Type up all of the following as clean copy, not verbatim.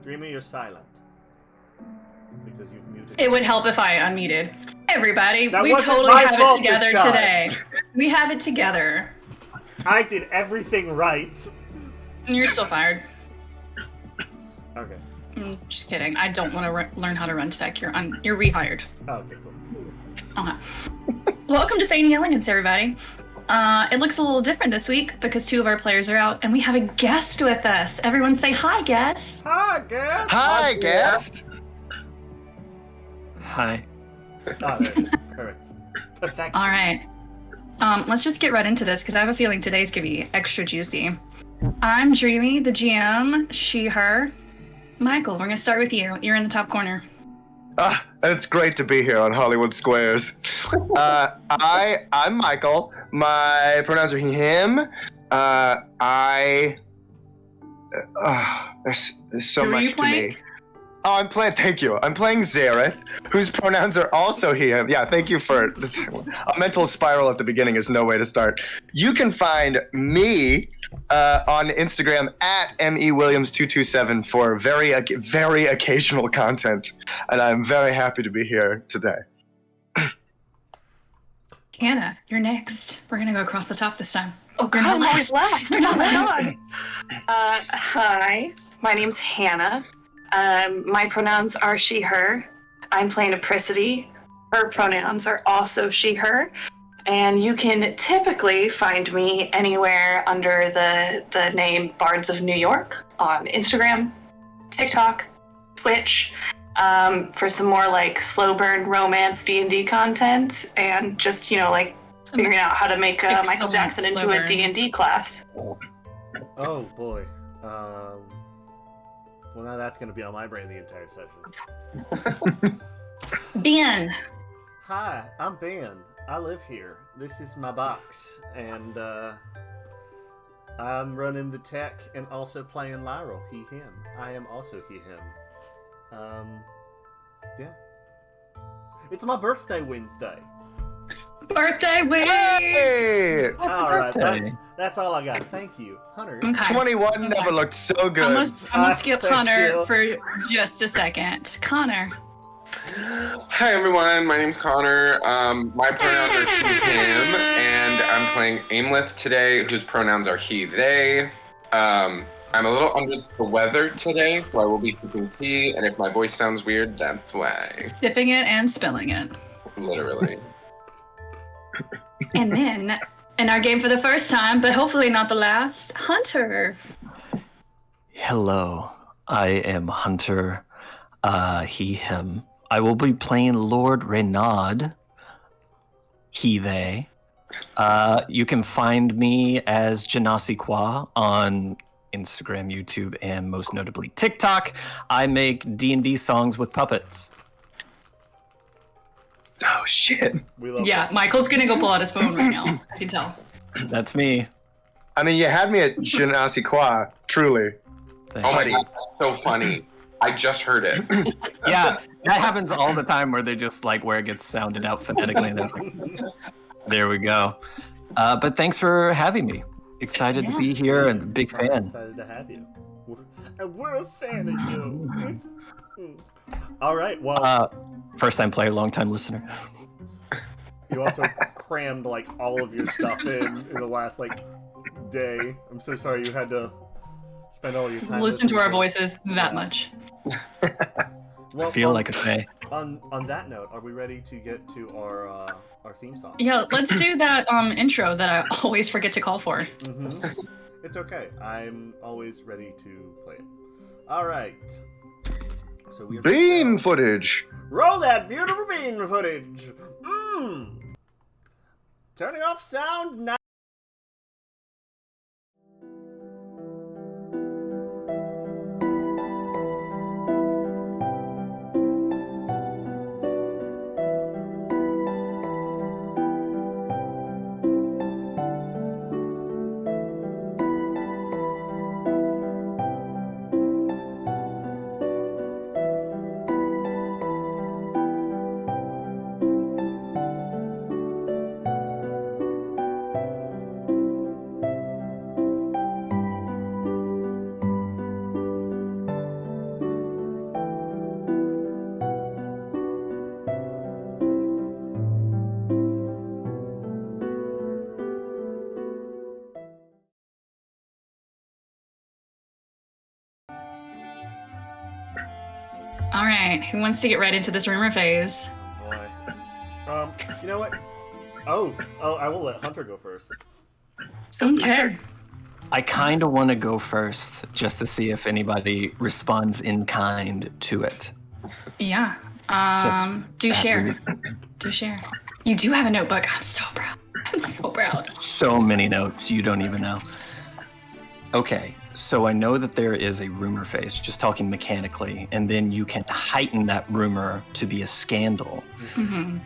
Dreamy, you're silent. Because you've muted. It would help if I unmuted. Everybody, That we wasn't totally my have fault it together this time. today. We have it together. I did everything right. And you're still fired. Okay. Just kidding. I don't want to learn how to run tech. You're rehired. Oh, okay, cool. Okay. Welcome to Feyning Elegance, everybody. It looks a little different this week because two of our players are out, and we have a guest with us. Everyone say hi, guest. Hi, guest. Hi, guest. Hi. Oh, there it is. Perfect. Perfection. All right. Let's just get right into this because I have a feeling today's gonna be extra juicy. I'm Dreamy, the GM. She, her. Michael, we're gonna start with you. You're in the top corner. It's great to be here on Hollywood Squares. I'm Michael. My pronouns are he, him. There's so Who are much you to playing? me. Oh, thank you. I'm playing Zareth, whose pronouns are also he, him. Yeah, thank you for a mental spiral at the beginning is no way to start. You can find me on Instagram at mewilliams227 for very occasional content, and I'm very happy to be here today. Hannah, you're next. We're gonna go across the top this time. Oh God, I'm always last. Oh my God. Hi, my name's Hannah. My pronouns are she, her. I'm playing Apricity. Her pronouns are also she, her. And you can typically find me anywhere under the name Bards of New York on Instagram, TikTok, Twitch, for some more like slow burn romance D&D content and just, figuring out how to make Michael Jackson into a D&D class. Oh, boy. Well, now that's going to be on my brain the entire session. Ben. Hi, I'm Ben. I live here. This is my box, and I'm running the tech and also playing Lyro, he, him. I am also he, him. Yeah. It's my birthday Wednesday. Birthday week! Hey! Alright, that's all I got. Thank you. Hunter. Okay. 21 never looked so good. I'm gonna skip Thank Connor you. for just a second. Connor. Hi everyone, my name's Connor. My pronouns are he, him, and I'm playing Aimleth today, whose pronouns are he, they. I'm a little under the weather today, so I will be sipping tea, and if my voice sounds weird, that's why. Sipping it and spilling it. Literally. And then, in our game for the first time, but hopefully not the last, Hunter. Hello, I am Hunter, he, him. I will be playing Lord Renaud, he, they. You can find me as Genasi Kwa on Instagram, YouTube, and most notably TikTok. I make D&D songs with puppets. Oh, shit. We love Yeah, that. Michael's gonna go pull out his phone right now. I can tell. That's me. I mean, you had me at Je ne sais quoi, truly. Oh my god, that's so funny. I just heard it. Yeah, that happens all the time where they just like where it gets sounded out phonetically. And they're like, there we go. But thanks for having me. Excited to be here and a big I'm fan. excited to have you. We're a fan of you. All right, well, First time player, long time listener. you also crammed like all of your stuff in the last like day. I'm so sorry you had to spend all your time. Listen to our listening voices that much. Well, I feel like a fae. On that note, are we ready to get to our theme song? Yeah, let's do that intro that I always forget to call for. Mm-hmm. It's okay. I'm always ready to play it. All right. So we are Bean footage. roll that beautiful bean footage. Turning off sound now. All right, who wants to get right into this rumor phase? Boy. You know what? Oh, I will let Hunter go first. Okay. I kind of want to go first just to see if anybody responds in kind to it. Yeah. Do share. Do share. You do have a notebook. I'm so proud. I'm so proud. So many notes, you don't even know. Okay, so I know that there is a rumor phase, just talking mechanically, and then you can heighten that rumor to be a scandal. Mm-hmm.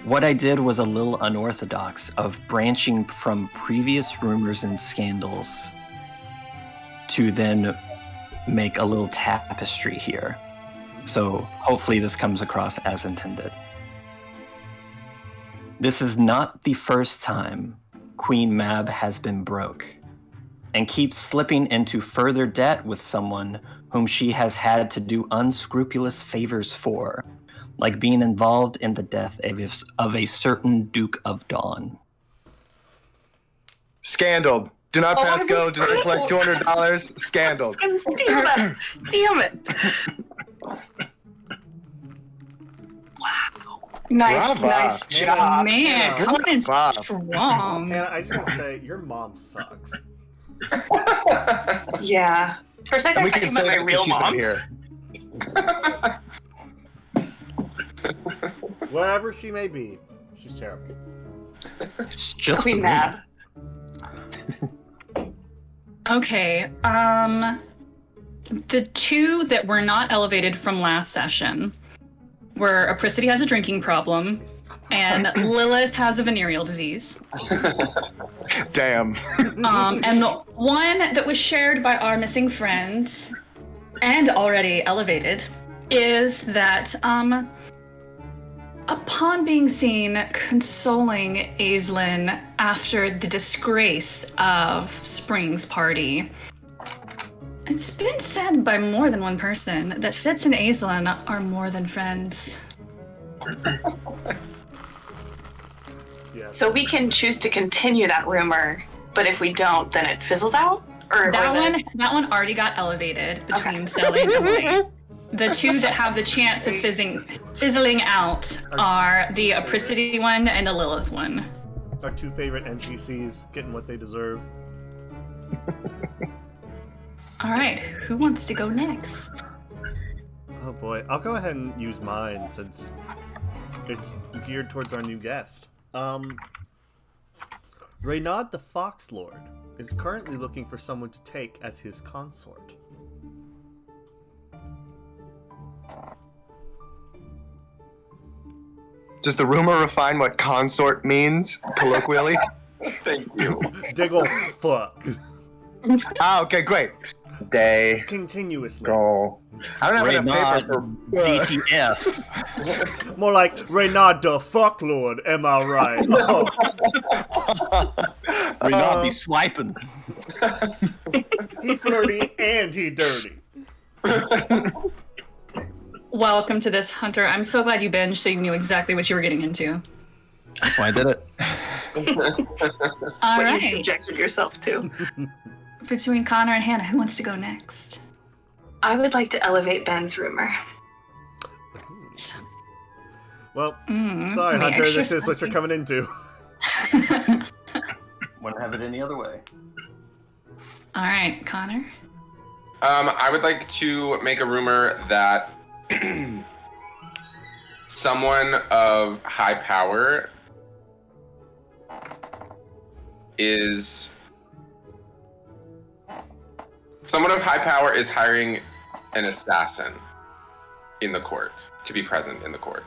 What I did was a little unorthodox of branching from previous rumors and scandals to then make a little tapestry here. So hopefully this comes across as intended. This is not the first time Queen Mab has been broke and keeps slipping into further debt with someone whom she has had to do unscrupulous favors for, like being involved in the death of a certain Duke of Dawn. Scandaled. Do not pass go. Do not collect $200. Scandaled. I'm gonna steal that. Damn it. Wow. Nice, Brava. nice job. Man, Yeah. coming in Wow. strong. And I just want to say, your mom sucks. Yeah. For a second, And we I can thought say you meant that my real because she's not mom. here. Wherever she may be, she's terrible. It's just Queen a Mab. Okay, the two that were not elevated from last session were Apricity has a drinking problem, and Lilith has a venereal disease. Damn. And the one that was shared by our missing friends and already elevated is that, upon being seen consoling Aislinn after the disgrace of Spring's party, it's been said by more than one person that Fitz and Aislinn are more than friends. Yes. So we can choose to continue that rumor, but if we don't, then it fizzles out? That one already got elevated between Sally and Emily. The two that have the chance of fizzling out are the Apricity one and the Lilith one. Our two favorite NPCs getting what they deserve. All right, who wants to go next? Oh boy, I'll go ahead and use mine since it's geared towards our new guest. Reynard the Fox Lord is currently looking for someone to take as his consort. Does the rumor refine what consort means, colloquially? Thank you. Diggle fuck. Okay, great. They Continuously. go. I don't have enough paper for... DTF. More like Reynard the Fuck Lord, am I right? Oh, We not be swiping. he flirty and he dirty. Welcome to this, Hunter. I'm so glad you binged so you knew exactly what you were getting into. That's why I did it. All What you right. subjected yourself to. Between Connor and Hannah, who wants to go next? I would like to elevate Ben's rumor. Well, sorry, be Hunter, extra this is what you're coming into. Wouldn't have it any other way. All right, Connor. I would like to make a rumor that someone of high power is hiring an assassin in the court to be present in the court.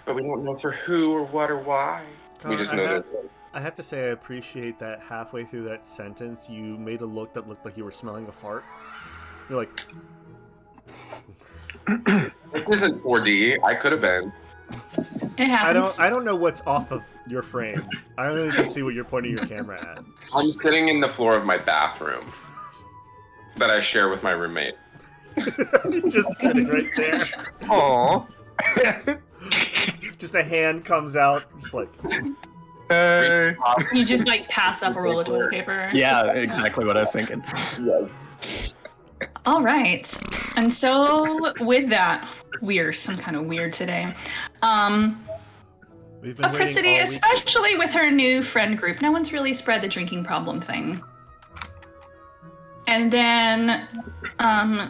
But we don't know for who or what or why. Connor, We just know that. I have to say I appreciate that halfway through that sentence you made a look that looked like you were smelling a fart. You're like, This isn't 4D. I could have been. It happens. I don't know what's off of your frame. I only can see what you're pointing your camera at. I'm sitting in the floor of my bathroom that I share with my roommate. Just sitting right there. Aww. Just a hand comes out, just like, Hey. You just like pass up a roll of toilet paper. Yeah, exactly what I was thinking. Yes. All right. And so with that, we're some kind of weird today. We've been waiting Apricity, all week for especially this. with her new friend group, no one's really spread the drinking problem thing. And then, I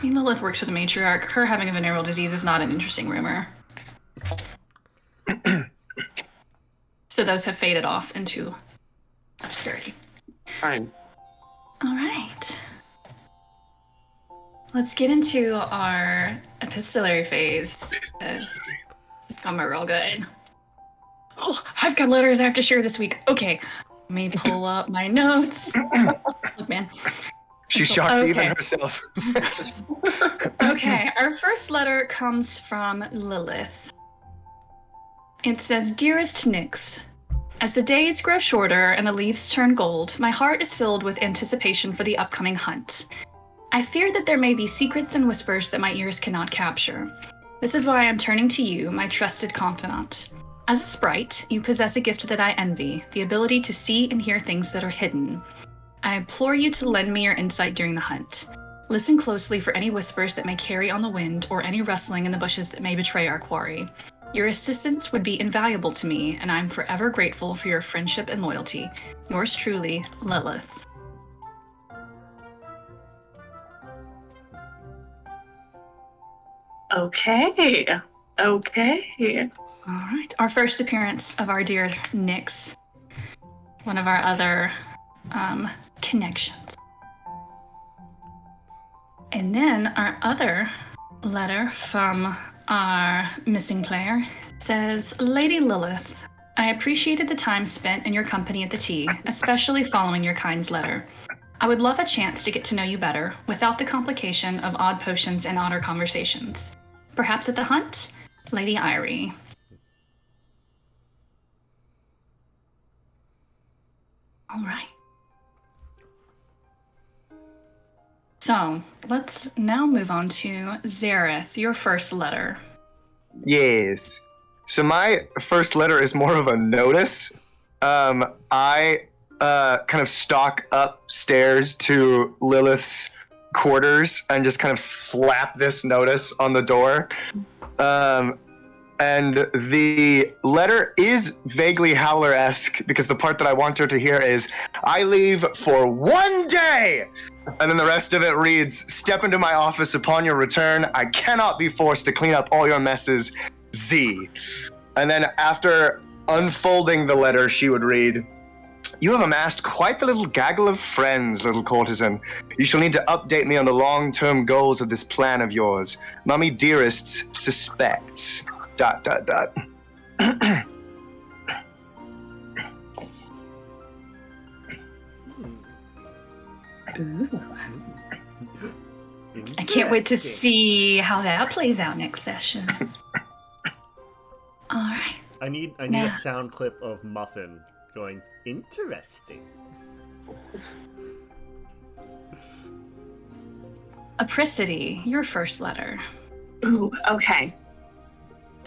mean, Lilith works for the matriarch. Her having a venereal disease is not an interesting rumor. So those have faded off into obscurity. Fine. All right. Let's get into our epistolary phase. It's going real good. Oh, I've got letters I have to share this week. Okay, let me pull up my notes. Look, man. She's shocked Okay. even herself. Okay, our first letter comes from Lilith. It says, Dearest Nyx, as the days grow shorter and the leaves turn gold, my heart is filled with anticipation for the upcoming hunt. I fear that there may be secrets and whispers that my ears cannot capture. This is why I'm turning to you, my trusted confidant. As a sprite, you possess a gift that I envy, the ability to see and hear things that are hidden. I implore you to lend me your insight during the hunt. Listen closely for any whispers that may carry on the wind or any rustling in the bushes that may betray our quarry. Your assistance would be invaluable to me, and I'm forever grateful for your friendship and loyalty. Yours truly, Lilith. Okay. All right. Our first appearance of our dear Nyx. One of our other connections. And then our other letter from our missing player says, Lady Lilith, I appreciated the time spent in your company at the tea, especially following your kind letter. I would love a chance to get to know you better without the complication of odd potions and odder conversations. Perhaps at the hunt? Lady Irie. All right. So, let's now move on to Zareth, your first letter. Yes. So my first letter is more of a notice. I kind of stalk upstairs to Lilith's quarters and just kind of slap this notice on the door. And the letter is vaguely Howler-esque because the part that I want her to hear is, I leave for 1 day! And then the rest of it reads, step into my office upon your return. I cannot be forced to clean up all your messes. Z. And then after unfolding the letter, she would read, you have amassed quite the little gaggle of friends, little courtesan. You shall need to update me on the long-term goals of this plan of yours. Mummy Dearest's suspects. ... I can't wait to Interesting. see how that plays out next session. All right. I need Now- a sound clip of Muffin going, interesting. Apricity, your first letter. Ooh, okay.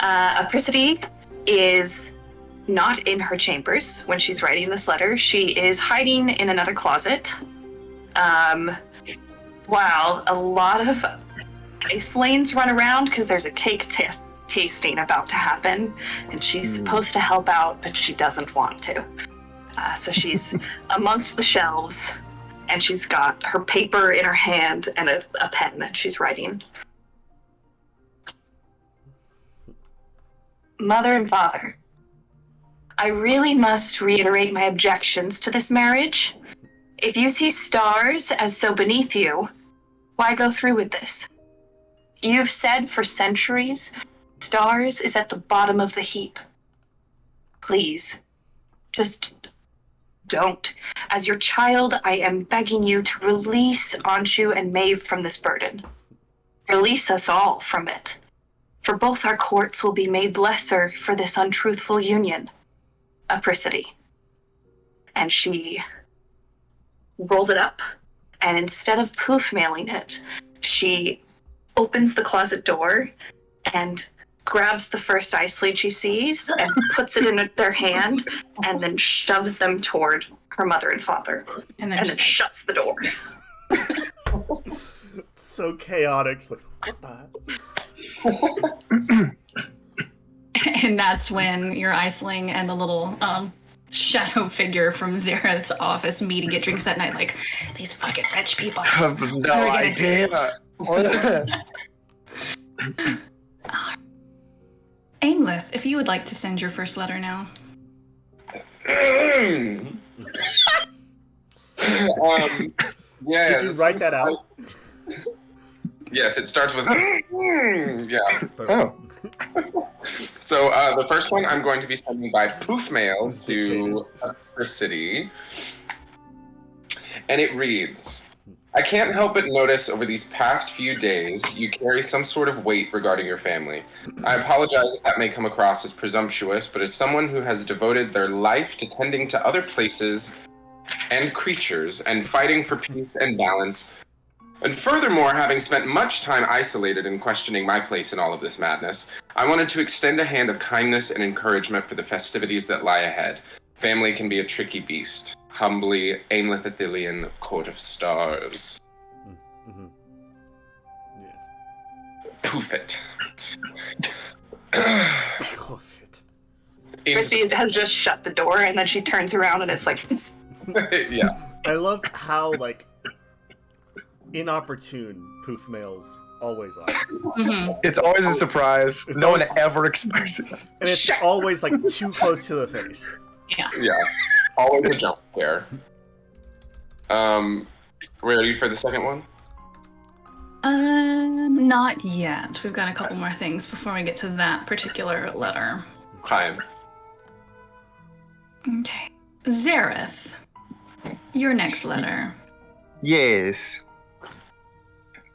Apricity is not in her chambers when she's writing this letter. She is hiding in another closet. While a lot of ice lanes run around because there's a cake tasting about to happen, and she's supposed to help out, but she doesn't want to. So she's amongst the shelves, and she's got her paper in her hand and a pen, and she's writing. Mother and father, I really must reiterate my objections to this marriage. If you see stars as so beneath you, why go through with this? You've said for centuries, stars is at the bottom of the heap. Please, just don't. As your child, I am begging you to release Anshu and Maeve from this burden. Release us all from it. For both our courts will be made lesser for this untruthful union. Apricity. And she rolls it up, and instead of poof mailing it, she opens the closet door and grabs the first ice slate she sees and puts it in their hand and then shoves them toward her mother and father And and then just shuts the door. It's so chaotic. She's like, what the? and that's when your Iceling and the little shadow figure from Zareth's office meet to get drinks that night. Like, these fucking rich people. I have no idea. Aimlith, if you would like to send your first letter now. Yes. Did you write that out? Yes, it starts with yeah. Oh. So the first one I'm going to be sending by poof mail to the city, and it reads, I can't help but notice over these past few days you carry some sort of weight regarding your family. I apologize if that may come across as presumptuous, but as someone who has devoted their life to tending to other places and creatures and fighting for peace and balance, and furthermore, having spent much time isolated and questioning my place in all of this madness, I wanted to extend a hand of kindness and encouragement for the festivities that lie ahead. Family can be a tricky beast. Humbly, Aimlith Athelian, Court of Stars. Mm-hmm. Yeah. Poof it. Oh, shit. Christy has just shut the door and then she turns around and it's like, Yeah. I love how, like, inopportune poof mails always are. Mm-hmm. It's always a surprise. It's No one always- ever expects it. And it's always, like, too close to the face. Yeah. Yeah. Always a jump scare. Ready for the second one? Not yet. We've got a couple more things before we get to that particular letter. Fine. Okay. Zareth, your next letter. Yes.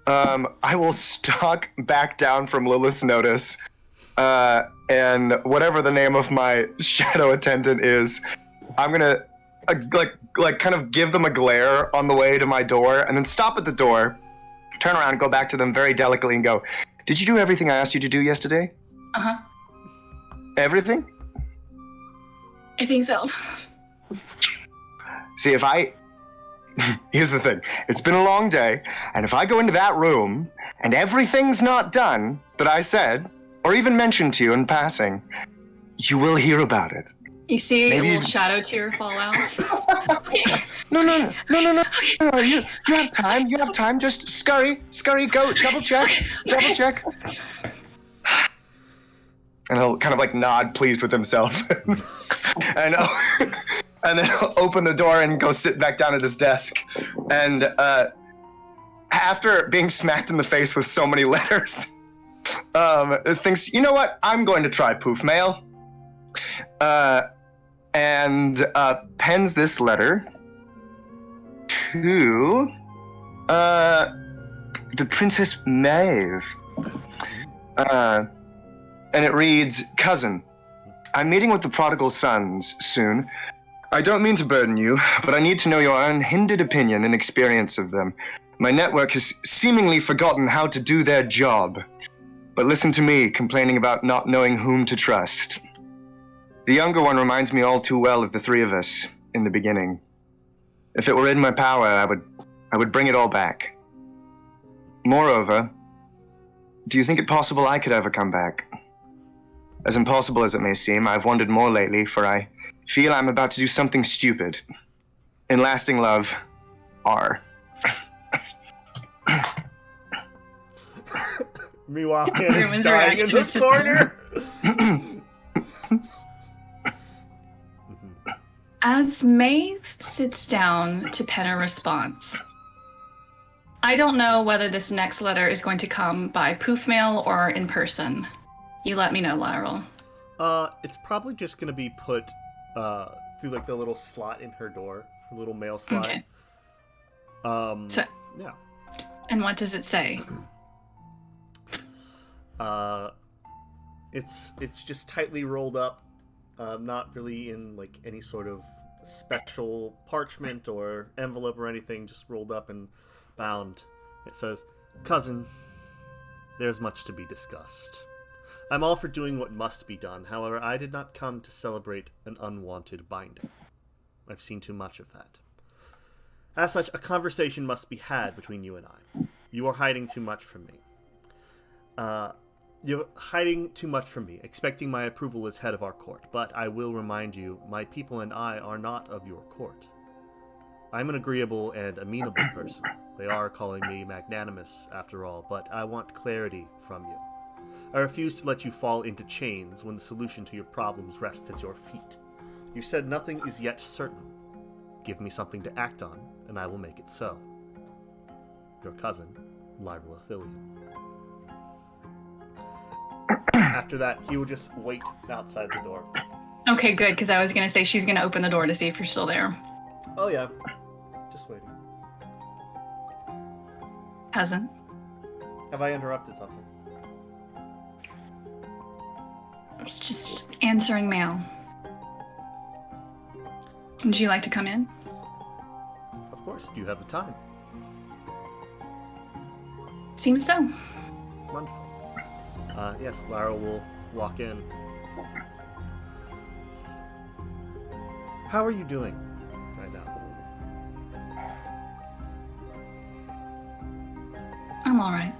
I will stalk back down from Lilith's notice, and whatever the name of my shadow attendant is, I'm gonna like kind of give them a glare on the way to my door, and then stop at the door, turn around, go back to them very delicately, and go, "Did you do everything I asked you to do yesterday? Uh-huh. Everything? I think so. See, if I..." Here's the thing. It's been a long day, and if I go into that room and everything's not done that I said, or even mentioned to you in passing, you will hear about it. You see Maybe- a little shadow tear fall out. Okay. No. You have time. You have time. Just scurry, go, double check. And he'll kind of like nod, pleased with himself. and then he'll open the door and go sit back down at his desk. And after being smacked in the face with so many letters, thinks, you know what? I'm going to try poof mail. And pens this letter to the Princess Maeve. And it reads, Cousin, I'm meeting with the prodigal sons soon. I don't mean to burden you, but I need to know your unhindered opinion and experience of them. My network has seemingly forgotten how to do their job. But listen to me, complaining about not knowing whom to trust. The younger one reminds me all too well of the three of us in the beginning. If it were in my power, I would bring it all back. Moreover, do you think it possible I could ever come back? As impossible as it may seem, I've wondered more lately, for I feel I'm about to do something stupid. In lasting love, R. Meanwhile, Hannah's Everyone's dying in reaction the is just corner. As Maeve sits down to pen a response, I don't know whether this next letter is going to come by poof mail or in person. You let me know, Lyrel. It's probably just gonna be put through like the little slot in her door, her little mail slot. Okay. So, yeah. And what does it say? It's just tightly rolled up, not really in like any sort of special parchment or envelope or anything, just rolled up and bound. It says, Cousin, there's much to be discussed. I'm all for doing what must be done. However, I did not come to celebrate an unwanted binding. I've seen too much of that. As such, a conversation must be had between you and I. You are hiding too much from me. You're hiding too much from me, expecting my approval as head of our court. But I will remind you, my people and I are not of your court. I'm an agreeable and amenable person. They are calling me magnanimous, after all, but I want clarity from you. I refuse to let you fall into chains when the solution to your problems rests at your feet. You said nothing is yet certain. Give me something to act on, and I will make it so. Your cousin, Lyra Athilian. After that, he will just wait outside the door. Okay, good, because I was going to say she's going to open the door to see if you're still there. Oh yeah, just waiting. Cousin? Have I interrupted something? I was just answering mail. Would you like to come in? Of course. Do you have the time? Seems so. Wonderful. Yes, Lara will walk in. How are you doing right now? I'm alright.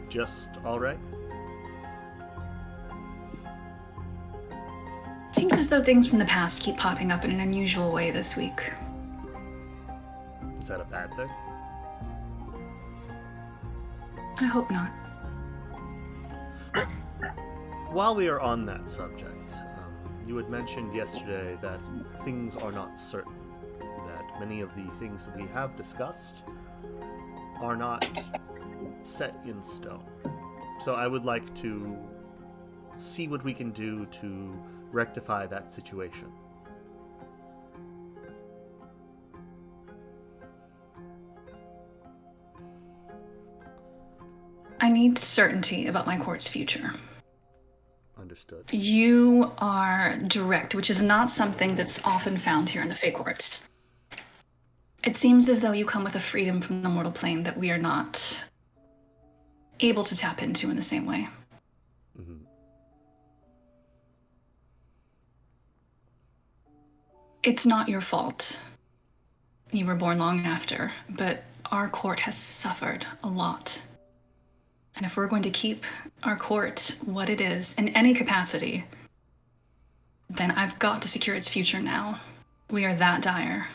Just alright? Seems as though things from the past keep popping up in an unusual way this week. Is that a bad thing? I hope not. While we are on that subject, you had mentioned yesterday that things are not certain, that many of the things that we have discussed are not set in stone. So I would like to see what we can do to rectify that situation. I need certainty about my court's future. Understood. You are direct, which is not something that's often found here in the Fey Court. It seems as though you come with a freedom from the mortal plane that we are not able to tap into in the same way. Mm-hmm. It's not your fault. You were born long after, but our court has suffered a lot. And if we're going to keep our court what it is in any capacity, then I've got to secure its future now. We are that dire.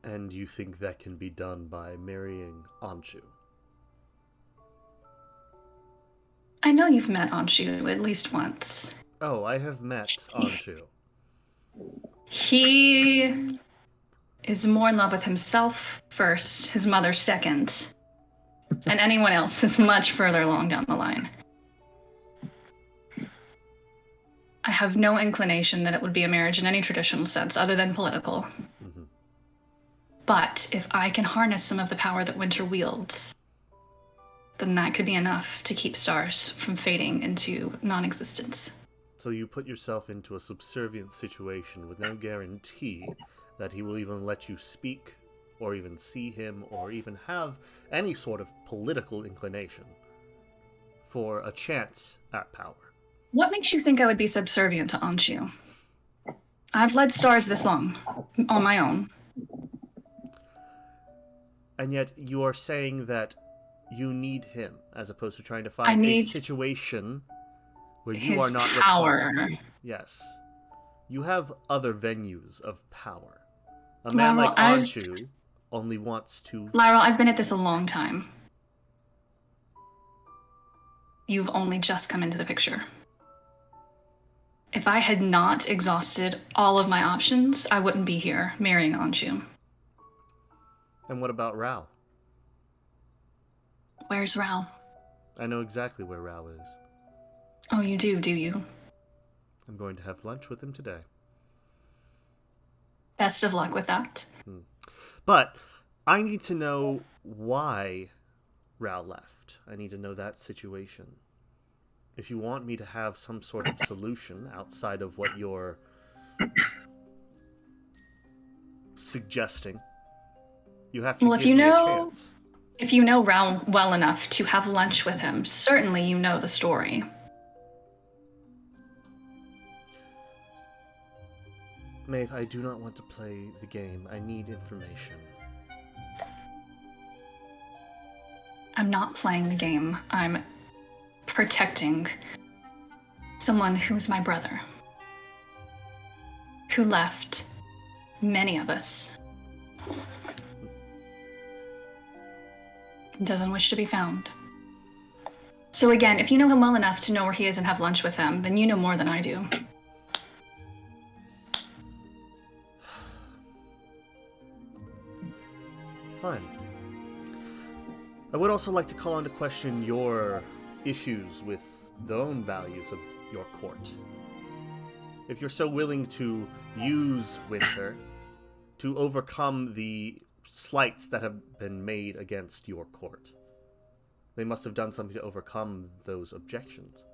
And you think that can be done by marrying Anshu? I know you've met Anshu at least once. Oh, I have met Anshu. He is more in love with himself first, his mother second, and anyone else is much further along down the line. I have no inclination that it would be a marriage in any traditional sense other than political. Mm-hmm. But if I can harness some of the power that Winter wields, then that could be enough to keep stars from fading into non-existence. So you put yourself into a subservient situation with no guarantee that he will even let you speak, or even see him, or even have any sort of political inclination for a chance at power. What makes you think I would be subservient to Anshu? I've led stars this long, on my own. And yet you are saying that you need him, as opposed to trying to find a situation where you are not power. required. Yes. You have other venues of power. A man Lyra, like Anshu only wants to... Lyra, I've been at this a long time. You've only just come into the picture. If I had not exhausted all of my options, I wouldn't be here marrying Anshu. And what about Rao? Where's Rao? I know exactly where Rao is. Oh, you do you? I'm going to have lunch with him today. Best of luck with that. But I need to know why Rao left. I need to know that situation. If you want me to have some sort of solution outside of what you're suggesting, you have to give me a chance. If you know Rao well enough to have lunch with him, certainly you know the story. Maeve, I do not want to play the game. I need information. I'm not playing the game. I'm protecting someone who's my brother, who left many of us. Doesn't wish to be found. So again, if you know him well enough to know where he is and have lunch with him, then you know more than I do. Fine. I would also like to call into question your issues with the own values of your court. If you're so willing to use Winter to overcome the slights that have been made against your court, they must have done something to overcome those objections.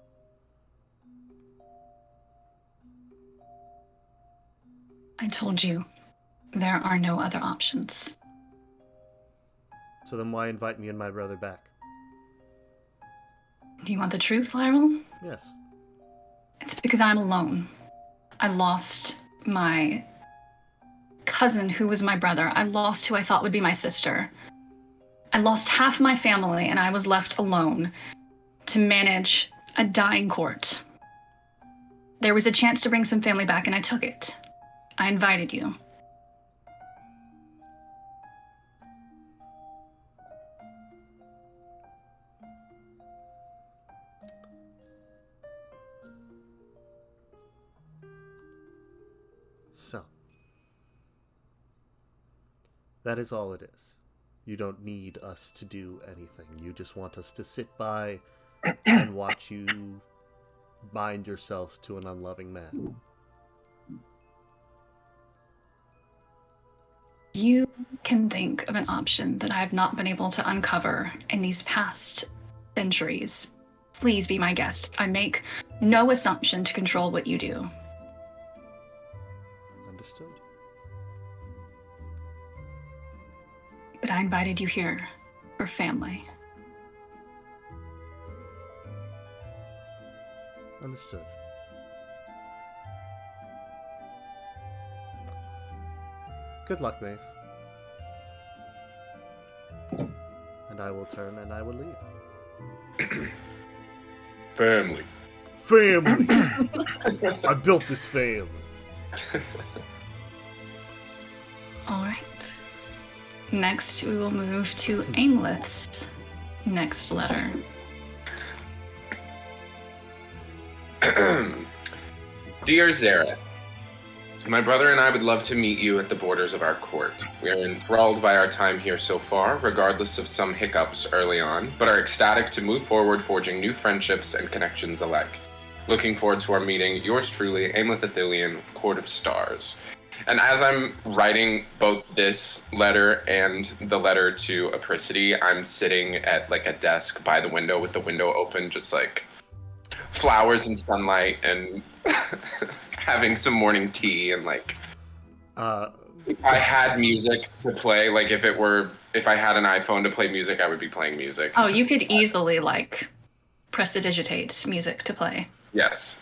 I told you, there are no other options. So then why invite me and my brother back? Do you want the truth, Lyrel? Yes. It's because I'm alone. I lost my cousin who was my brother. I lost who I thought would be my sister. I lost half my family and I was left alone to manage a dying court. There was a chance to bring some family back and I took it. I invited you. So, that is all it is. You don't need us to do anything. You just want us to sit by and watch you bind yourself to an unloving man. You can think of an option that I have not been able to uncover in these past centuries. Please be my guest. I make no assumption to control what you do. Understood. But I invited you here for family. Understood. Good luck, Maeve. And I will turn and I will leave. Family. Family! I built this family. All right. Next, we will move to Aimleth's next letter. Dear Zareth, my brother and I would love to meet you at the borders of our court. We are enthralled by our time here so far, regardless of some hiccups early on, but are ecstatic to move forward, forging new friendships and connections alike. Looking forward to our meeting. Yours truly, Aimleth Athelian, Court of Stars. And as I'm writing both this letter and the letter to Apricity, I'm sitting at like a desk by the window with the window open, just like flowers and sunlight and having some morning tea and like if I had music to play, like if I had an iPhone to play music, I would be playing music. Oh, you could easily like prestidigitate music to play. Yes.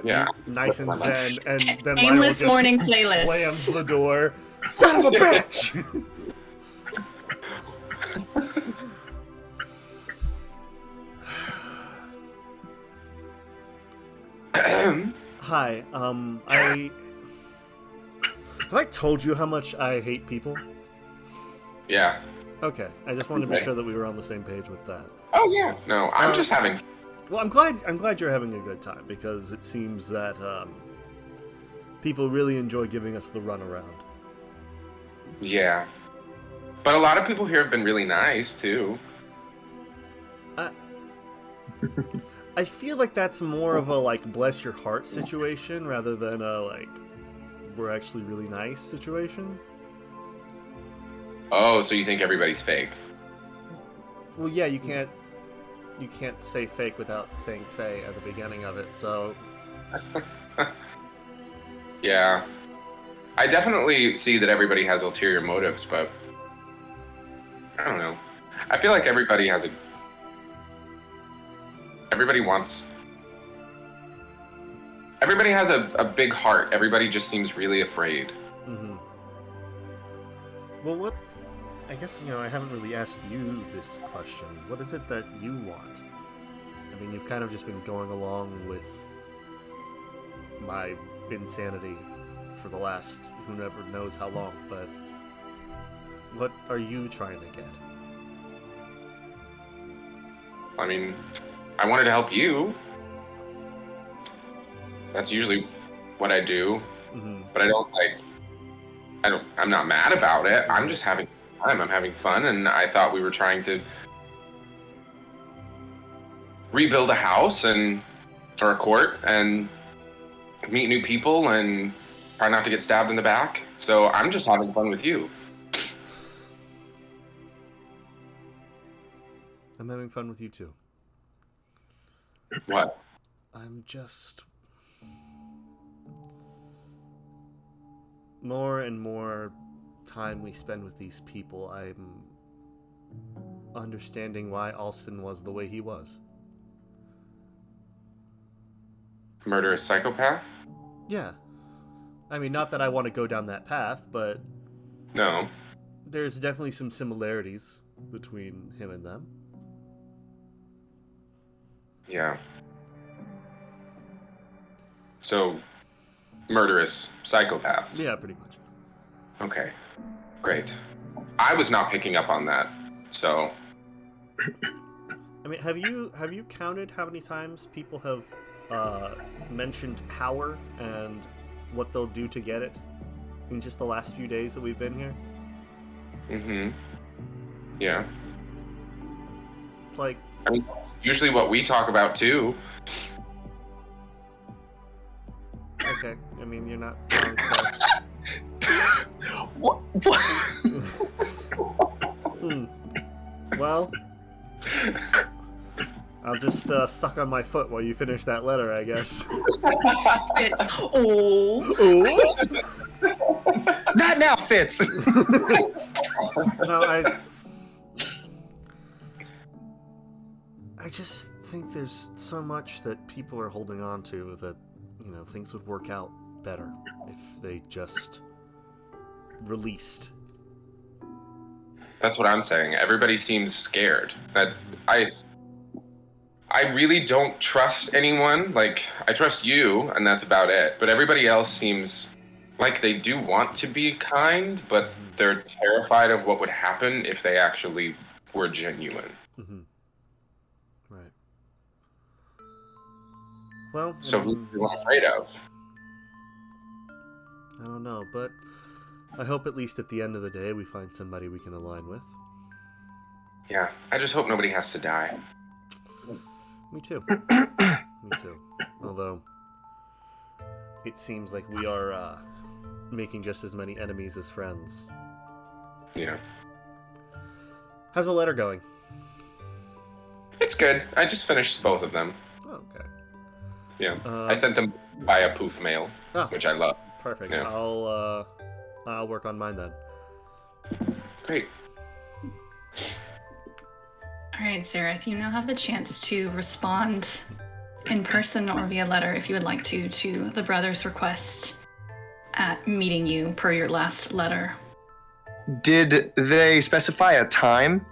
Yeah. Nice and zen, and then Lionel Aimless just morning playlist. slams the door. Son of a bitch! Hi, have I told you how much I hate people? Yeah. Okay, I just wanted to be sure that we were on the same page with that. Oh yeah. No, I'm just having. Well, I'm glad you're having a good time, because it seems that people really enjoy giving us the runaround. Yeah. But a lot of people here have been really nice too. I feel like that's more of a like bless your heart situation rather than a like we're actually really nice situation. Oh, so you think everybody's fake? Well, yeah, you can't say fake without saying fey at the beginning of it, so Yeah. I definitely see that everybody has ulterior motives, but I don't know. I feel like everybody has everybody has a big heart. Everybody just seems really afraid. Mm-hmm. Well, what? I guess, I haven't really asked you this question. What is it that you want? I mean, you've kind of just been going along with my insanity for the last who never knows how long, but what are you trying to get? I mean, I wanted to help you. That's usually what I do. Mm-hmm. But I'm not mad about it. I'm just having time. I'm having fun, and I thought we were trying to rebuild a house or a court and meet new people and try not to get stabbed in the back. So I'm just having fun with you. I'm having fun with you too. What? I'm just... More and more time we spend with these people, I'm understanding why Alston was the way he was. Murderous psychopath? Yeah. I mean, not that I want to go down that path, but... No. There's definitely some similarities between him and them. Yeah. So, murderous psychopaths. Yeah, pretty much. Okay. Great. I was not picking up on that, so... I mean, have you counted how many times people have mentioned power and what they'll do to get it in just the last few days that we've been here? Mm-hmm. Yeah. It's like... I mean, usually what we talk about, too. Okay, I mean, you're not wrong. What? Well, I'll just suck on my foot while you finish that letter, I guess. Oh. That now fits. No, I just think there's so much that people are holding on to that, things would work out better if they just released. That's what I'm saying. Everybody seems scared. That I really don't trust anyone. Like, I trust you, and that's about it. But everybody else seems like they do want to be kind, but they're terrified of what would happen if they actually were genuine. Mm-hmm. Right. Well, So who are you afraid of? I don't know, but I hope at least at the end of the day we find somebody we can align with. Yeah, I just hope nobody has to die. Me too. Me too. Although, it seems like we are making just as many enemies as friends. Yeah. How's the letter going? It's good. I just finished both of them. Oh, okay. Yeah. I sent them via poof mail, which I love. Perfect. Yeah. I'll work on mine then. Great. All right, Zareth, you now have the chance to respond in person or via letter if you would like to the brothers' request at meeting you per your last letter. Did they specify a time?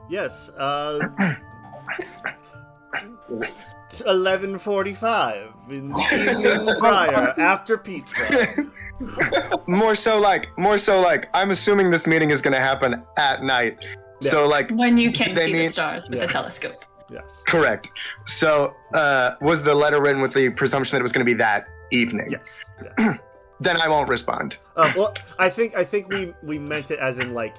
Yes. 11:45 in the evening prior after pizza. More so like I'm assuming this meeting is going to happen at night. Yes. So like When you can do they see mean- the stars with Yes. the telescope. Yes. correct. So was the letter written with the presumption that it was going to be that evening? Yes. Yes. Then I won't respond. Well, I think we meant it as in like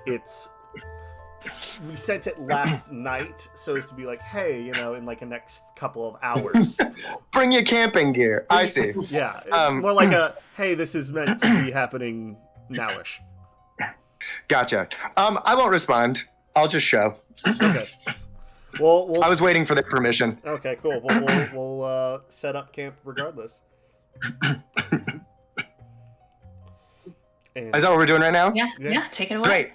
we sent it last night so as to be like, hey, in like the next couple of hours. Bring your camping gear. I see. Yeah. More like hey, this is meant to be happening nowish. Gotcha. I won't respond. I'll just show. Okay. Well, I was waiting for their permission. okay, cool. We'll set up camp regardless. And Is that what we're doing right now? Yeah, take it away. Great.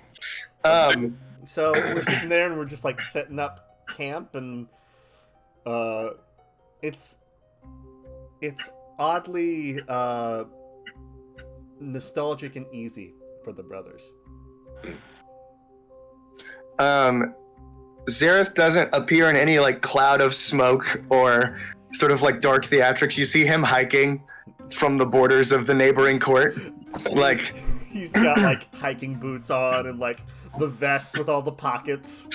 So we're sitting there and we're just like setting up camp, and it's oddly nostalgic and easy for the brothers. Zareth doesn't appear in any like cloud of smoke or sort of like dark theatrics. You see him hiking from the borders of the neighboring court. Like He's got like hiking boots on and like the vest with all the pockets.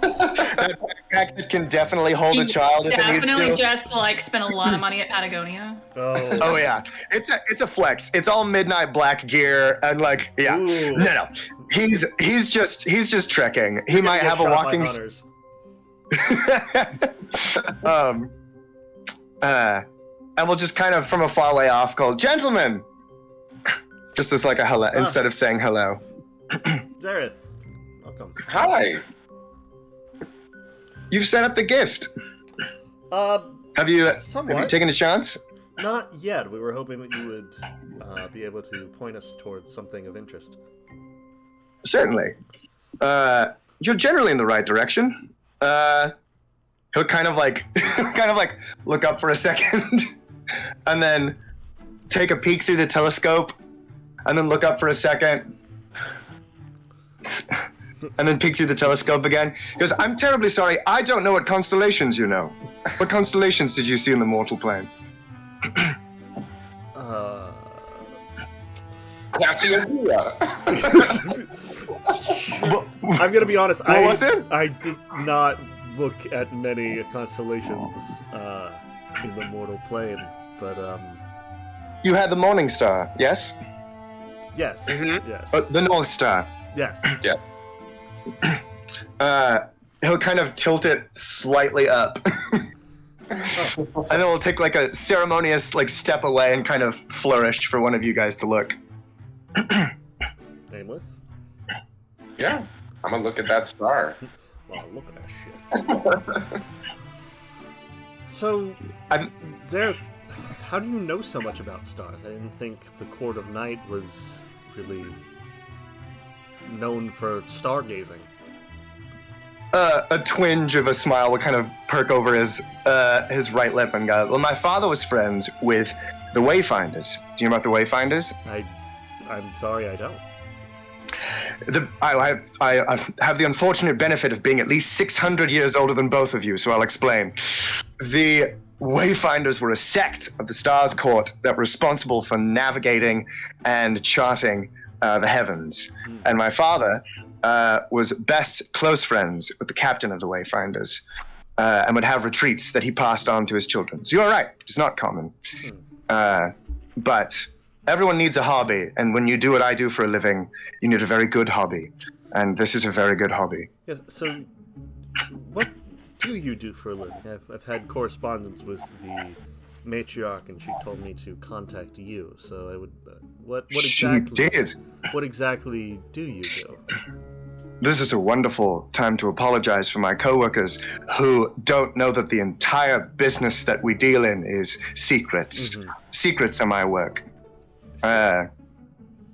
that backpack can definitely hold a child if it needs Definitely to. just like spent a lot of money at Patagonia. Oh yeah, it's a flex. It's all midnight black gear and like yeah. Ooh. No. He's just trekking. He might have a walking. And we'll just kind of from a far way off call, gentlemen. Just as like a hello instead of saying hello. Zareth, welcome. Hi. You've set up the gift. Have you taken a chance? Not yet. We were hoping that you would be able to point us towards something of interest. Certainly. You're generally in the right direction. He'll kind of like look up for a second and then take a peek through the telescope and then look up for a second and then peek through the telescope again. He goes, I'm terribly sorry. I don't know what constellations you know. What constellations did you see in the mortal plane? Cassiopeia. I'm gonna be honest. What was it? I did not look at many constellations in the mortal plane, but You had the Morning Star, yes? yes, Mhm. yes, The North Star. yes. Yeah. He'll kind of tilt it slightly up. And then we'll take like a ceremonious like step away and kind of flourish for one of you guys to look. Name with? Yeah. I'm gonna look at that star. Wow, look at that shit. So, Zareth, how do you know so much about stars? I didn't think the Court of Night was really known for stargazing. A twinge of a smile will kind of perk over his right lip and go, well, my father was friends with the Wayfinders. Do you know about the Wayfinders? I'm sorry, I don't. I have the unfortunate benefit of being at least 600 years older than both of you, so I'll explain. The Wayfinders were a sect of the Stars Court that were responsible for navigating and charting the heavens. And my father was best close friends with the captain of the Wayfinders and would have retreats that he passed on to his children. So you're right, it's not common. But everyone needs a hobby, and when you do what I do for a living, you need a very good hobby. And this is a very good hobby. Yes, so what do you do for a living? I've had correspondence with the matriarch, and she told me to contact you. So I would. What exactly? She did. What exactly do you do? This is a wonderful time to apologize for my coworkers who don't know that the entire business that we deal in is secrets. Mm-hmm. Secrets are my work.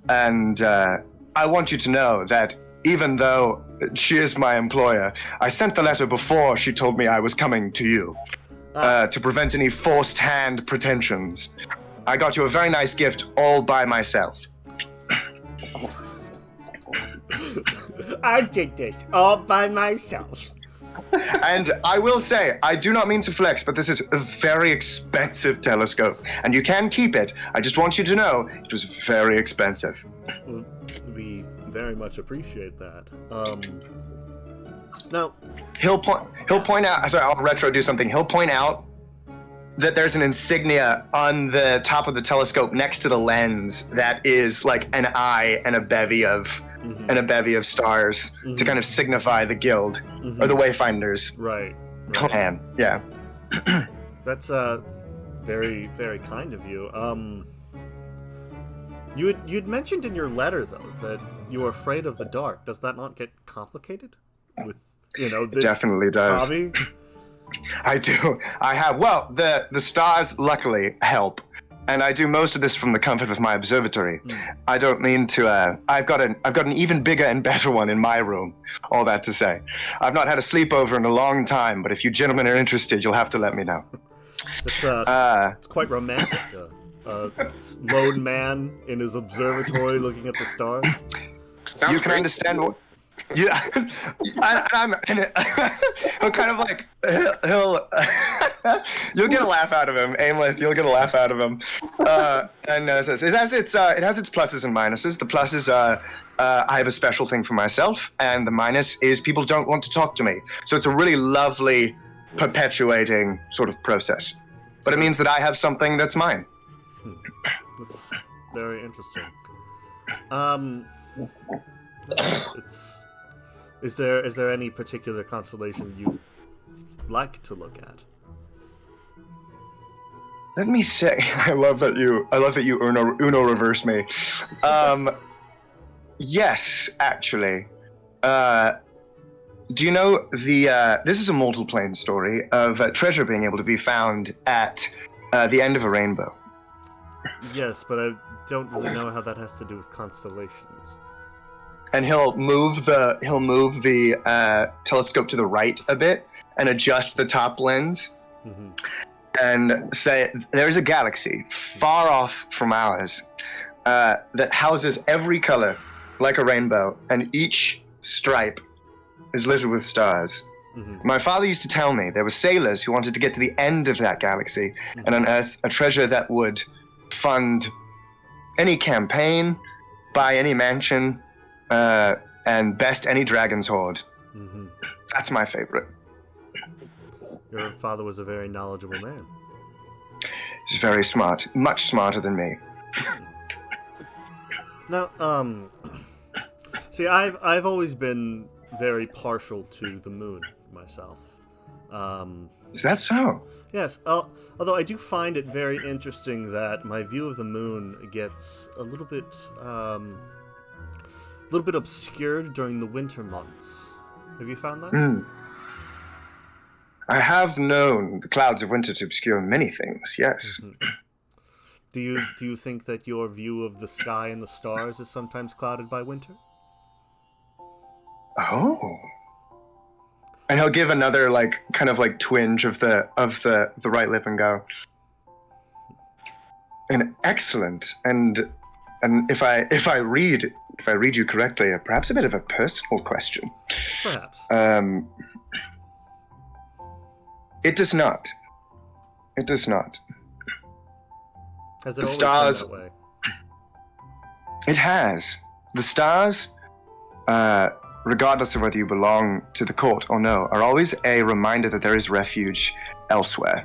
And I want you to know that even though she is my employer, I sent the letter before she told me I was coming to you to prevent any forced hand pretensions. I got you a very nice gift all by myself. I did this all by myself. And I will say, I do not mean to flex, but this is a very expensive telescope, and you can keep it. I just want you to know it was very expensive. Well, we very much appreciate that. Now, He'll point out. Sorry, I'll retro do something. He'll point out that there's an insignia on the top of the telescope next to the lens that is like an eye and a bevy of stars to kind of signify the guild or the Wayfinders right. clan. Yeah. That's very, very kind of you. You'd mentioned in your letter though that you were afraid of the dark. Does that not get complicated with this It definitely does. hobby? I do. I have. Well, the stars luckily help. and I do most of this from the comfort of my observatory. I don't mean to. I've got an even bigger and better one in my room. All that to say, I've not had a sleepover in a long time. But if you gentlemen are interested, you'll have to let me know. It's quite romantic. A lone man in his observatory looking at the stars. Sounds You can great. understand what. Yeah, I'm in it. He'll kind of like he'll. You'll get a laugh out of him, Aimleth. You'll get a laugh out of him, and it has its pluses and minuses. The pluses are I have a special thing for myself, and the minus is people don't want to talk to me. So it's a really lovely, perpetuating sort of process. But it means that I have something that's mine. That's very interesting. Is there any particular constellation you like to look at? Let me say, I love that you Uno reversed me. Yes, actually. Do you know this is a mortal plane story of treasure being able to be found at the end of a rainbow. Yes, but I don't really know how that has to do with constellations. And he'll move the telescope to the right a bit and adjust the top lens. Mm-hmm. And say there's a galaxy far off from ours that houses every color like a rainbow, and each stripe is littered with stars. Mm-hmm. My father used to tell me there were sailors who wanted to get to the end of that galaxy and unearth a treasure that would fund any campaign, buy any mansion, and best any dragon's hoard. Mm-hmm. That's my favorite. Your father was a very knowledgeable man. He's very smart, much smarter than me. Now, see, I've always been very partial to the moon myself. Is that so? Yes, although I do find it very interesting that my view of the moon gets a little bit obscured during the winter months. Have you found that? I have known the clouds of winter to obscure many things, yes. Mm-hmm. Do you think that your view of the sky and the stars is sometimes clouded by winter? Oh. And he'll give another kind of twinge of the right lip and go. An excellent and if I read you correctly, perhaps a bit of a personal question. Perhaps. It does not. It does not. Has it The always stars- been that way? It has. The stars, regardless of whether you belong to the court or no, are always a reminder that there is refuge elsewhere,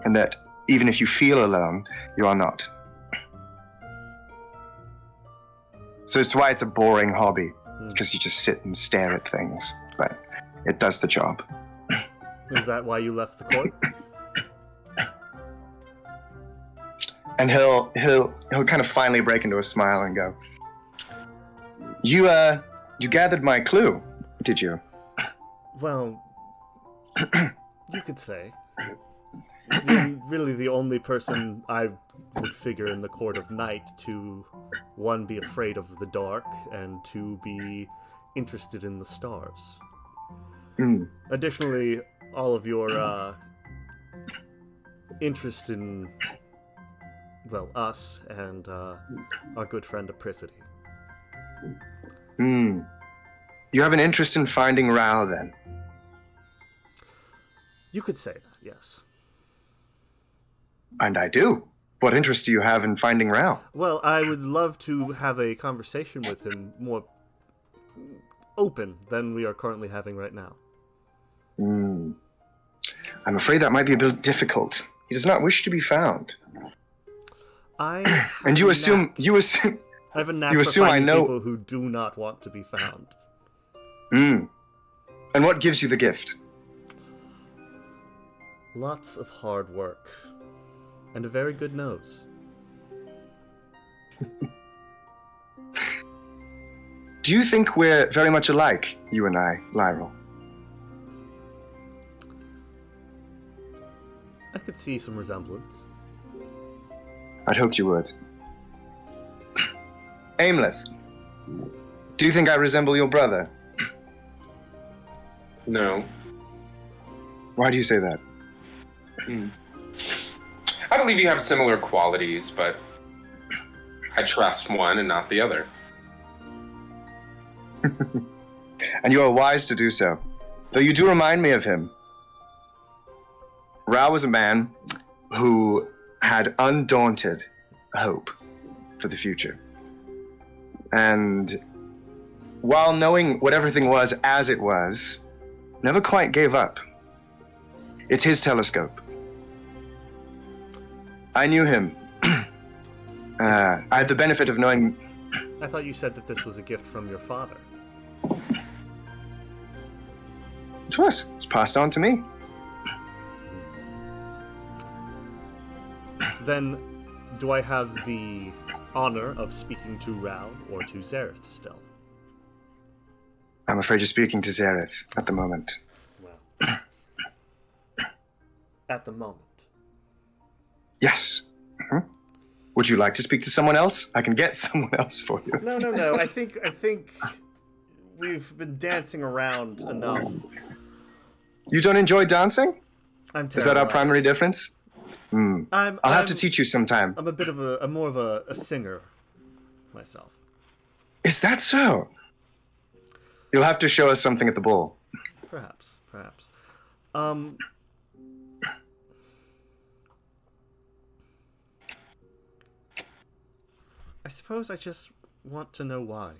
and that even if you feel alone, you are not. So it's why it's a boring hobby, because you just sit and stare at things, but it does the job. Is that why you left the court? And he'll kind of finally break into a smile and go, You gathered my clue, did you? Well, you could say. You're really the only person I would figure in the court of night to, one, be afraid of the dark, and two, be interested in the stars. Additionally, all of your interest in, well, us and our good friend Apricity. You have an interest in finding Rao, then? You could say that, yes. And I do. What interest do you have in finding Rao? Well, I would love to have a conversation with him more open than we are currently having right now. I'm afraid that might be a bit difficult. He does not wish to be found. And I have a knack you for assume I finding know- people who do not want to be found. And what gives you the gift? Lots of hard work. And a very good nose. Do you think we're very much alike, you and I, Lyril? I could see some resemblance. I'd hoped you would. Aimleth, do you think I resemble your brother? No. Why do you say that? I believe you have similar qualities, but I trust one and not the other. And you are wise to do so, though you do remind me of him. Ra was a man who had undaunted hope for the future. And while knowing what everything was as it was, never quite gave up. It's his telescope. I knew him. I had the benefit of knowing... I thought you said that this was a gift from your father. It was. It's passed on to me. Then, do I have the honor of speaking to Rao or to Zareth still? I'm afraid you're speaking to Zareth at the moment. Well, at the moment. Yes. Mhm. Would you like to speak to someone else? I can get someone else for you. No. I think we've been dancing around enough. You don't enjoy dancing? I'm terrible. Is that our at primary it. difference? I'll have to teach you sometime. I'm a bit of I'm more of a singer myself. Is that so? You'll have to show us something at the ball. Perhaps. I suppose I just want to know why.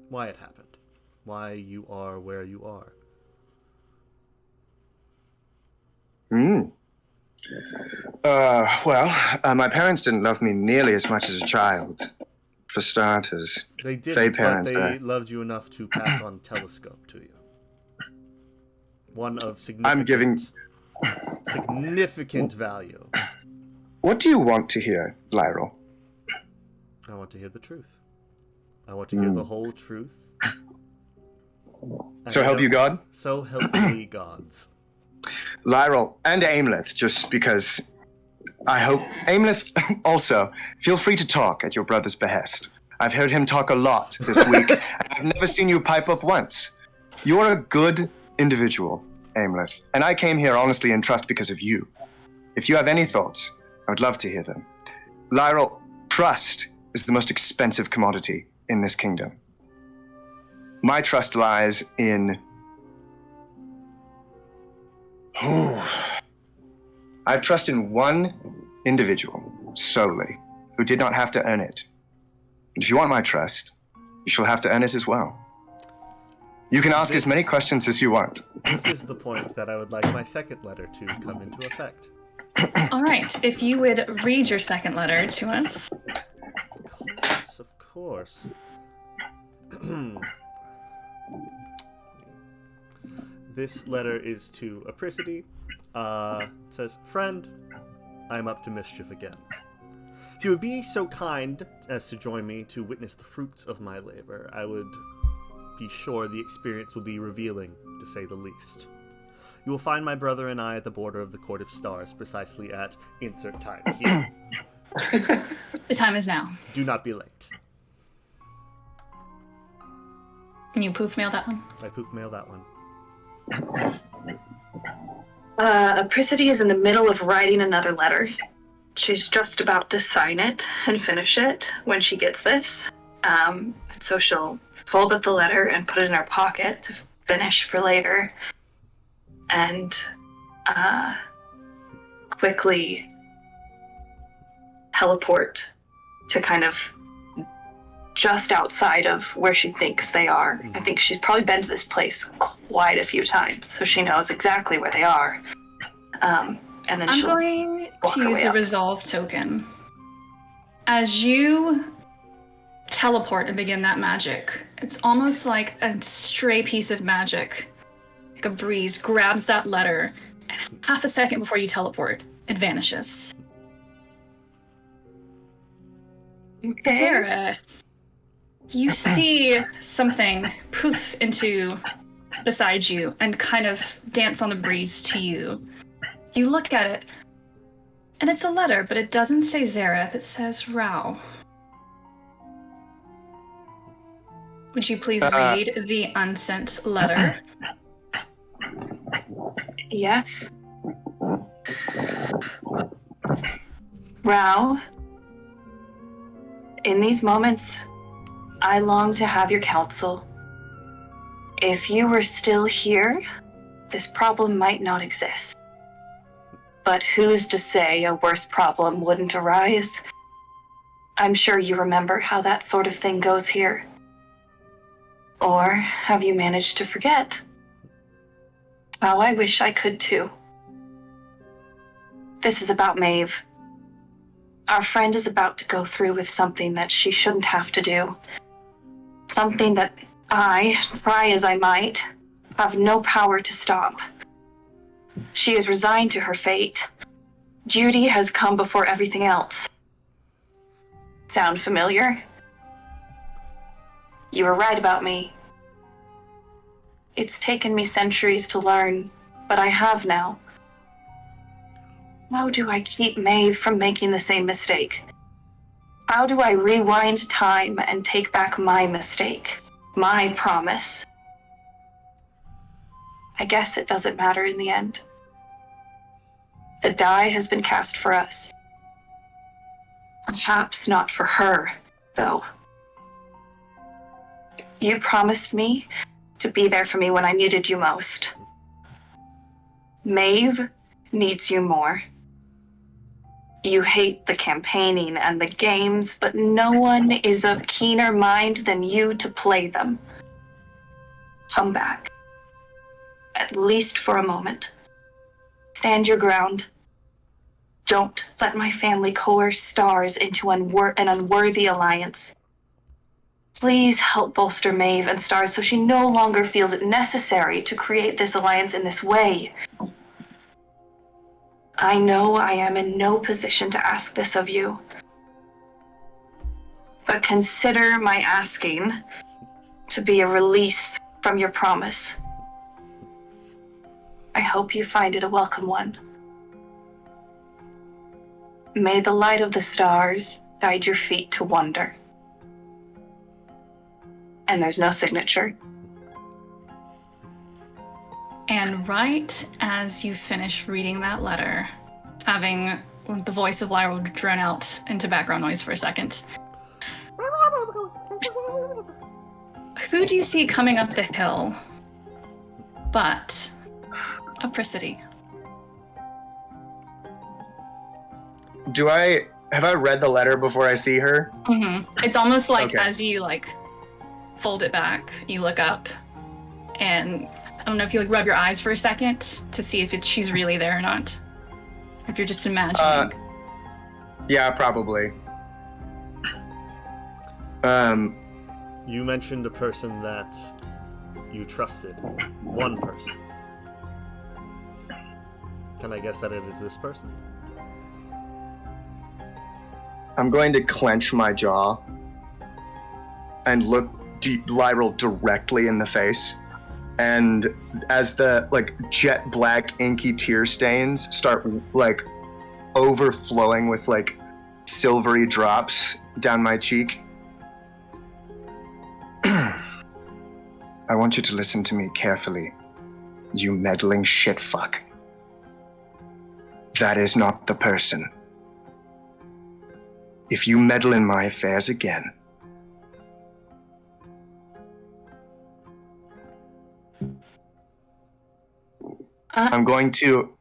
Why it happened. Why you are where you are. My parents didn't love me nearly as much as a child. For starters. They did, Fey but parents, they loved you enough to pass on telescope to you. One of significant value. What do you want to hear, Lyral? I want to hear the truth. I want to hear the whole truth. So help you God? So help me gods. Lyral and Aimleth, just because I hope... Aimleth, also, feel free to talk at your brother's behest. I've heard him talk a lot this week, and I've never seen you pipe up once. You're a good individual, Aimleth, and I came here honestly in trust because of you. If you have any thoughts, I would love to hear them. Lyral, trust is the most expensive commodity in this kingdom. My trust lies in... I have trust in one individual solely who did not have to earn it. And if you want my trust, you shall have to earn it as well. You can ask as many questions as you want. This is the point that I would like my second letter to come into effect. All right, if you would read your second letter to us. Of course. This letter is to Apricity. It says, Friend, I am up to mischief again. If you would be so kind as to join me to witness the fruits of my labor, I would be sure the experience will be revealing, to say the least. You will find my brother and I at the border of the Court of Stars, precisely at insert time here. The time is now. Do not be late. Can you poof mail that one? I poof mail that one. Apricity is in the middle of writing another letter. She's just about to sign it and finish it when she gets this. So she'll fold up the letter and put it in her pocket to finish for later. And quickly teleport to kind of just outside of where she thinks they are. I think she's probably been to this place quite a few times, so she knows exactly where they are. And then I'm she'll going walk to her use way a up. resolve token. As you teleport and begin that magic, it's almost like a stray piece of magic. Like a breeze grabs that letter, and half a second before you teleport, it vanishes. Okay. Zareth, you see something poof into beside you and kind of dance on the breeze to you. You look at it, And it's a letter, but it doesn't say Zareth, it says Rao. Would you please read the unsent letter? Yes. Rao, in these moments, I long to have your counsel. If you were still here, this problem might not exist. But who's to say a worse problem wouldn't arise? I'm sure you remember how that sort of thing goes here. Or have you managed to forget? How I wish I could too. This is about Maeve. Our friend is about to go through with something that she shouldn't have to do. Something that I, try as I might, have no power to stop. She is resigned to her fate. Duty has come before everything else. Sound familiar? You were right about me. It's taken me centuries to learn, but I have now. How do I keep Maeve from making the same mistake? How do I rewind time and take back my mistake, my promise? I guess it doesn't matter in the end. The die has been cast for us. Perhaps not for her, though. You promised me to be there for me when I needed you most. Maeve needs you more. You hate the campaigning and the games, but no one is of keener mind than you to play them. Come back. At least for a moment. Stand your ground. Don't let my family coerce stars into an unworthy alliance. Please help bolster Maeve and Stars so she no longer feels it necessary to create this alliance in this way. I know I am in no position to ask this of you, but consider my asking to be a release from your promise. I hope you find it a welcome one. May the light of the stars guide your feet to wonder. And there's no signature. And right as you finish reading that letter, having the voice of Lyra drown out into background noise for a second, who do you see coming up the hill but Apricity? Have I read the letter before I see her? Mm-hmm. It's almost like Okay. as you fold it back, you look up, and I don't know if you rub your eyes for a second to see if she's really there or not. If you're just imagining. Yeah, probably. You mentioned a person that you trusted. One person. Can I guess that it is this person? I'm going to clench my jaw and look Lyral directly in the face. And as the jet black inky tear stains start overflowing with silvery drops down my cheek, I want you to listen to me carefully, you meddling shitfuck. That is not the person. If you meddle in my affairs again, I'm going to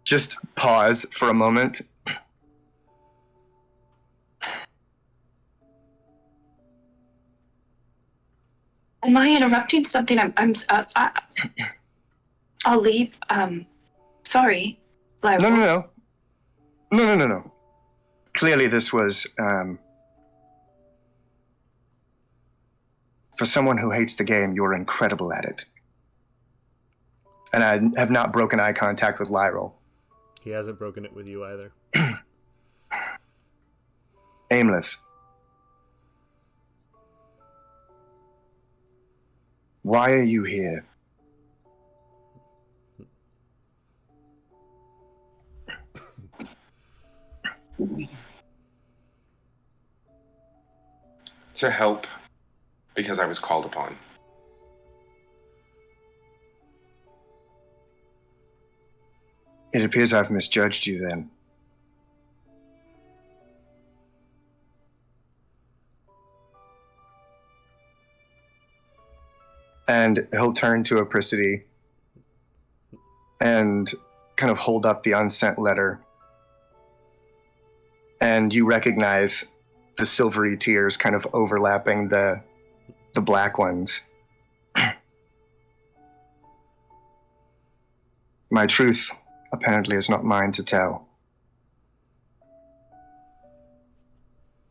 just pause for a moment. Am I interrupting something? I'll leave. Sorry. Lyra. No. Clearly this was, for someone who hates the game, you're incredible at it. And I have not broken eye contact with Lyral. He hasn't broken it with you either. Aimleth. Why are you here? to help because I was called upon. It appears I've misjudged you then. And he'll turn to Apricity and kind of hold up the unsent letter. And you recognize the silvery tears kind of overlapping the black ones. My truth apparently is not mine to tell.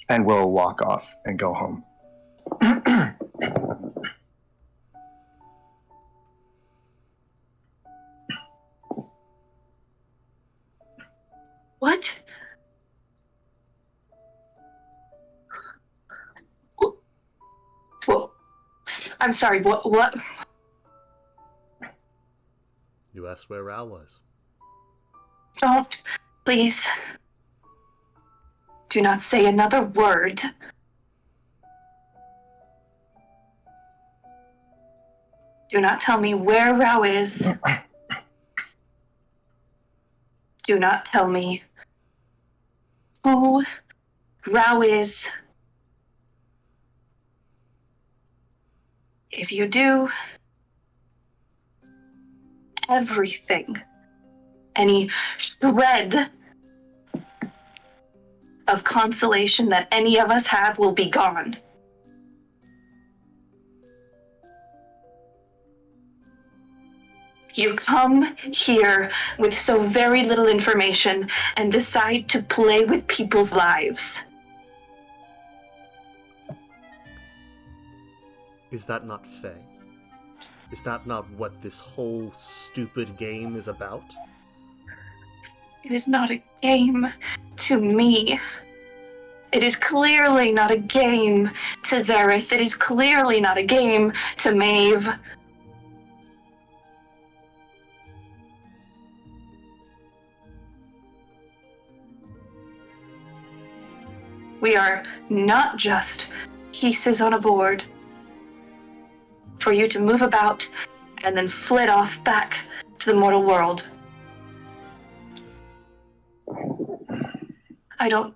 And we'll walk off and go home. What? Well, I'm sorry, what? You asked where Ral was. Don't, please. Do not say another word. Do not tell me where Rao is. Do not tell me who Rao is. If you do, everything, any shred of consolation that any of us have will be gone. You come here with so very little information and decide to play with people's lives. Is that not fair? Is that not what this whole stupid game is about? It is not a game to me. It is clearly not a game to Zareth. It is clearly not a game to Maeve. We are not just pieces on a board for you to move about and then flit off back to the mortal world. I don't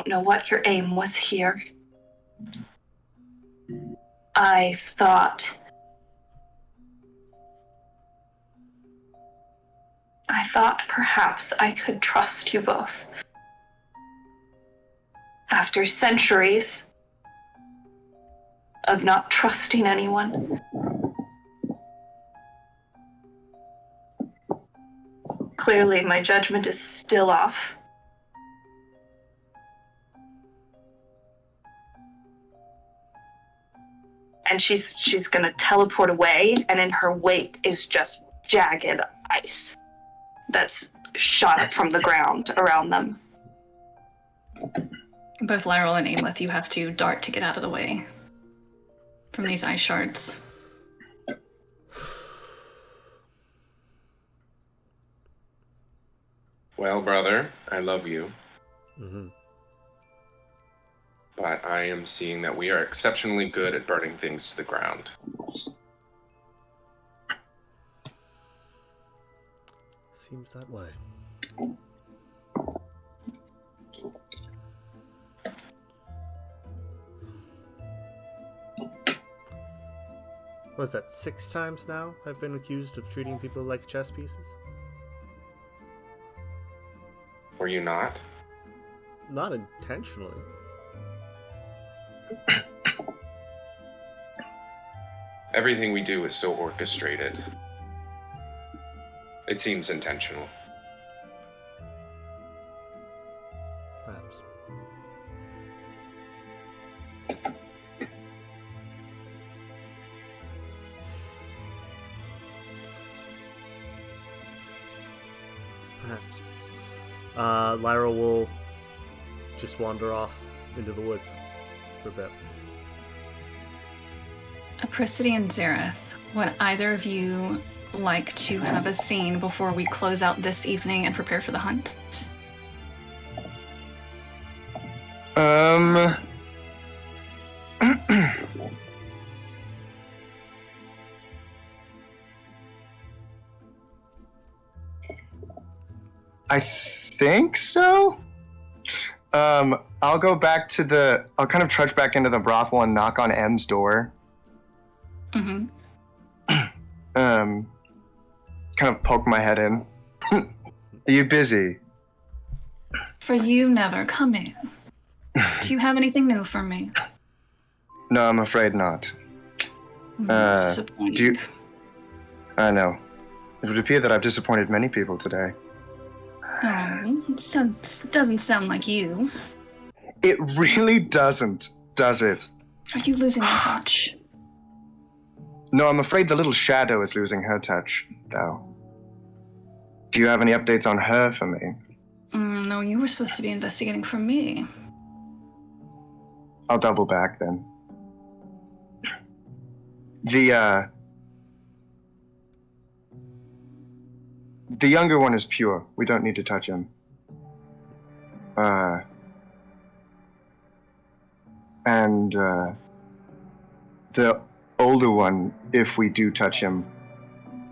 know what your aim was here. I thought perhaps I could trust you both. After centuries of not trusting anyone. Clearly, my judgment is still off. And she's gonna teleport away, and in her wake is just jagged ice that's shot up from the ground around them. Both Lyral and Amleth, you have to dart to get out of the way from these ice shards. Well, brother, I love you. Mm-hmm. But I am seeing that we are exceptionally good at burning things to the ground. Seems that way. What is that, 6 times now I've been accused of treating people like chess pieces? Were you not? Not intentionally. Everything we do is so orchestrated. It seems intentional. Perhaps. Perhaps. Lyra will just wander off into the woods for a bit. Apricity and Zareth, would either of you like to have a scene before we close out this evening and prepare for the hunt? I think so. I'll go back to I'll kind of trudge back into the brothel and knock on M's door. Mm-hmm. Kind of poke my head in. Are you busy? For you, never. Come in. Do you have anything new for me? No, I'm afraid not. Disappointing. I know. It would appear that I've disappointed many people today. Oh, it doesn't sound like you. It really doesn't, does it? Are you losing your touch? No, I'm afraid the little shadow is losing her touch, though. Do you have any updates on her for me? No, you were supposed to be investigating for me. I'll double back then. The younger one is pure. We don't need to touch him. And the older one, if we do touch him,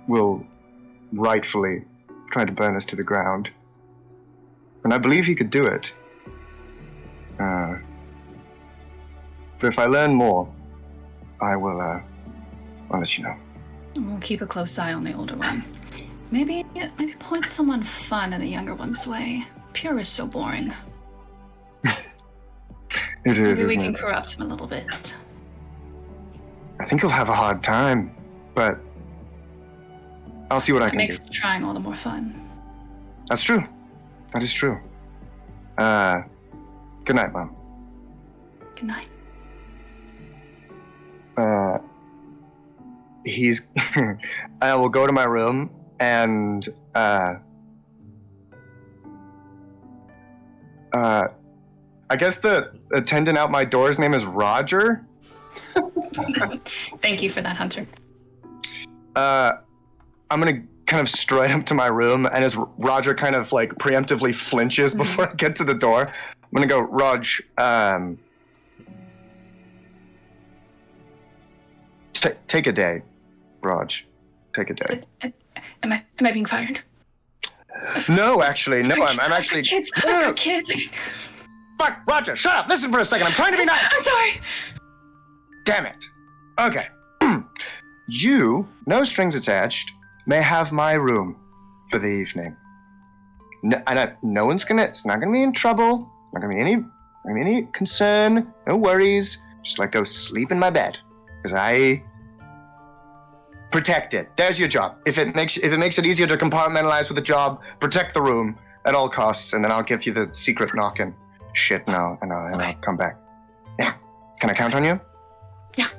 will rightfully try to burn us to the ground. And I believe he could do it. But if I learn more, I'll let you know. We'll keep a close eye on the older one. Maybe point someone fun in the younger one's way. Pure is so boring. It is, Maybe we isn't can it? corrupt him a little bit. I think he'll have a hard time, but I'll see what I It can makes do. trying all the more fun. That's true. That is true. Good night, Mom. Good night. I will go to my room and I guess the attendant out my door's name is Roger. Thank you for that, Hunter. I'm gonna kind of stride up to my room, and as Roger kind of like preemptively flinches before I get to the door, I'm gonna go, Rog, take a day, Rog. Take a day. Am I being fired? No, actually, no. I'm I've actually. got kids. I've got kids. Fuck, Roger, shut up. Listen for a second. I'm trying to be nice. I'm sorry. Damn it. Okay. You, no strings attached, may have my room for the evening. No one's gonna. It's not gonna be in trouble. Not gonna be any concern. No worries. Just go sleep in my bed, because I protect it. There's your job. If it makes it easier to compartmentalize with a job, protect the room at all costs, and then I'll give you the secret knocking shit, and I'll come back. Yeah. Can I count on you? Yeah.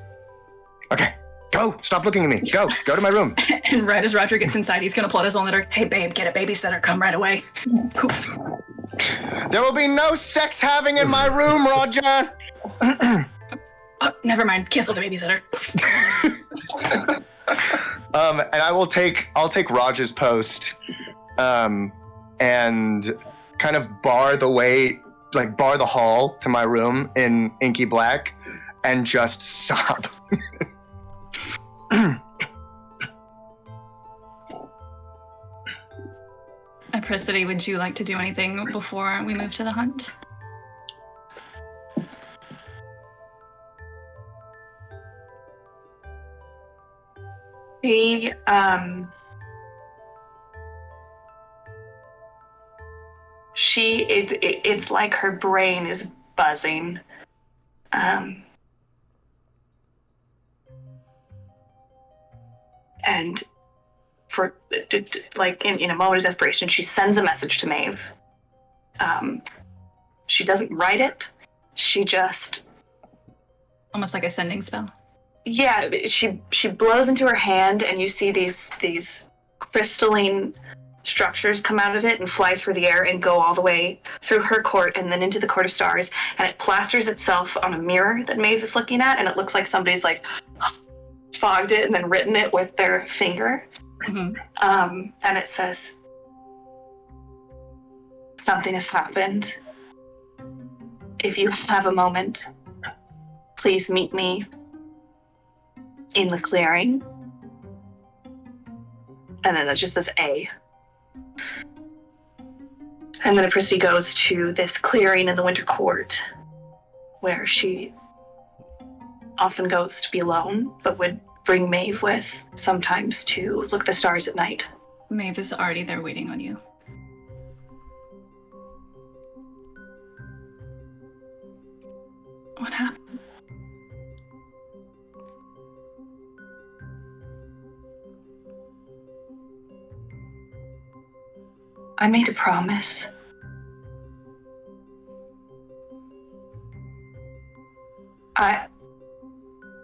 Okay. Go. Stop looking at me. Go to my room. And right as Roger gets inside, he's gonna plot his own letter. Hey, babe, get a babysitter. Come right away. Poof. There will be no sex having in my room, Roger. Oh, never mind. Cancel the babysitter. And I'll take Roger's post, and kind of bar the hall to my room in inky black, and just sob. Apricity, would you like to do anything before we move to the hunt? It's like her brain is buzzing. And for in a moment of desperation, she sends a message to Maeve. She doesn't write it. She just Almost like a sending spell. Yeah, she blows into her hand, and you see these crystalline structures come out of it and fly through the air and go all the way through her court and then into the court of stars, and it plasters itself on a mirror that Maeve is looking at, and it looks like somebody's fogged it and then written it with their finger. Mm-hmm. And it says, "Something has happened. if you have a moment, please meet me in the clearing. And then it just says A. And then Apricity goes to this clearing in the Winter Court, where she often goes to be alone, but would bring Maeve with sometimes to look at the stars at night. Maeve is already there waiting on you. What happened? I made a promise.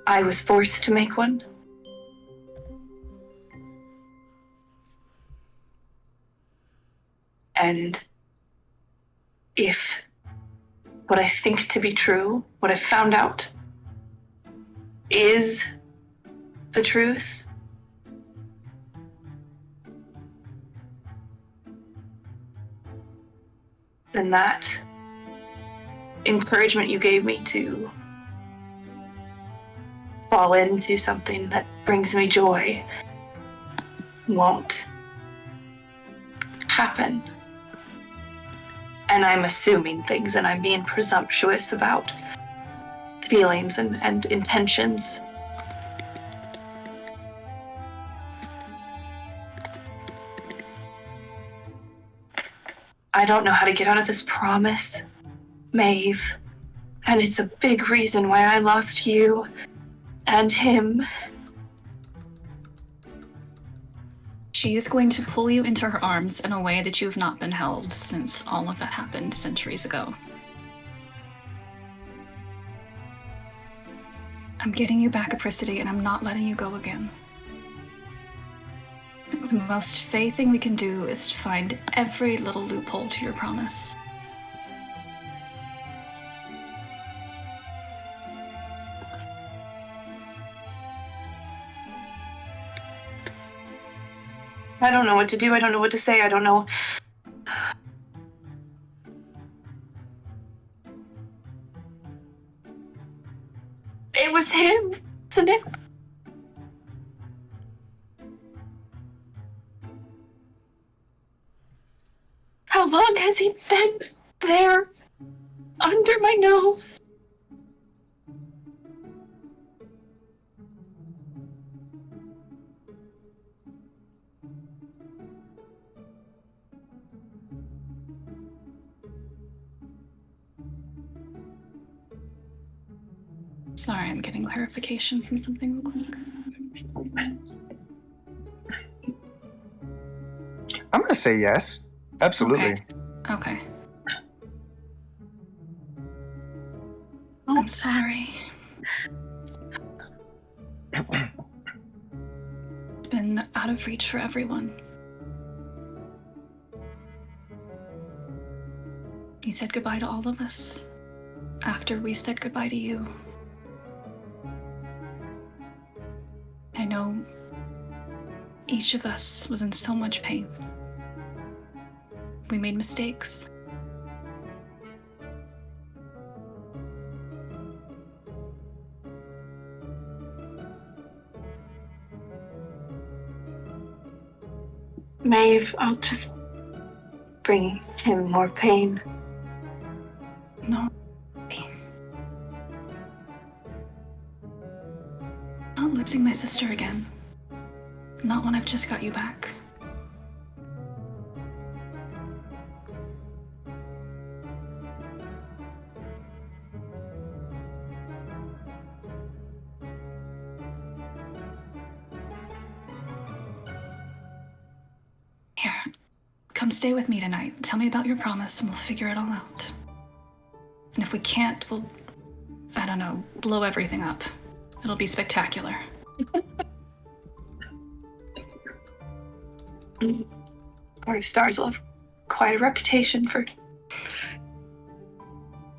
I was forced to make one. And if what I think to be true, what I've found out, is the truth, then that encouragement you gave me to fall into something that brings me joy won't happen. And I'm assuming things, and I'm being presumptuous about feelings and intentions. I don't know how to get out of this promise, Maeve, and it's a big reason why I lost you and him. She is going to pull you into her arms in a way that you've not been held since all of that happened centuries ago. I'm getting you back, Apricity, and I'm not letting you go again. The most Fae thing we can do is find every little loophole to your promise. I don't know what to do. I don't know what to say. I don't know. It was him, wasn't it? How long has he been there under my nose? Sorry, I'm getting clarification from something real quick. I'm gonna say yes. Absolutely. Okay. I'm sorry. It's been out of reach for everyone. He said goodbye to all of us after we said goodbye to you. I know each of us was in so much pain. We made mistakes. Maeve, I'll just bring him more pain. No. Not losing my sister again. Not when I've just got you back. Here, come stay with me tonight. Tell me about your promise and we'll figure it all out. And if we can't, we'll, I don't know, blow everything up. It'll be spectacular. Court of Stars will have quite a reputation for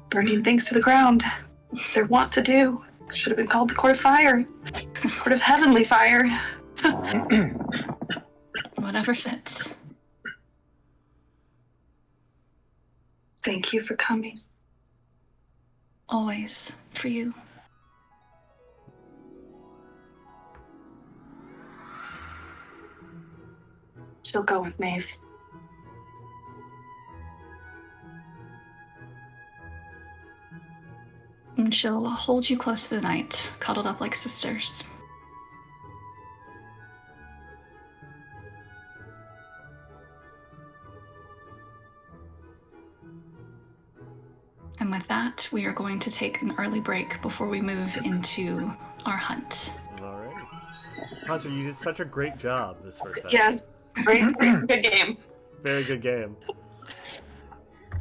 burning things to the ground. It's their wont to do. Should have been called the Court of Fire. Court of Heavenly Fire. Whatever fits. Thank you for coming. Always. For you. She'll go with Maeve. And she'll hold you close to the night, cuddled up like sisters. And with that, we are going to take an early break before we move into our hunt. Alright. Hunter, you did such a great job this first time. Yeah, great, good game. Very good game.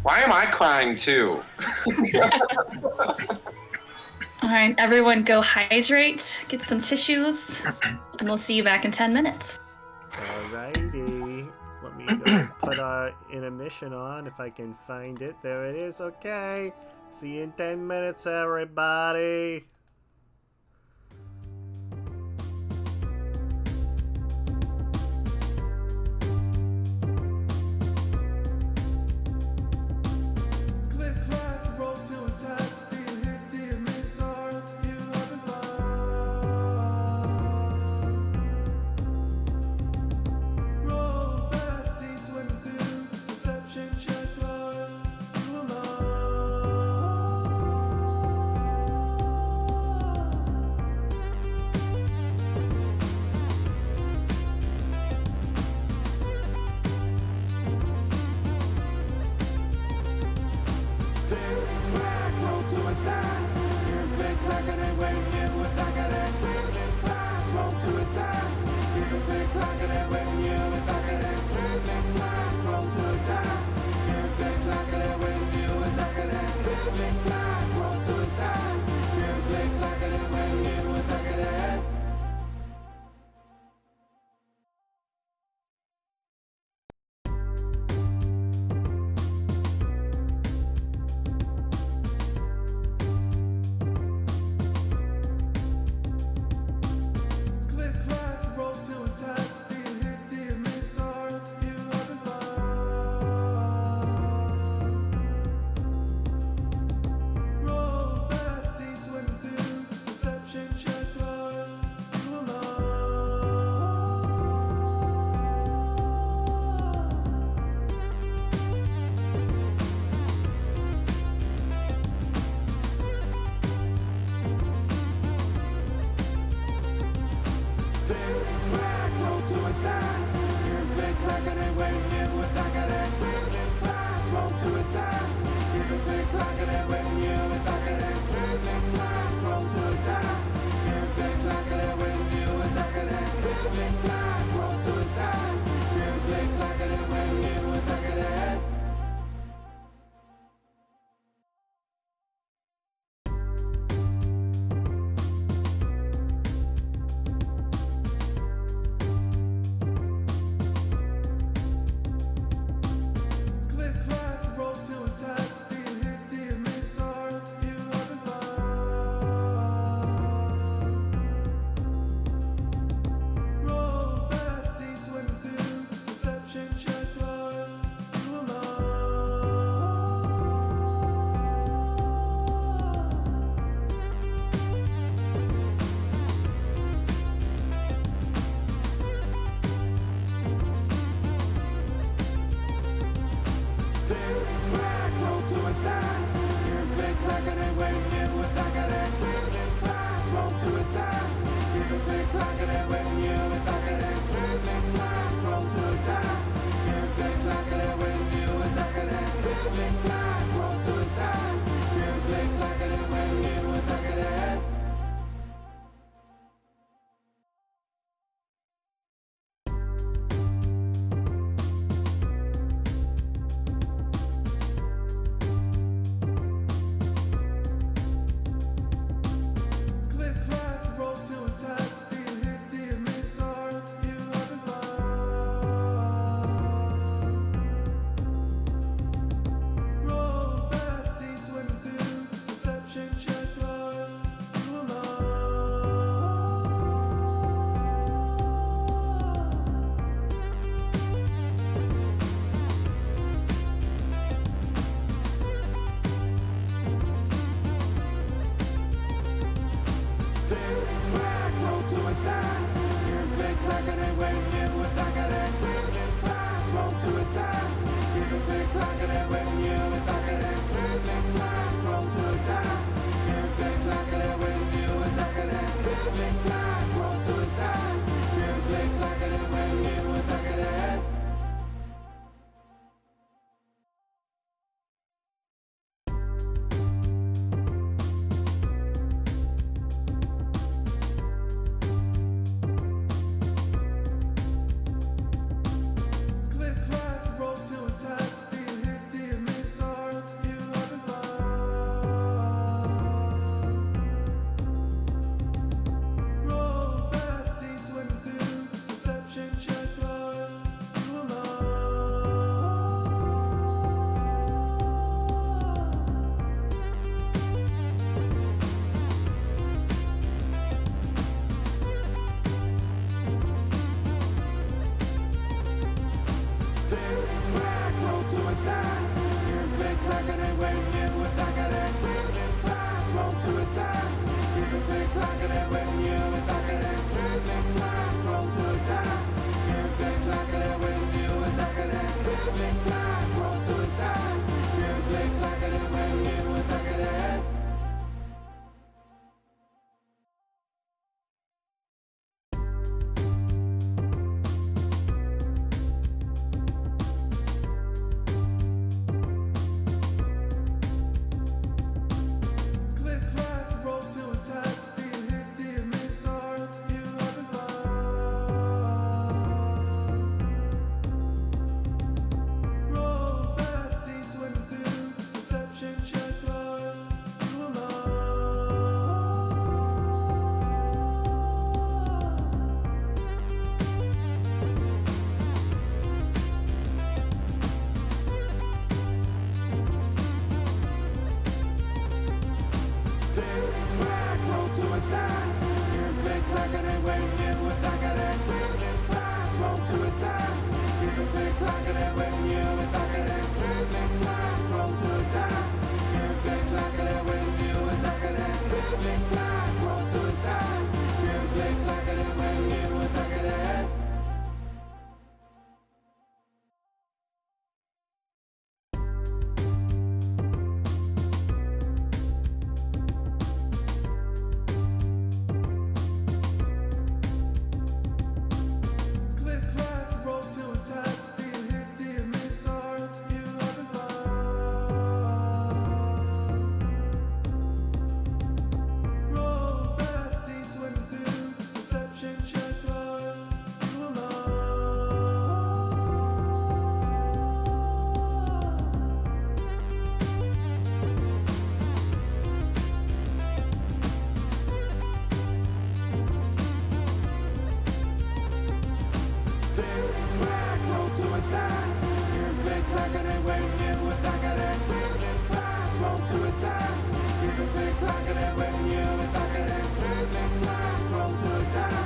Why am I crying too? All right, everyone go hydrate, get some tissues, and we'll see you back in 10 minutes. Alrighty. Let me go put our intermission on if I can find it. There it is. Okay. See you in 10 minutes, everybody. Click, clack, roll to attack. Do you hit, do you miss, are you having fun? Roll that D22, perception check, are you alone? Click, clack, roll to attack. You click, clack, and then when you attack it, and click, clack, roll to attack. You click, clack, and then when you attack it, and click, clack, roll to attack. You click, clack, and then when you attack it, and click, clack, roll to attack. You click, clack, and then when you attack it, and click, clack, roll to attack. Do you hit, do you Black, roll to attack. You click like and when you attack it. Black, roll to attack. You click like and when you attack it. Black, roll to attack. You click like and when you attack it. Black, roll to attack. You click like and when you attack it. Click, clack, roll to attack. Do you hit, do you miss, are you having fun? Roll that D22, perception check, are you alone? Black, roll to attack. You click like and when you attack it. Black, roll to attack. You click like and when you attack it. Black, roll to attack.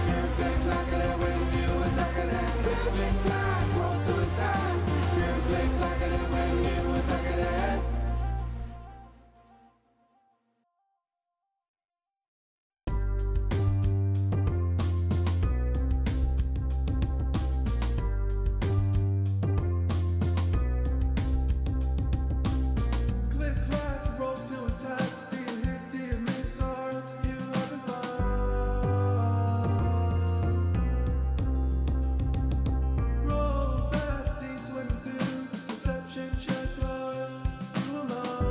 You click like and when you attack it. Black, roll to attack. You click like and when you attack it. Click, clack, roll to attack. Do you hit, do you miss, are you having fun? Roll that D22, perception check, are you alone?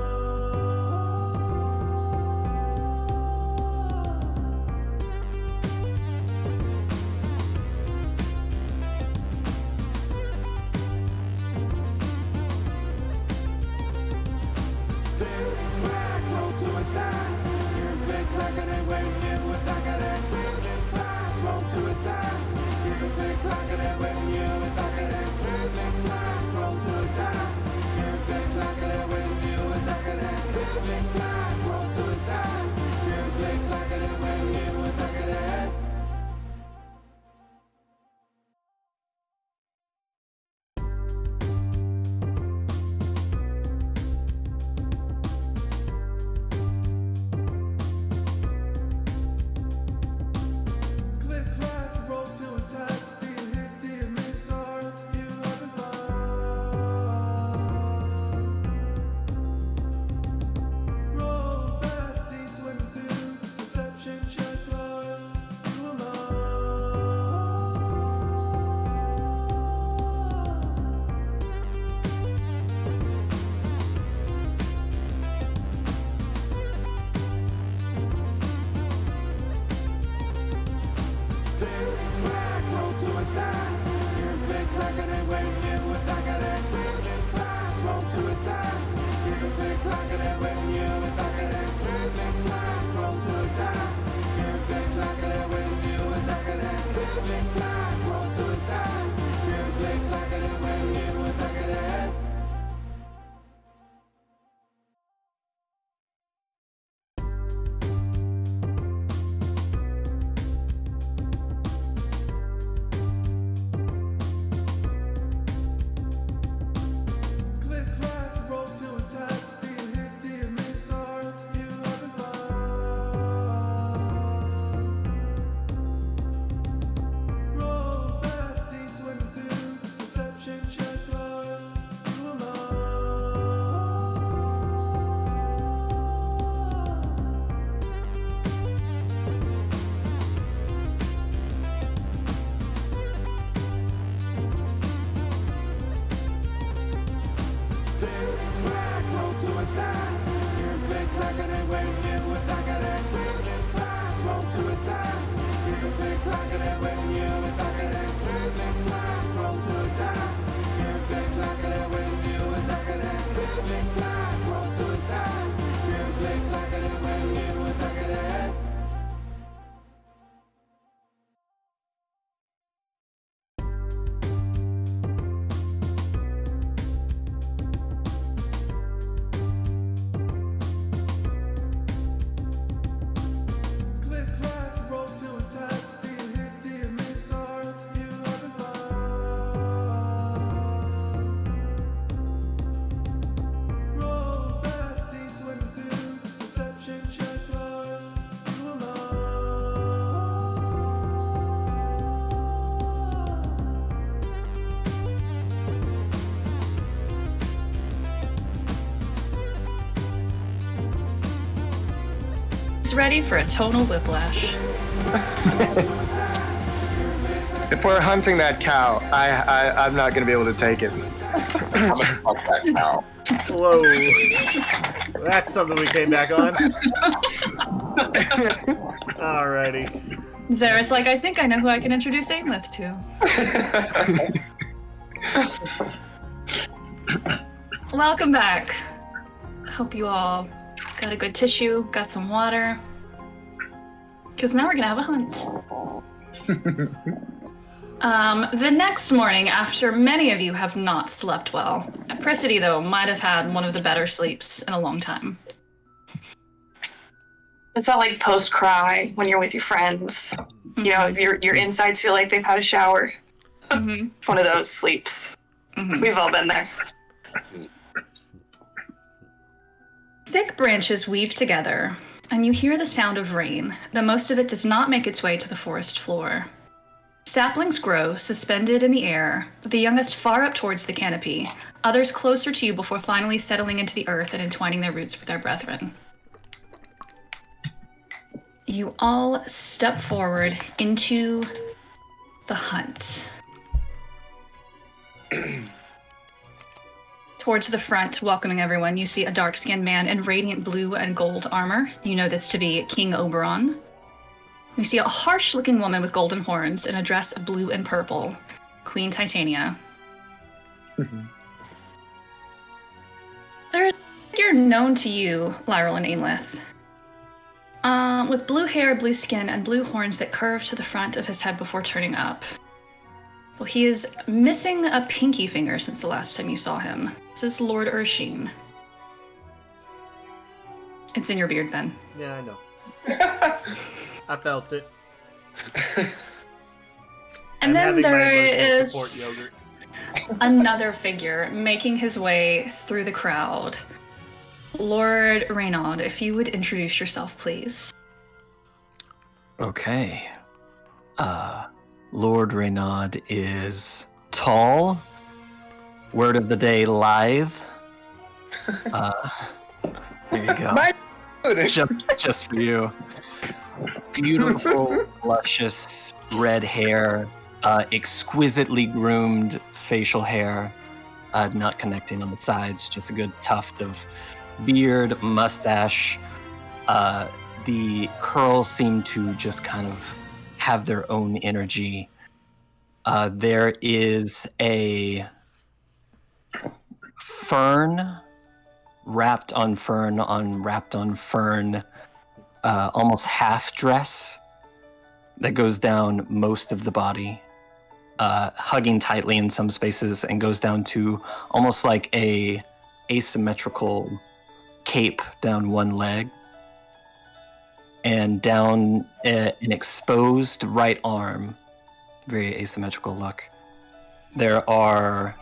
Black, roll to attack. You click like and when you attack it. Black, roll to attack. You click like and when you attack it. Black, roll to attack. You click like and when you attack it. Black, roll to attack. You click like and when you attack it. Click, clack, roll to attack. Do you hit, do you miss, are you having fun? Roll that D22, perception check, are you alone? Black, roll to attack. You click like and when you attack it. Black, roll to attack. You click like and when you attack it. Black, roll to attack. You click like and when you attack it. Black, roll to attack. You click like and when you attack it. Click, clack, roll to attack. Do you hit, do you miss, are you having fun? Roll that D22, perception check, are you alone? Black, roll to attack. You click like and when you attack it. Black, roll to attack. You click like and when you attack it. Black, roll to attack. You click like and when you attack it. Black, roll to attack. You click like and when you attack it. is ready for a total whiplash. If we're hunting that cow, I'm not gonna be able to take it. I'm gonna fuck that cow. Whoa. That's something we came back on. Alrighty. Zara's like, I think I know who I can introduce Aimlith to. Welcome back. Hope you all got a good tissue, got some water. Because now we're gonna have a hunt. The next morning, after many of you have not slept well, Apricity, though, might have had one of the better sleeps in a long time. It's not like post-cry when you're with your friends. You know, your insides feel like they've had a shower. Mm-hmm. One of those sleeps. Mm-hmm. We've all been there. Thick branches weave together, and you hear the sound of rain, though most of it does not make its way to the forest floor. Saplings grow, suspended in the air, the youngest far up towards the canopy, others closer to you before finally settling into the earth and entwining their roots with their brethren. You all step forward into the hunt. Towards the front, welcoming everyone, you see a dark-skinned man in radiant blue and gold armor. You know this to be King Oberon. You see a harsh-looking woman with golden horns in a dress of blue and purple, Queen Titania. They're a figure known to you, Lyril and Aimlith. With blue hair, blue skin, and blue horns that curve to the front of his head before turning up. Well, he is missing a pinky finger since the last time you saw him. This is Lord Urshin. It's in your beard, Ben. Yeah, I know. I felt it. And then there is support yogurt. another figure making his way through the crowd. Lord Reynald, if you would introduce yourself, please. Okay. Lord Reynald is tall. Word of the day, lithe. There you go. My dude. Just for you. Beautiful, luscious red hair, exquisitely groomed facial hair, not connecting on the sides, just a good tuft of beard, mustache. The curls seem to just kind of have their own energy. There is a fern, wrapped on fern, almost half dress that goes down most of the body, hugging tightly in some spaces, and goes down to almost like a asymmetrical cape down one leg, and down an exposed right arm, very asymmetrical look. There are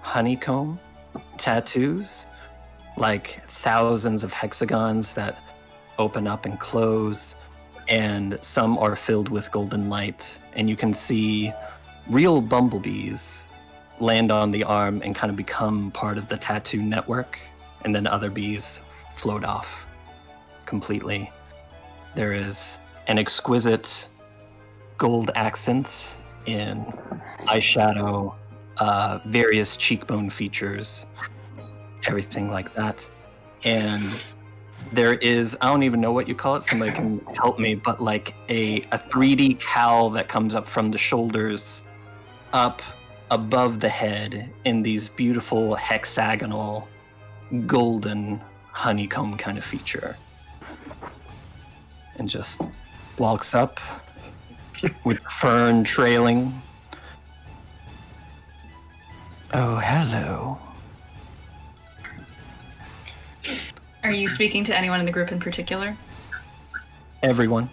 honeycomb tattoos, like thousands of hexagons that open up and close, and some are filled with golden light, and you can see real bumblebees land on the arm and kind of become part of the tattoo network, and then other bees float off completely. There is an exquisite gold accent in eyeshadow, various cheekbone features, everything like that. And there is, I don't even know what you call it, somebody can help me, but like a 3D cowl that comes up from the shoulders up above the head in these beautiful hexagonal golden honeycomb kind of feature. And just walks up with fern trailing. Oh, hello. Are you speaking to anyone in the group in particular? Everyone.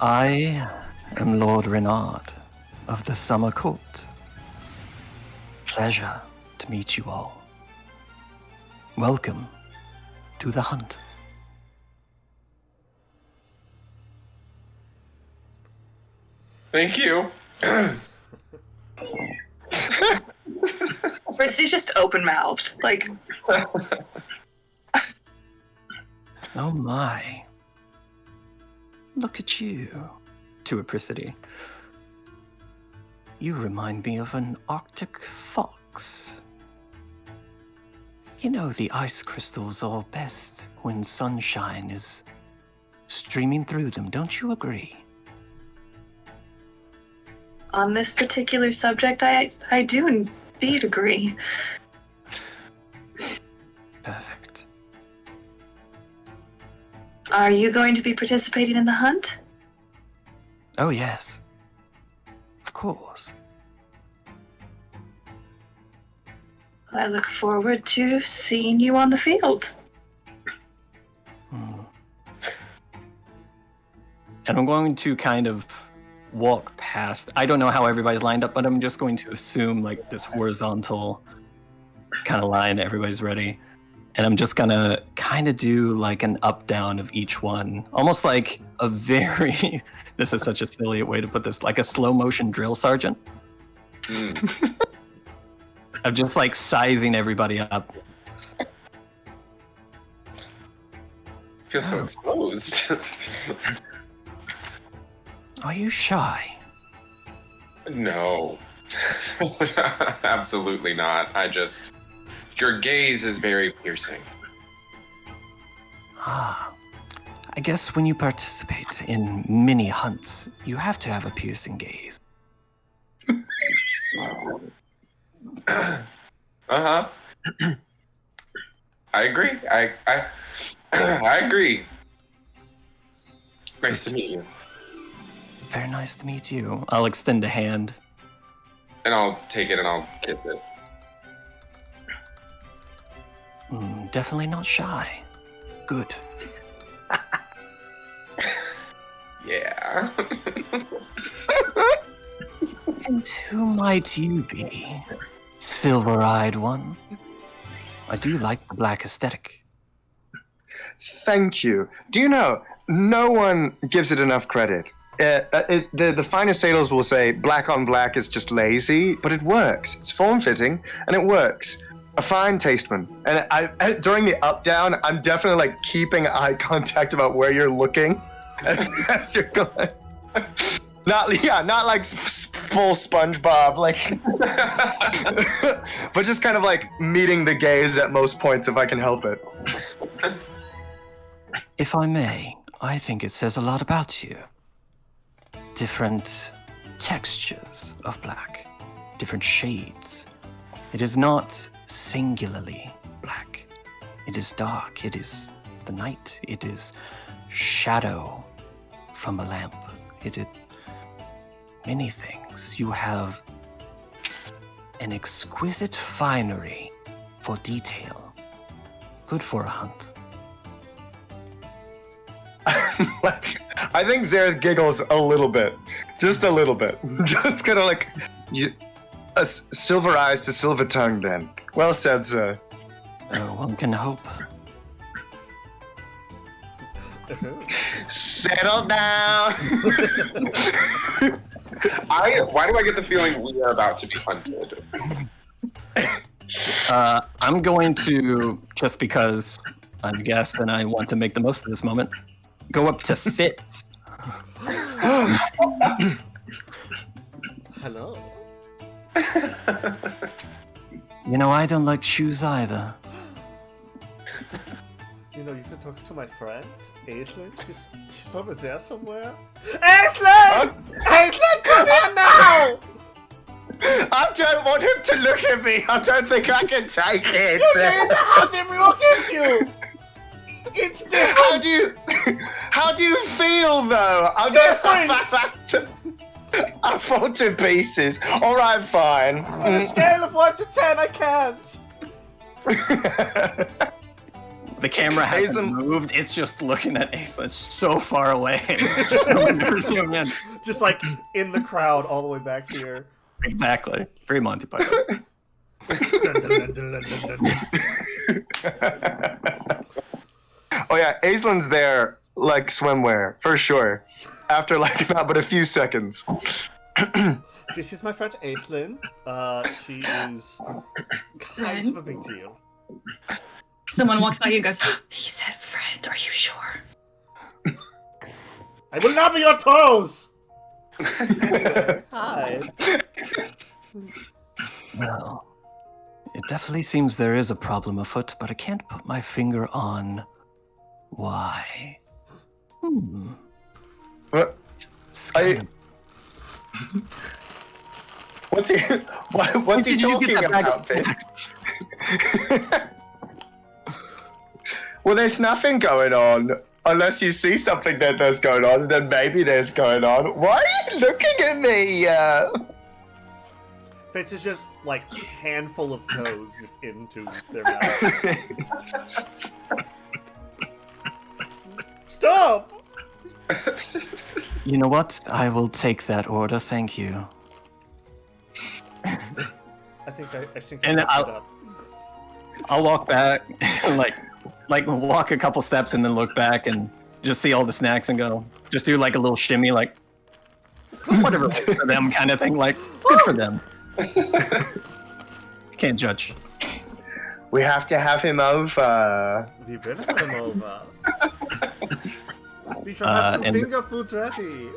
I am Lord Reynard of the Summer Court. Pleasure to meet you all. Welcome to the hunt. Thank you. Christy's just open-mouthed. Like, Oh my. Look at you. To Apricity. You remind me of an Arctic fox. You know, the ice crystals are best when sunshine is streaming through them, don't you agree? On this particular subject, I do indeed agree. Perfect. Are you going to be participating in the hunt? Oh, yes. Of course. I look forward to seeing you on the field. And I'm going to kind of walk past. I don't know how everybody's lined up, but I'm just going to assume like this horizontal kind of line. Everybody's ready. And I'm just going to kind of do like an up down of each one. Almost like a very, this is such a silly way to put this, like a slow motion drill sergeant. Of just like sizing everybody up. Feel so exposed. Are you shy? No. Absolutely not. Your gaze is very piercing. Ah, I guess when you participate in mini hunts, you have to have a piercing gaze. Uh-huh. I agree. I agree. Nice to meet you. Very nice to meet you. I'll extend a hand. And I'll take it and I'll kiss it. Definitely not shy. Good. Yeah. And who might you be, silver-eyed one? I do like the black aesthetic. Thank you. Do you know, no one gives it enough credit. The finest tailors will say black on black is just lazy, but it works. It's form-fitting, and it works. A fine tasteman. And I during the up-down, I'm definitely like keeping eye contact about where you're looking as you're going. Not like full SpongeBob, like, but just kind of like meeting the gaze at most points if I can help it. If I may, I think it says a lot about you. Different textures of black, different shades. It is not singularly black. It is dark. It is the night. It is shadow from a lamp. It is many things. You have an exquisite finery for detail. Good for a hunt. I think Zareth giggles a little bit. Just a little bit. Just kind of like, silver eyes to silver tongue then. Well said, sir. One can hope. Settle down. Why do I get the feeling we are about to be hunted? I'm going to, just because I'm a guest and I want to make the most of this moment, go up to Fitz. Hello. You know, I don't like shoes either. You know, you should talk to my friend, Aislinn. She's over there somewhere. Aislinn! Aislinn, come here now! I don't want him to look at me. I don't think I can take it. You need to have him look at you! It's different! How do you feel, though? I fall to pieces. Alright, fine. On a scale of 1 to 10, I can't! The camera hasn't Aislinn- moved. It's just looking at Aislinn so far away. I'll never zoom in. Just like in the crowd all the way back here. Exactly. Very Monty Python. Oh yeah, Aislinn's there like swimwear, for sure. After like not but a few seconds. This is my friend Aislinn. She is kind of a big deal. Someone walks by you and goes, he said friend. Are you sure? I will not be your toes! Hi. Well, it definitely seems there is a problem afoot, but I can't put my finger on why. What? It's kind of- What's he? What's he Did you get talking that bag about, of- Fitz? Well, there's nothing going on. Unless you see something that there's going on, then maybe there's going on. Why are you looking at me? Fitz is just like handful of toes just into their mouth. Stop! You know what? I will take that order, thank you. I think I And picked I'll- it up. I'll walk back, like walk a couple steps and then look back and just see all the snacks and go, just do like a little shimmy, like whatever works for them kind of thing, like good for them. Can't judge. We have to have him over. We will have him over. We shall have some and- finger foods ready.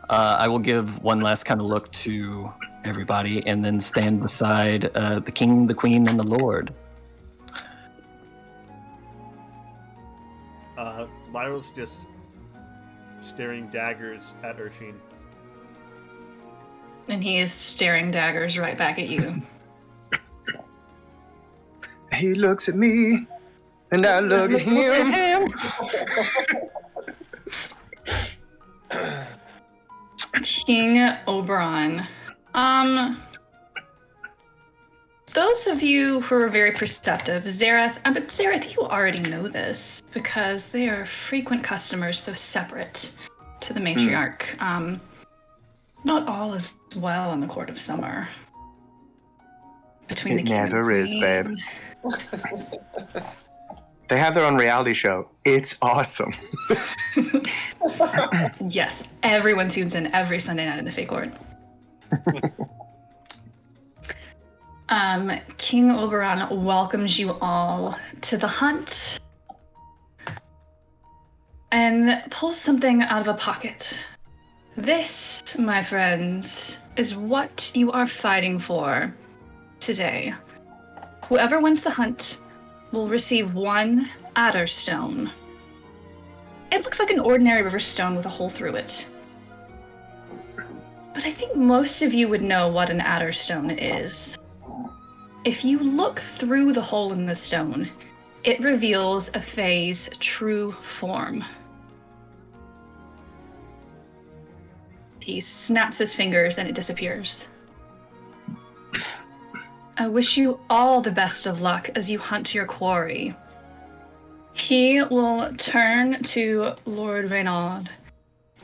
I will give one last kind of look to everybody and then stand beside the king, the queen, and the lord. Lyra's just staring daggers at Urshin. And he is staring daggers right back at you. He looks at me, and I look at him. King Oberon. Those of you who are very perceptive, Zareth, but Zareth, you already know this because they are frequent customers, though separate to the matriarch. Not all is well in the Court of Summer. Between It the king never and is, queen. babe. They have their own reality show. It's awesome. Yes, everyone tunes in every Sunday night in the Fae Court. King Oberon welcomes you all to the hunt and pulls something out of a pocket. This, my friends, is what you are fighting for today. Whoever wins the hunt will receive one adder stone. It looks like an ordinary river stone with a hole through it. But I think most of you would know what an adder stone is. If you look through the hole in the stone, it reveals a Fae's true form. He snaps his fingers and it disappears. I wish you all the best of luck as you hunt your quarry. He will turn to Lord Renaud,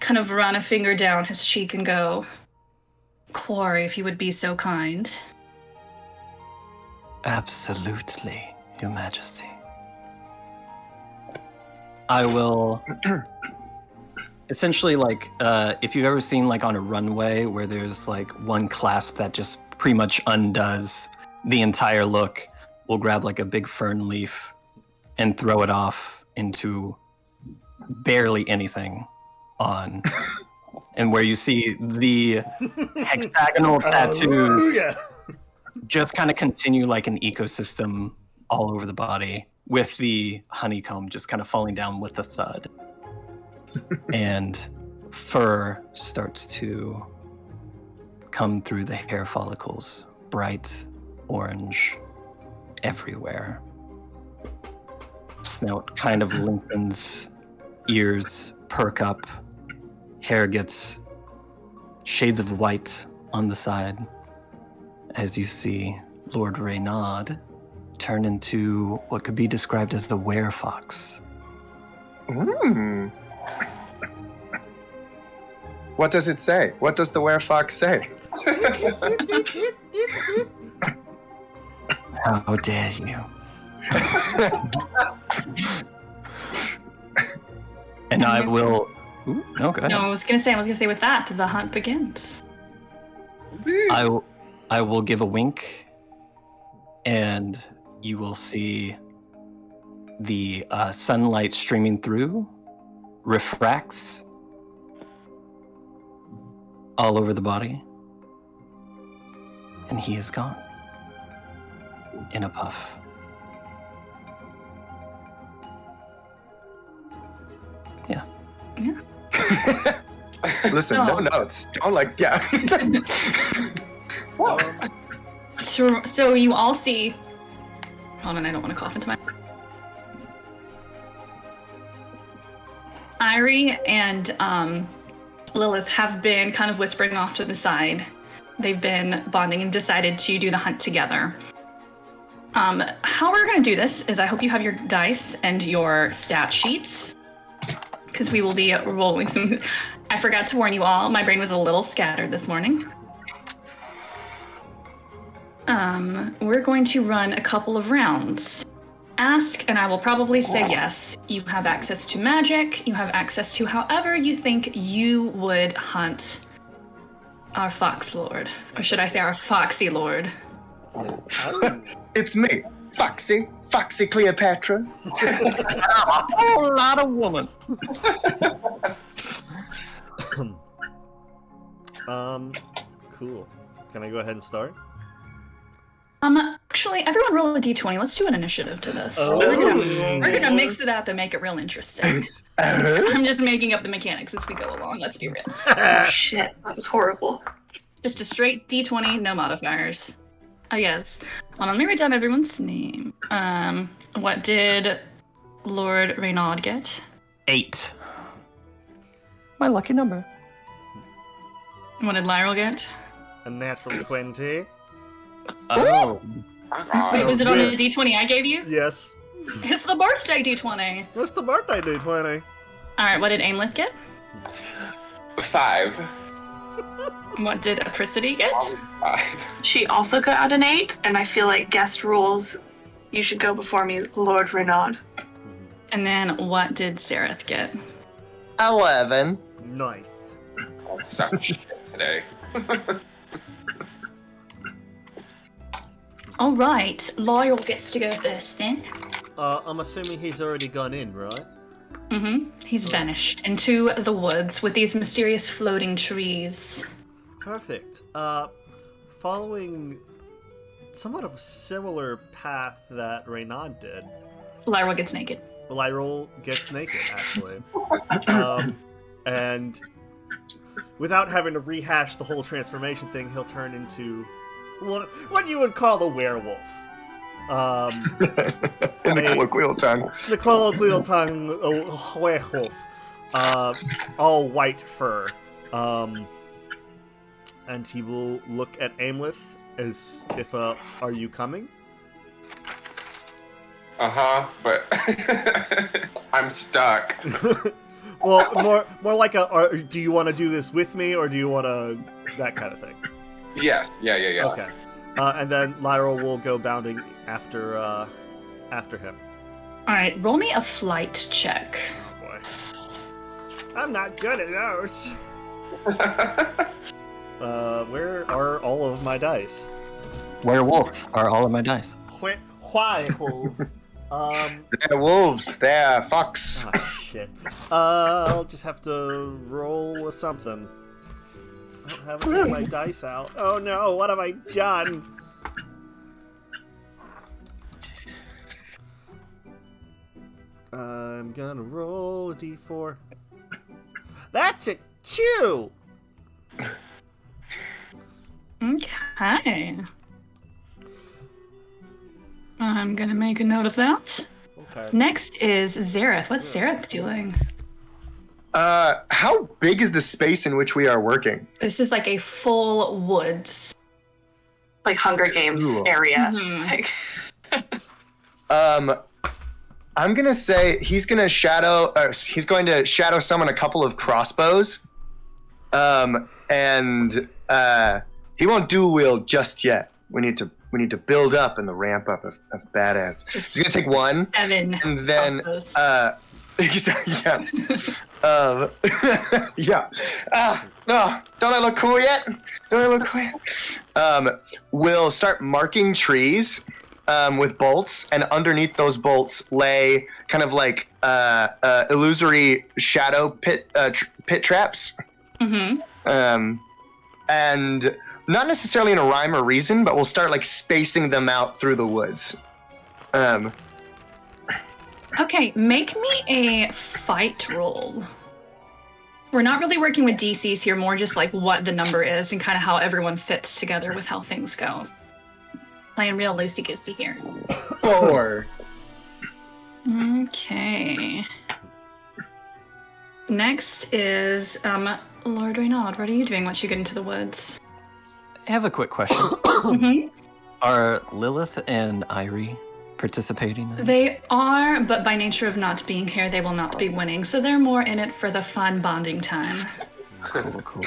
kind of run a finger down his cheek and go, "Quarry, if you would be so kind." Absolutely, Your Majesty. I will essentially, like, if you've ever seen, like, on a runway where there's, like, one clasp that just pretty much undoes the entire look, we'll grab, like, a big fern leaf and throw it off into barely anything on. And where you see the hexagonal tattoo Yeah. just kind of continue like an ecosystem all over the body, with the honeycomb just kind of falling down with a thud. And fur starts to come through the hair follicles, bright orange everywhere. Snout kind of lengthens, ears perk up, hair gets shades of white on the side as you see Lord Renaud turn into what could be described as the werefox. What does it say? What does the werefox say? How dare you? And I will. Ooh, no, go ahead. No, I was gonna say with that, the hunt begins. I will give a wink, and you will see the sunlight streaming through, refracts all over the body, and he is gone in a puff. Yeah. Yeah. Listen, no notes. Don't yeah. So you all see. Hold on, I don't want to cough into my. Irie and Lilith have been kind of whispering off to the side. They've been bonding and decided to do the hunt together. How we're going to do this is I hope you have your dice and your stat sheets, because we will be rolling some. I forgot to warn you all, my brain was a little scattered this morning. We're going to run a couple of rounds. Ask, and I will probably say yes. You have access to magic. You have access to however you think you would hunt our Fox Lord. Or should I say our Foxy Lord? It's me, Foxy Cleopatra. A whole lot of woman. Cool. Can I go ahead and start? Actually, everyone roll a d20. Let's do an initiative to this. Oh. We're gonna mix it up and make it real interesting. I'm just making up the mechanics as we go along. Let's be real. Oh, shit, that was horrible. Just a straight d20, no modifiers. Oh yes. Hold on, let me write down everyone's name. What did Lord Renaud get? 8. My lucky number. What did Lyril get? A natural 20. Oh. Wait, was it on the d20 I gave you? Yes. It's the birthday d20. What's the birthday D20? Alright, what did Aimlith get? 5. What did Apricity get? 5. She also got an 8, and I feel like guest rules. You should go before me, Lord Renaud. And then what did Zareth get? 11. Nice. I suck shit today. Alright, Lyril gets to go first then. I'm assuming he's already gone in, right? Mm-hmm. He's vanished into the woods with these mysterious floating trees. Perfect. Following somewhat of a similar path that Renaud did. Lyril gets naked. Lyril gets naked, actually. And without having to rehash the whole transformation thing, he'll turn into what you would call a werewolf. In the colloquial tongue. The colloquial tongue, a werewolf. All white fur. And he will look at Aimlith as if, are you coming? But I'm stuck. Well, more like do you want to do this with me, or do you want to, that kind of thing? Yes. Yeah. Okay. And then Lyril will go bounding after him. Alright, roll me a flight check. Oh boy. I'm not good at those. Where are all of my dice? Werewolf are all of my dice. Why wolves? They're wolves. They're fox. Ah, shit. I'll just have to roll something. I don't have any of my dice out. Oh no, what have I done? I'm gonna roll a d4. That's a 2! Okay. I'm gonna make a note of that. Okay. Next is Zareth. What's Zareth doing? How big is the space in which we are working? This is like a full woods. Like Hunger Games Ooh. area. Mhm. Like, I'm gonna say he's going to shadow summon a couple of crossbows. And he won't dual wield just yet. We need to build up in the ramp up of badass. He's gonna take one, 7 and then crossbows. yeah, yeah. No, don't I look cool yet? We'll start marking trees with bolts, and underneath those bolts lay kind of like illusory shadow pit traps. Mm-hmm. And not necessarily in a rhyme or reason, but we'll start like spacing them out through the woods. Okay, make me a fight roll. We're not really working with DCs here, more just like what the number is and kind of how everyone fits together with how things go. Playing real loosey-goosey here. 4. Okay. Next is Lord Renaud. What are you doing once you get into the woods? I have a quick question. Mm-hmm. Are Lilith and Irie participating in this? They are, but by nature of not being here, they will not be winning. So they're more in it for the fun bonding time. Cool.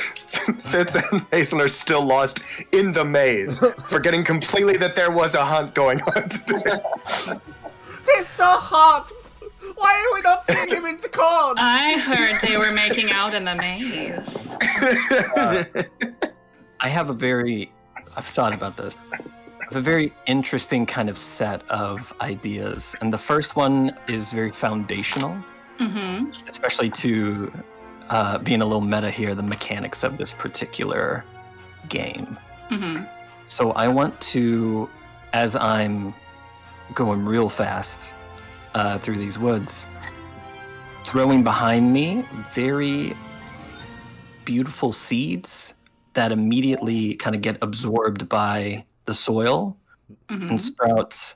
Fitz and Hazel are still lost in the maze, forgetting completely that there was a hunt going on today. It's so hot! Why are we not seeing him into corn? I heard they were making out in the maze. I've thought about this. I have a very interesting kind of set of ideas. And the first one is very foundational, especially to being a little meta here, the mechanics of this particular game. So I want to, as I'm going real fast through these woods, throwing behind me very beautiful seeds that immediately kind of get absorbed by the soil and sprout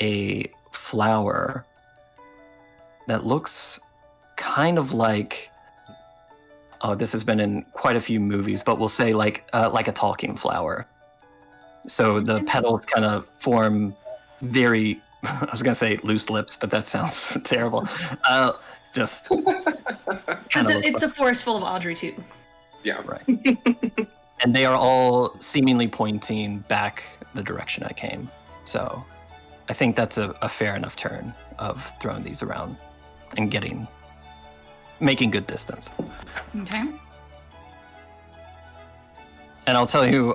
a flower that looks kind of like, oh, this has been in quite a few movies, but we'll say like a talking flower. So the petals kind of form very, I was gonna say loose lips, but that sounds terrible. Just kind of It's a forest full of Audrey too. Yeah. Right. And they are all seemingly pointing back the direction I came. So I think that's a fair enough turn of throwing these around and making good distance. Okay. And I'll tell you,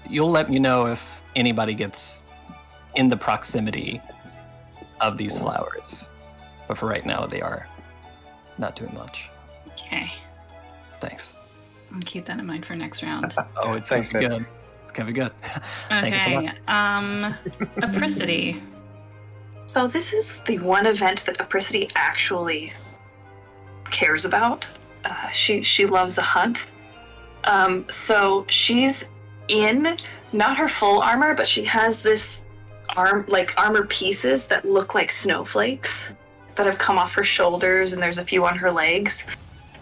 you'll let me know if anybody gets in the proximity of these flowers. But for right now, they are not doing much. Okay. Thanks. I'll keep that in mind for next round. Oh, it's Thanks, gonna be man. good. It's gonna be good. Thank you so Okay. much. Apricity. So this is the one event that Apricity actually cares about. She loves a hunt. So she's in not her full armor, but she has this armor pieces that look like snowflakes that have come off her shoulders, and there's a few on her legs.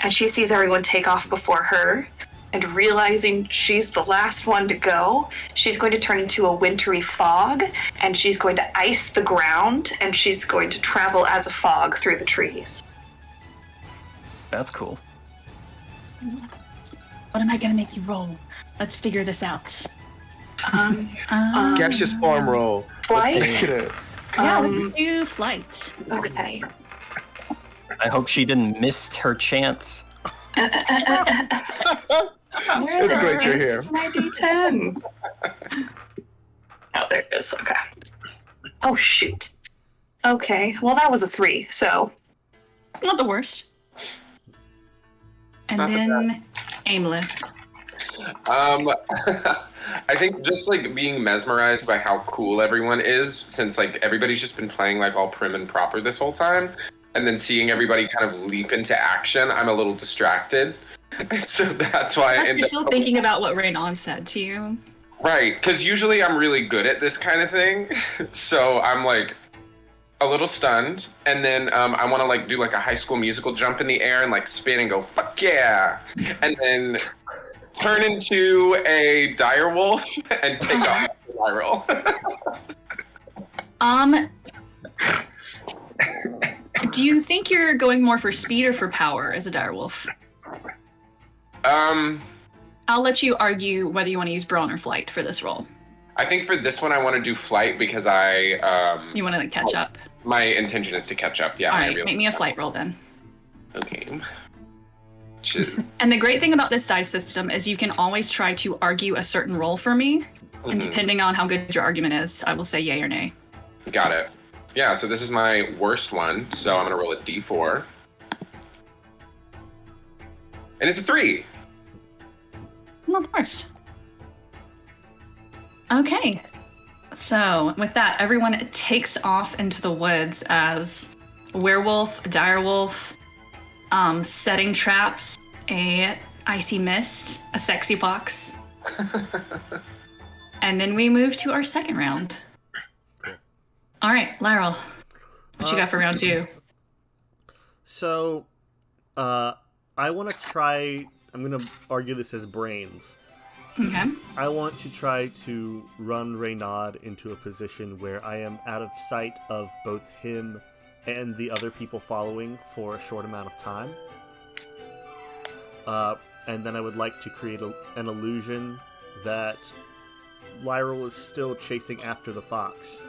And she sees everyone take off before her, and realizing she's the last one to go, she's going to turn into a wintry fog, and she's going to ice the ground, and she's going to travel as a fog through the trees. That's cool. What am I gonna make you roll? Let's figure this out. Gaseous form roll. Flight? Let's get it. Yeah, let's do flight. Okay. I hope she didn't miss her chance. It's great you're here. It's my D10. Oh, there it is. Okay. Oh, shoot. Okay. Well, that was a 3, so. Not the worst. And Not the then Aimleth. I think just like being mesmerized by how cool everyone is, since like everybody's just been playing like all prim and proper this whole time, and then seeing everybody kind of leap into action, I'm a little distracted. And so that's why I end You're up still thinking about what Raynon said to you. right, because usually I'm really good at this kind of thing, so I'm like a little stunned, and then I want to like do like a High School Musical jump in the air and like spin and go fuck yeah, and then turn into a dire wolf and take off the spiral. Do you think you're going more for speed or for power as a direwolf? I'll let you argue whether you want to use brawn or flight for this role. I think for this one I want to do flight because You want to catch up. my intention is to catch up. Yeah. All I'm right, gonna be make me a flight roll then. Okay. Which is And the great thing about this dice system is you can always try to argue a certain role for me, And depending on how good your argument is, I will say yay or nay. Got it. Yeah, so this is my worst one, so I'm going to roll a d4. And it's a 3. Not the worst. Okay. So, with that, everyone takes off into the woods as a werewolf, a direwolf, setting traps, a icy mist, a sexy fox. And then we move to our second round. All right, Laryl, what you got for round 2? So, I want to try... I'm going to argue this as brains. Okay. I want to try to run Renaud into a position where I am out of sight of both him and the other people following for a short amount of time. And then I would like to create an illusion that Lyral is still chasing after the fox.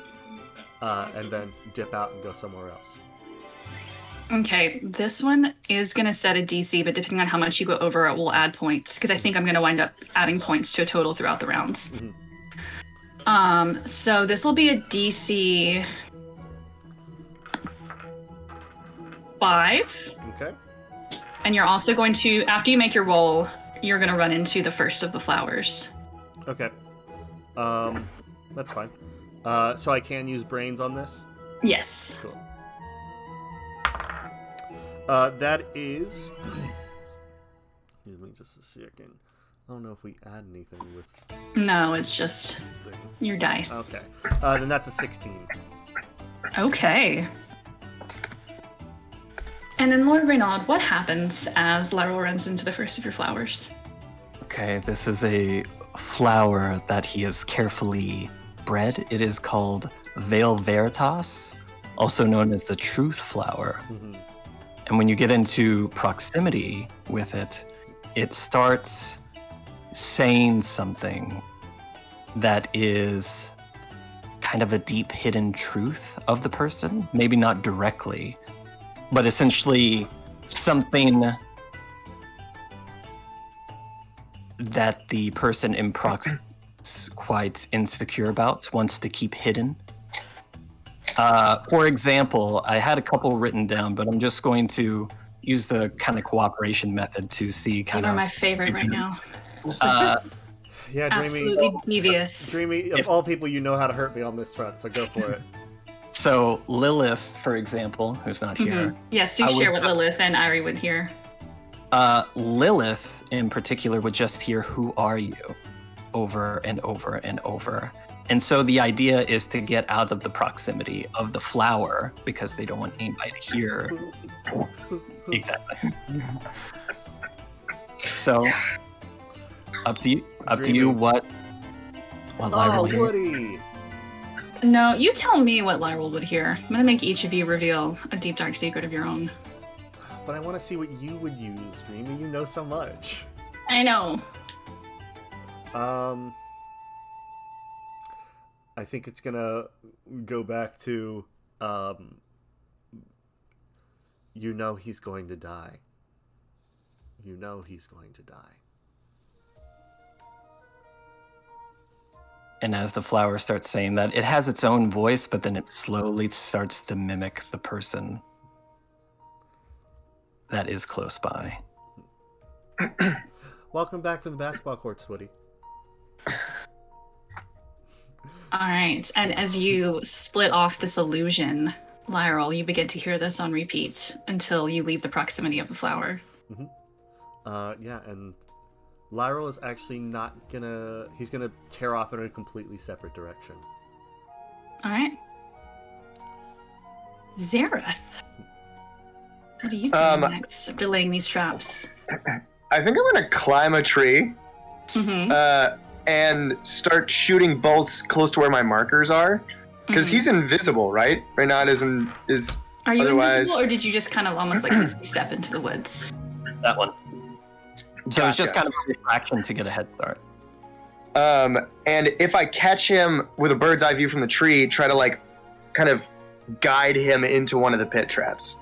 And then dip out and go somewhere else. Okay, this one is going to set a DC, but depending on how much you go over, it will add points, because I think I'm going to wind up adding points to a total throughout the rounds. Mm-hmm. So this will be a DC 5. Okay. And you're also going to, after you make your roll, you're going to run into the first of the flowers. Okay. That's fine. So I can use brains on this? Yes. Cool. That is... Excuse me just a second. I don't know if we add anything with... No, it's just your dice. Okay. Then that's a 16. Okay. And then Lord Renaud, what happens as Laryl runs into the first of your flowers? Okay, this is a flower that he has carefully bred. It is called Veil Veritas, also known as the Truth Flower. Mm-hmm. And when you get into proximity with it, it starts saying something that is kind of a deep hidden truth of the person. Maybe not directly, but essentially something that the person in proximity is quite insecure about, wants to keep hidden. For example, I had a couple written down, but I'm just going to use the kind of cooperation method to see kind You are of... my favorite right now. Yeah, Dreamy. Absolutely devious. Dreamy, of all people, you know how to hurt me on this front, so go for it. So Lilith, for example, who's not here. Yes, do I share would- what Lilith and Ari would hear. Lilith, in particular, would just hear, "Who are you?" over and over and over. And so the idea is to get out of the proximity of the flower because they don't want anybody to hear. Exactly. So, up to you. Up to you. What Lyra Oh, would hear. Woody! No, you tell me what Lyral would hear. I'm gonna make each of you reveal a deep dark secret of your own. But I want to see what you would use, Dreamy. You know so much. I know. I think it's gonna go back to, you know he's going to die. You know he's going to die. And as the flower starts saying that, it has its own voice, but then it slowly starts to mimic the person that is close by. Welcome back from the basketball courts, Woody. All right, and as you split off this illusion, Lyral, you begin to hear this on repeat until you leave the proximity of the flower. Yeah, and Lyral is actually not gonna... He's gonna tear off in a completely separate direction. All right. Zareth, what are you doing next after laying these traps? I think I'm gonna climb a tree and start shooting bolts close to where my markers are, because he's invisible, right? Renaud is Are you otherwise... invisible, or did you just kind of almost like step into the woods? That one. So it's just Gotcha. kind of a distraction to get a head start. And if I catch him with a bird's eye view from the tree, try to like kind of guide him into one of the pit traps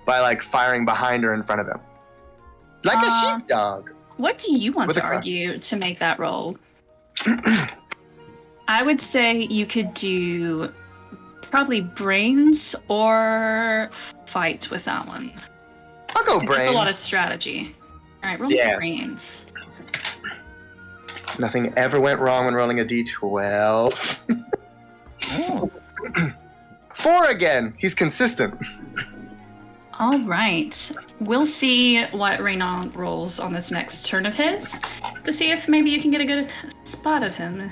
by like firing behind or in front of him. Like a sheepdog. What do you want With to a cross. argue to make that roll? I would say you could do probably brains or fight with that one. I'll go That's brains. a lot of strategy. All right, roll me Yeah. brains. Nothing ever went wrong when rolling a d12. Oh. 4 again. He's consistent. All right. We'll see what Reynaud rolls on this next turn of his to see if maybe you can get a good spot of him.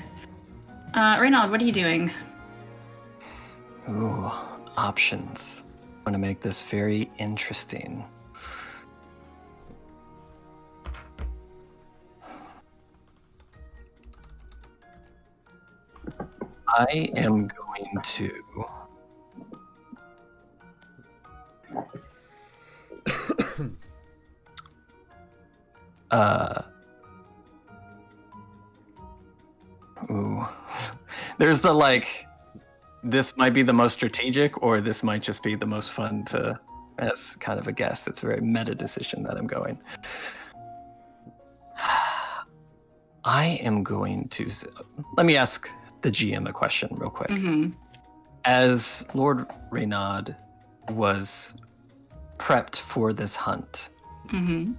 Reynaud, what are you doing? Ooh, options. I'm gonna make this very interesting. I am going to ooh. There's the like, this might be the most strategic, or this might just be the most fun to, as kind of a guess. It's a very meta decision that I'm going. I am going to, let me ask the GM a question real quick. Mm-hmm. As Lord Reynaud was prepped for this hunt, Mm-hmm.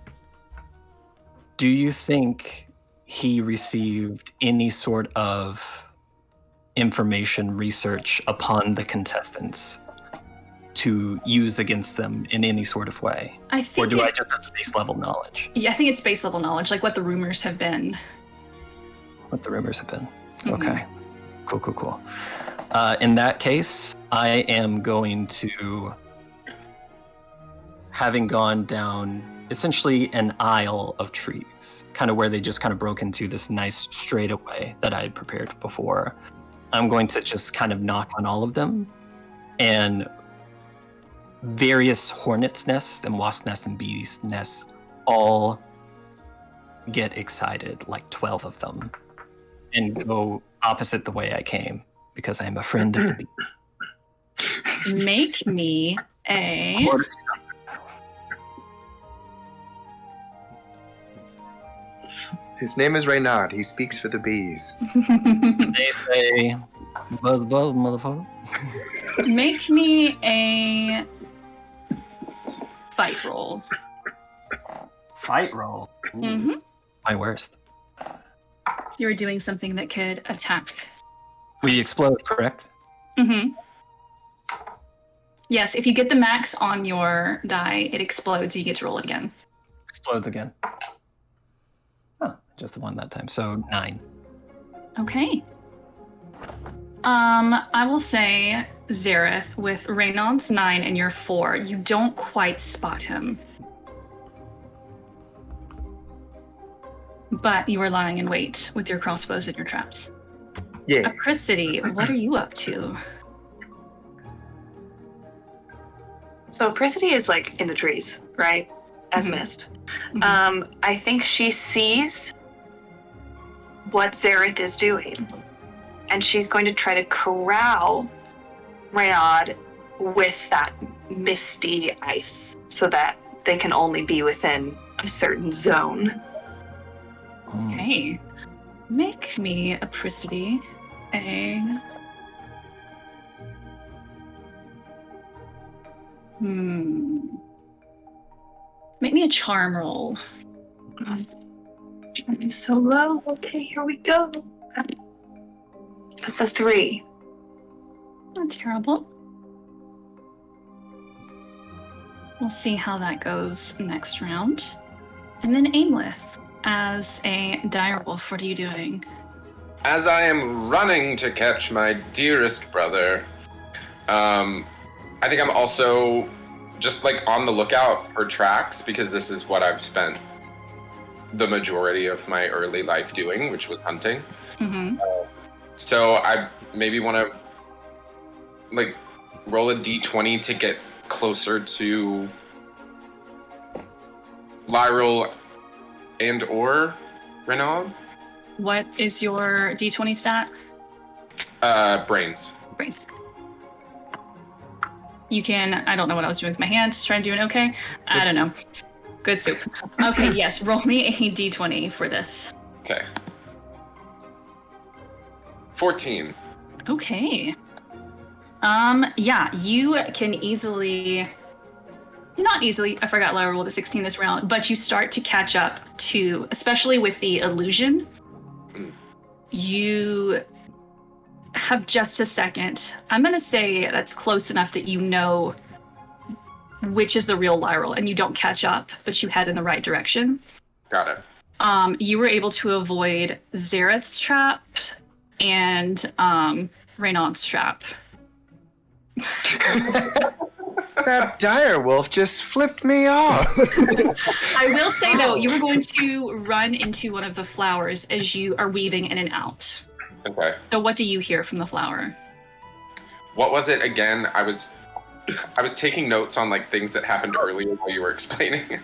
do you think he received any sort of information research upon the contestants to use against them in any sort of way? I Or think do I just have space level knowledge? Yeah, I think it's base level knowledge, like what the rumors have been. What the rumors have been. Mhm. Okay. Cool. In that case, I am going to, having gone down essentially an aisle of trees, kind of where they just kind of broke into this nice straightaway that I had prepared before, I'm going to just kind of knock on all of them, and various hornets' nests and wasp nests and bees' nests all get excited, like 12 of them, and go opposite the way I came, because I am a friend of the bee. Make me a... His name is Reynard. He speaks for the bees. They say, buzz, motherfucker. Make me a fight roll. Fight roll. Ooh, Mm-hmm. My worst. You were doing something that could attack. We explode, correct? Mm-hmm. Yes, if you get the max on your die, it explodes. You get to roll it again. Explodes again. Oh, just the one that time. So 9. Okay. I will say, Zareth, with Reynaud's 9 and your 4, you don't quite spot him. But you are lying in wait with your crossbows and your traps. Yeah. Apricity, what are you up to? So Apricity is like in the trees, right? As mist. Mhm. I think she sees what Zareth is doing. And she's going to try to corral Reynaud with that misty ice so that they can only be within a certain zone. Okay. Make me, Apricity, a... Make me a charm roll. It's so low. Okay, here we go. That's a 3. Not terrible. We'll see how that goes next round. And then Aimleth, as a direwolf, what are you doing? As I am running to catch my dearest brother, I think I'm also just like on the lookout for tracks, because this is what I've spent the majority of my early life doing, which was hunting. Mm-hmm. So I maybe want to like roll a d20 to get closer to Lyril and or Renaud. What is your d20 stat? Brains. Brains. You can, I don't know what I was doing with my hand, trying to do an okay. I don't know. Good soup. Okay, yes, roll me a d20 for this. Okay. 14. Okay. Yeah, you can easily... Not easily, I forgot Lyra rolled a 16 this round, but you start to catch up to, especially with the illusion, you have just a second. I'm going to say that's close enough that you know which is the real Lyra, and you don't catch up, but you head in the right direction. Got it. You were able to avoid Zareth's trap and Renaud's trap. That dire wolf just flipped me off. I will say, though, you were going to run into one of the flowers as you are weaving in and out. Okay. So what do you hear from the flower? What was it again? I was taking notes on like things that happened earlier while you were explaining.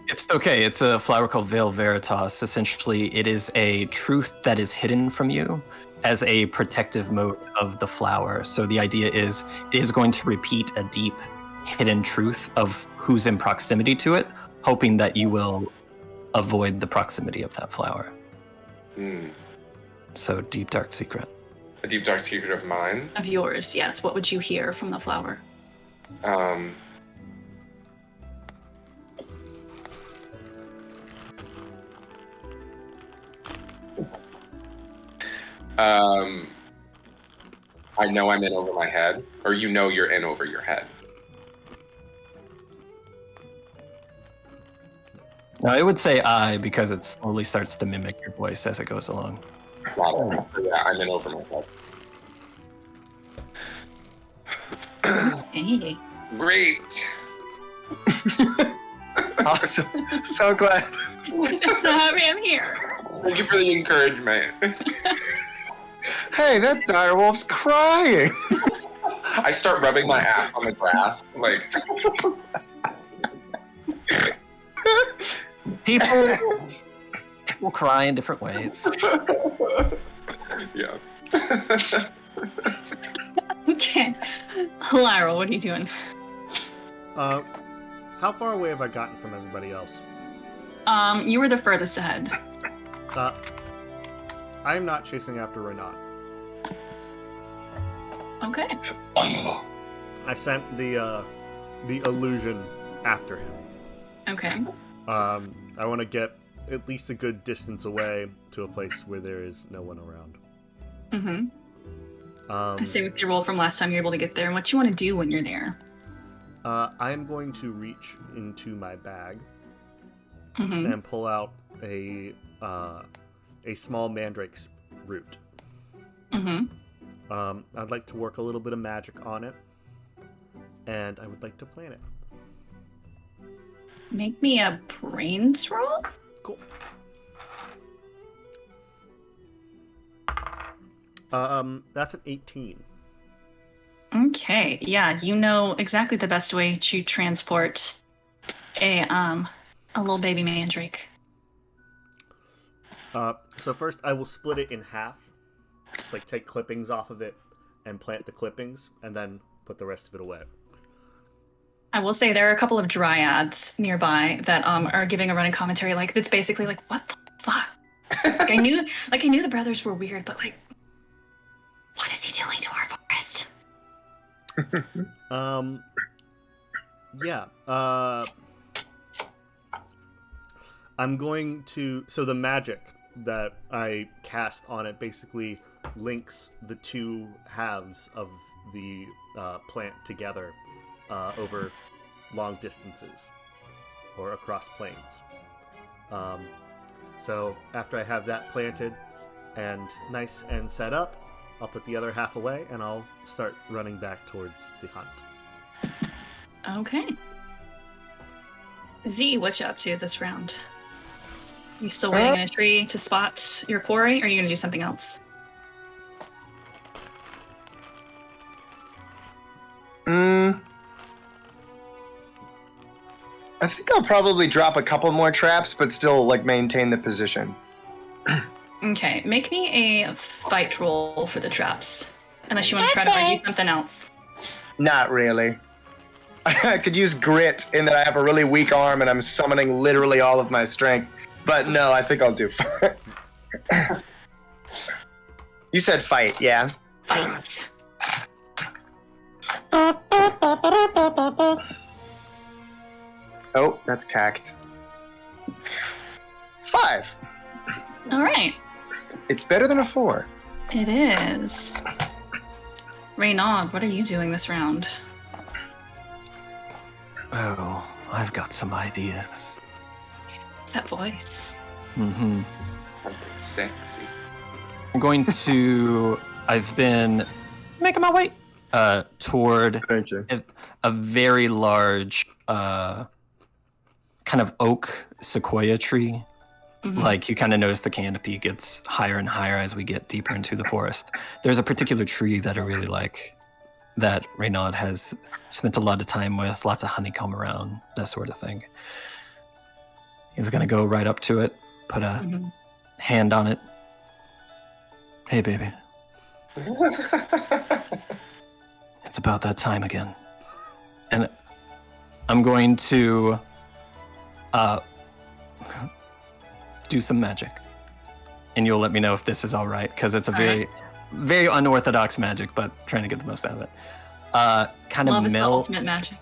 It's okay. It's a flower called Veil Veritas. Essentially, it is a truth that is hidden from you as a protective mode of the flower. So the idea is it is going to repeat a deep hidden truth of who's in proximity to it, hoping that you will avoid the proximity of that flower. So deep, dark secret. A deep dark secret of mine. Of yours, yes. What would you hear from the flower? I know I'm in over my head, or you know you're in over your head. Now, I would say I because it slowly starts to mimic your voice as it goes along. Got it. So, yeah, I'm in over my head. Hey. Great. Awesome. So glad. So happy I'm here. Thank you for the encouragement. Hey, that dire wolf's crying. I start rubbing my ass on the grass, like. People cry in different ways. Yeah. Okay. Lyra, what are you doing? How far away have I gotten from everybody else? You were the furthest ahead. I am not chasing after Renaud. Okay. I sent the illusion after him. Okay. I want to get at least a good distance away to a place where there is no one around. Mm-hmm. I say with your roll from last time, you're able to get there. And what you want to do when you're there? I am going to reach into my bag Mm-hmm. and pull out a small mandrake's root. Mm-hmm. I'd like to work a little bit of magic on it, and I would like to plant it. Make me a brains roll? Cool. That's an 18. Okay, yeah, you know exactly the best way to transport a little baby mandrake. So first I will split it in half. Just like take clippings off of it and plant the clippings, and then put the rest of it away. I will say there are a couple of dryads nearby that are giving a running commentary like that's basically like, what the fuck? I knew the brothers were weird, but like, what is he doing to our forest? Yeah. I'm going to. So the magic that I cast on it basically links the two halves of the plant together over long distances or across plains. So after I have that planted and nice and set up, I'll put the other half away and I'll start running back towards the hunt. Okay. Z, what you up to this round? You still waiting in a tree to spot your quarry, or are you going to do something else? I think I'll probably drop a couple more traps, but still like maintain the position. Okay, make me a fight roll for the traps. Unless you want to try to find you something else. Not really. I could use grit in that I have a really weak arm and I'm summoning literally all of my strength. But no, I think I'll do fine. You said fight, yeah? Fight. Oh, that's cacked. 5. All right. It's better than a 4. It is. Reynald, what are you doing this round? Oh, I've got some ideas. That voice. Mm-hmm. Something sexy. I'm going to. I've been making my way toward Thank you. a very large kind of oak sequoia tree. Mhm. Like, you kind of notice the canopy gets higher and higher as we get deeper into the forest. There's a particular tree that I really like that Reynald has spent a lot of time with, lots of honeycomb around, that sort of thing. He's going to go right up to it, put a Mhm. hand on it. Hey, baby. It's about that time again. And I'm going to do some magic. And you'll let me know if this is all right, because it's a very, very unorthodox magic, but trying to get the most out of it. Kind Love of is the ultimate magic.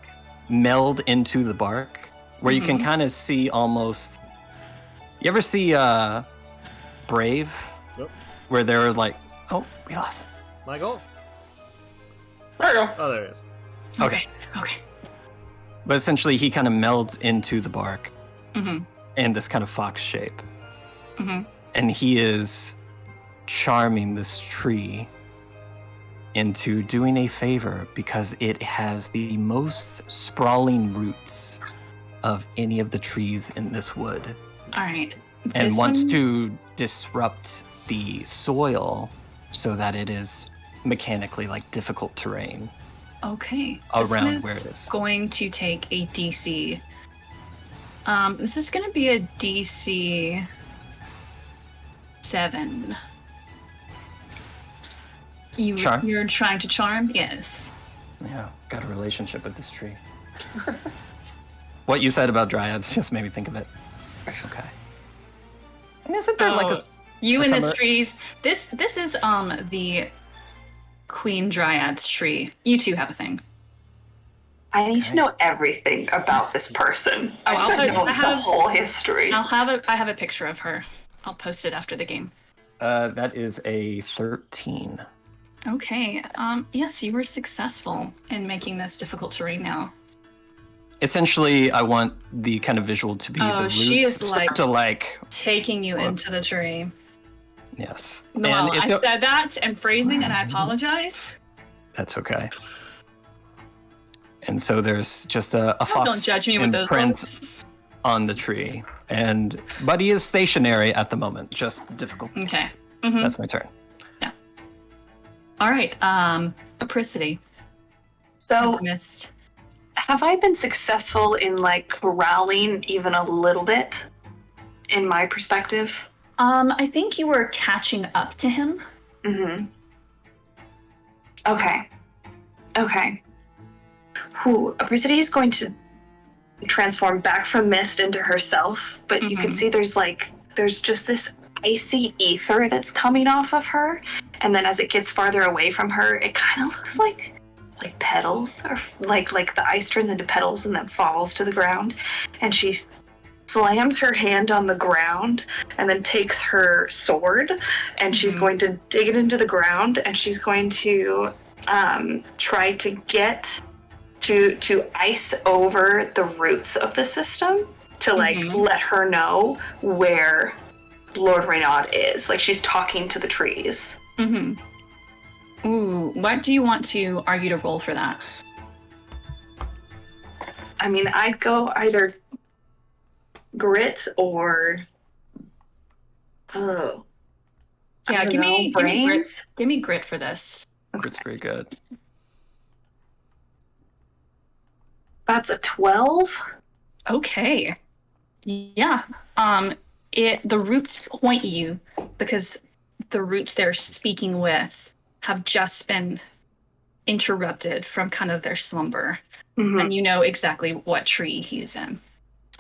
meld into the bark, where you can kind of see almost. You ever see Brave? Yep. Where they're like, oh, we lost it. Michael? There you go. Oh, there it is. Okay. But essentially, he kind of melds into the bark Mm-hmm. in this kind of fox shape. Mm-hmm. And he is charming this tree into doing a favor because it has the most sprawling roots of any of the trees in this wood. All right. And This wants one- to disrupt the soil so that it is mechanically like difficult terrain. Okay. Around This one is where it is. going to take a DC. This is going to be a DC 7. Charm? You're trying to charm? Yes. Yeah, got a relationship with this tree. What you said about dryads just made me think of it. Okay. And isn't there like a you a in this summer- trees. This is the Queen Dryad's tree. You two have a thing. I need to know everything about this person. Oh, I need to know I have- the whole history. I have a picture of her. I'll post it after the game. that is a 13. Okay. Yes, you were successful in making this difficult terrain now. Essentially, I want the kind of visual to be Oh, the roots she is start like- to like Taking you Well, into the tree. yes. No, And I it's said that and phrasing, and I apologize. that's okay. And so there's just a Oh, fox don't judge me with those imprint looks. on the tree, but he is stationary at the moment, just difficult. Okay. Mhm. That's my turn. All right. Apricity. So, Missed. have I been successful in like corralling even a little bit in my perspective? I think you were catching up to him. Mm-hmm. Okay. Apricity is going to transform back from mist into herself, but you can Mhm. see there's just this icy ether that's coming off of her, and then as it gets farther away from her, it kind of looks like petals, or like the ice turns into petals and then falls to the ground, and she slams her hand on the ground and then takes her sword and she's going to dig it into the ground, and she's going to try to get to ice over the roots of the system to let her know where Lord Reynald is. Like, she's talking to the trees. Mm-hmm. Ooh, what do you want to argue to roll for that? I mean, I'd go either grit or I Yeah, don't give know, me grit. brains. Give me grit for this. It's very good. That's a 12. Okay. Yeah. The roots point you because the roots they're speaking with have just been interrupted from kind of their slumber. Mhm. And you know exactly what tree he's in.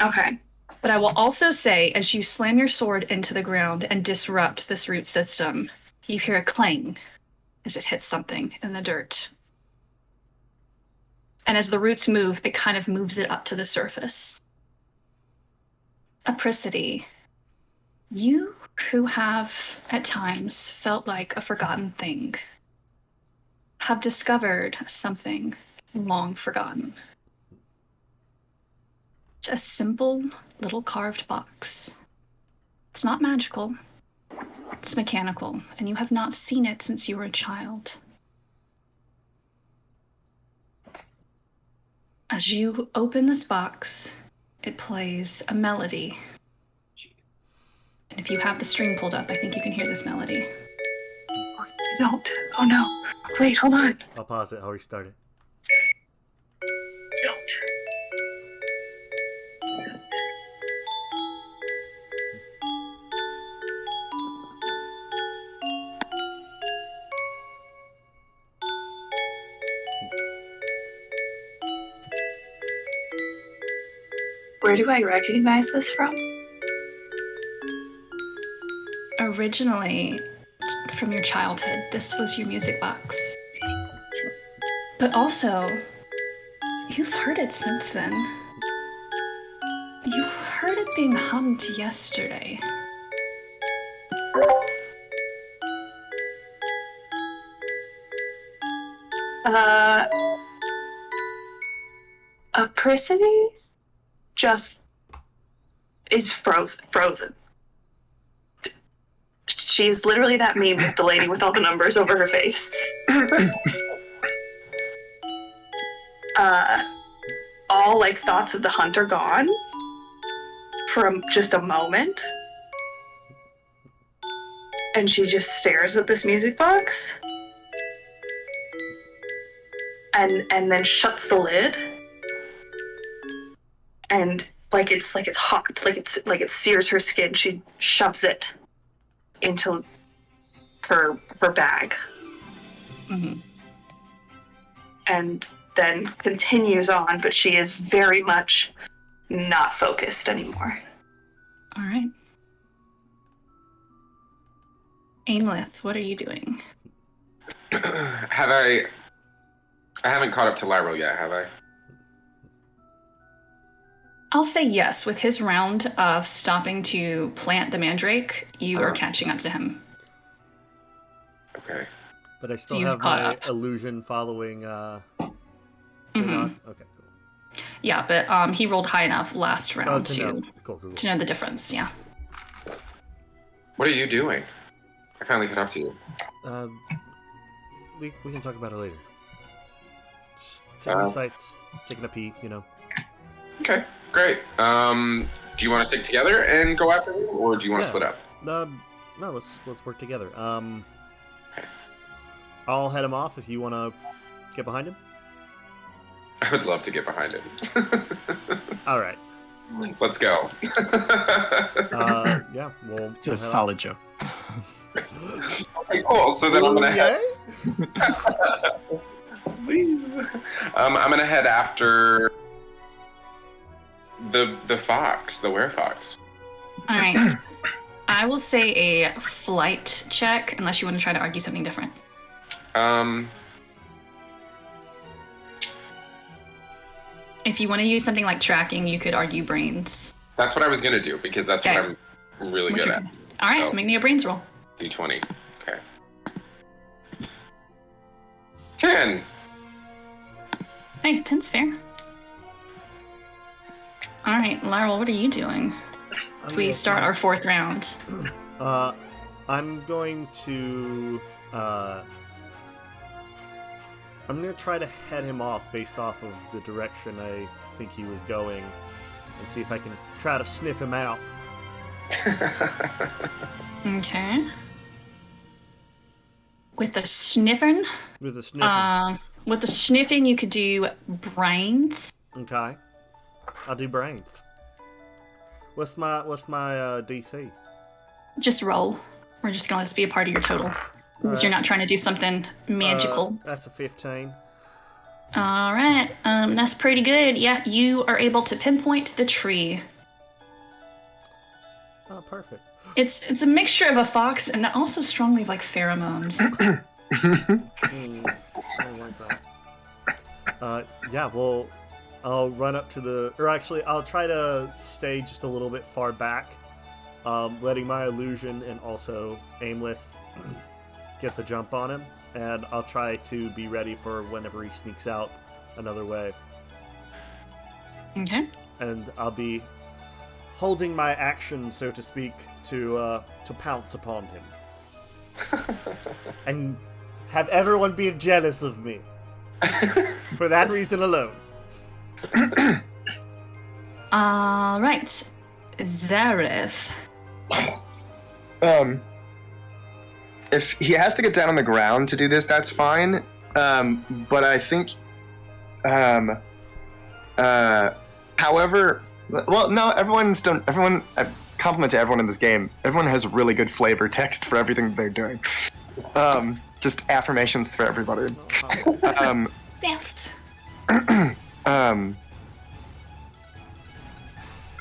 Okay. But I will also say, as you slam your sword into the ground and disrupt this root system, you hear a clang as it hits something in the dirt. And as the roots move, it kind of moves it up to the surface. Apricity, you who have at times felt like a forgotten thing have discovered something long forgotten. It's a simple little carved box. It's not magical. It's mechanical, and you have not seen it since you were a child. As you open this box, it plays a melody. And if you have the string pulled up, I think you can hear this melody. Oh, you don't. Oh no. Wait, hold on. I'll pause it. I'll restart it. Don't. Where do I recognize this from? Originally, from your childhood, this was your music box. But also, you've heard it since then. You heard it being hummed yesterday. Apricity just is frozen. She's literally that meme with the lady with all the numbers over her face. All like thoughts of the hunt are gone for just a moment. And she just stares at this music box. And then shuts the lid. And like it's hot, like it sears her skin. She shoves it into her bag. Mm-hmm. And then continues on, but she is very much not focused anymore. All right. Aimlith, what are you doing? I haven't caught up to Lyral yet, have I? I'll say yes. With his round of stopping to plant the mandrake, you are catching up to him. Okay. But I still You've have caught my up. illusion following. Mhm. Okay, cool. Yeah, but he rolled high enough last round to to know. Cool. know the difference. Yeah. What are you doing? I finally caught up to you. We can talk about it later. Just checking the sites, taking a pee, Okay, great. Do you want to stick together and go after him, or do you want to Yeah. split up? No, let's work together. I'll head him off if you want to get behind him. I would love to get behind him. All right. Let's go. Yeah, we'll. It's a solid joke. Okay, cool. So then I'm gonna head. I'm gonna head after the fox, the werefox. All right. I will say a flight check, unless you want to try to argue something different. If you want to use something like tracking, you could argue brains. That's what I was gonna do because that's Okay. what I'm really good at. All right, So- make me a brains roll. D20. Okay. 10. Hey, 10's fair. All right, Laurel, what are you doing? Please start our fourth round. I'm going to. I'm going to try to head him off based off of the direction I think he was going, and see if I can try to sniff him out. Okay. With the sniffing, With a sniffing. with the sniffing, you could do brains. Okay. I'll do brains. What's my DC? Just roll. We're just gonna let this be a part of your total. Because you're not trying to do something magical. That's a 15. All right, that's pretty good. Yeah, you are able to pinpoint the tree. Oh, perfect. It's a mixture of a fox and also strongly like pheromones. I don't like that. Yeah, well, I'll run up to the... Or actually, I'll try to stay just a little bit far back, letting my illusion and also Aimlith get the jump on him. And I'll try to be ready for whenever he sneaks out another way. Okay. And I'll be holding my action, so to speak, to pounce upon him. And have everyone be jealous of me. For that reason alone. All right. Zareth. If he has to get down on the ground to do this, that's fine. But I think, however, well, no, everyone's done. Everyone, compliment to everyone in this game. Everyone has really good flavor text for everything they're doing. Just affirmations for everybody. Thanks.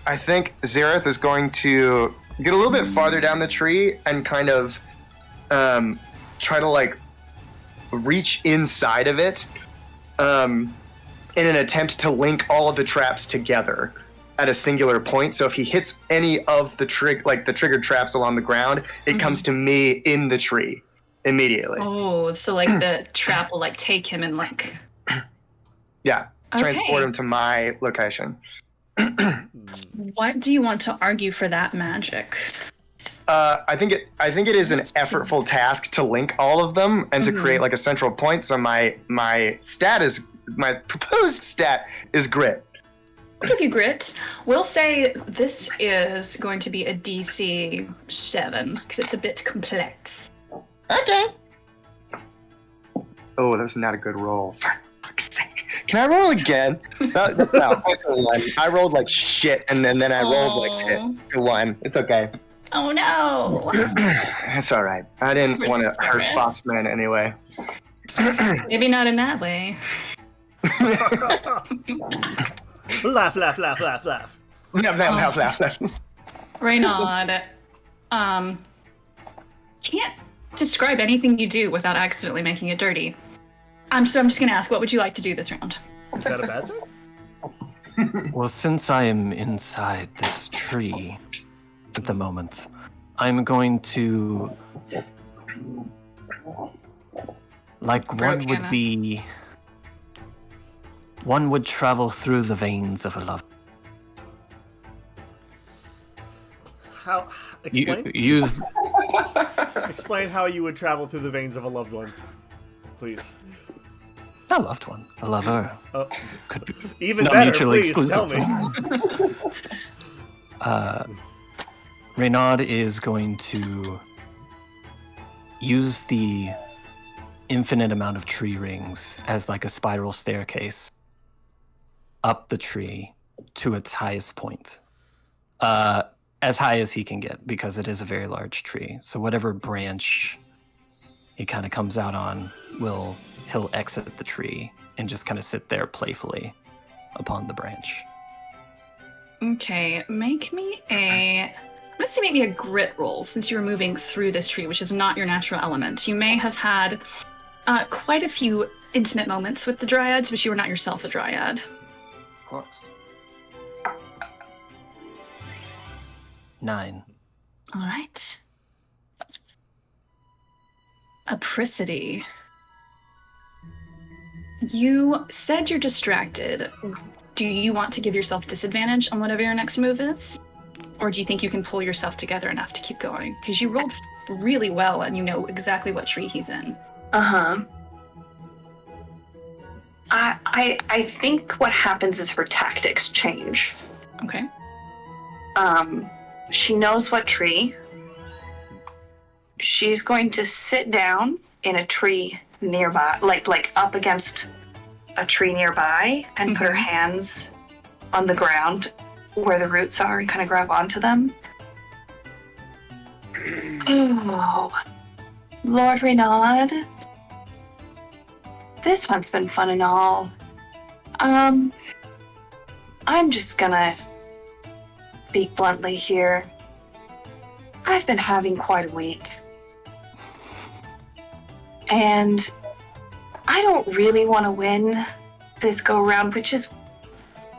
I think Zareth is going to get a little bit farther down the tree and kind of try to like reach inside of it in an attempt to link all of the traps together at a singular point. So if he hits any of the triggered traps along the ground, it comes to me in the tree immediately. Oh, so like the trap will like take him and like... Yeah, Okay. transport him to my location. What do you want to argue for that magic? I think it is an effortful task to link all of them and to create like a central point. So my proposed stat is grit. I'll give you grit. We'll say this is going to be a DC 7 because it's a bit complex. Okay. Oh, that's not a good roll. For fuck's sake. Can I roll again? No, it's a 1. I rolled like shit, and then I rolled like shit. It's a 1. It's okay. Oh no! It's all right. I didn't want to hurt Foxman anyway. Maybe not in that way. Laugh, laugh, laugh, laugh, laugh. Laugh. Reynaud, can't describe anything you do without accidentally making it dirty. I'm just gonna ask, what would you like to do this round? Is that a bad thing? Well, since I am inside this tree at the moment, I'm going to... Like one would Hannah. be... One would travel through the veins of a love. How? Explain? Use... Explain how you would travel through the veins of a loved one, please. A loved one. A lover. Could be Even not better, mutually please exclusive. tell me. Reynaud is going to use the infinite amount of tree rings as like a spiral staircase up the tree to its highest point. As high as he can get, because it is a very large tree. So whatever branch he kind of comes out on, he'll exit the tree and just kind of sit there playfully upon the branch. Okay, make me a grit roll, since you were moving through this tree, which is not your natural element. You may have had quite a few intimate moments with the dryads, but you were not yourself a dryad. Of course. 9. All right. Apricity. You said you're distracted. Do you want to give yourself disadvantage on whatever your next move is? Or do you think you can pull yourself together enough to keep going? Because you rolled really well and you know exactly what tree he's in. Uh-huh. I think what happens is her tactics change. Okay. She knows what tree. She's going to sit down in a tree nearby, like up against a tree nearby, and put her hands on the ground where the roots are and kind of grab onto them. Oh, Lord Reynaud. This one's been fun and all. I'm just gonna speak bluntly here. I I've been having quite a week. And I don't really want to win this go around, which is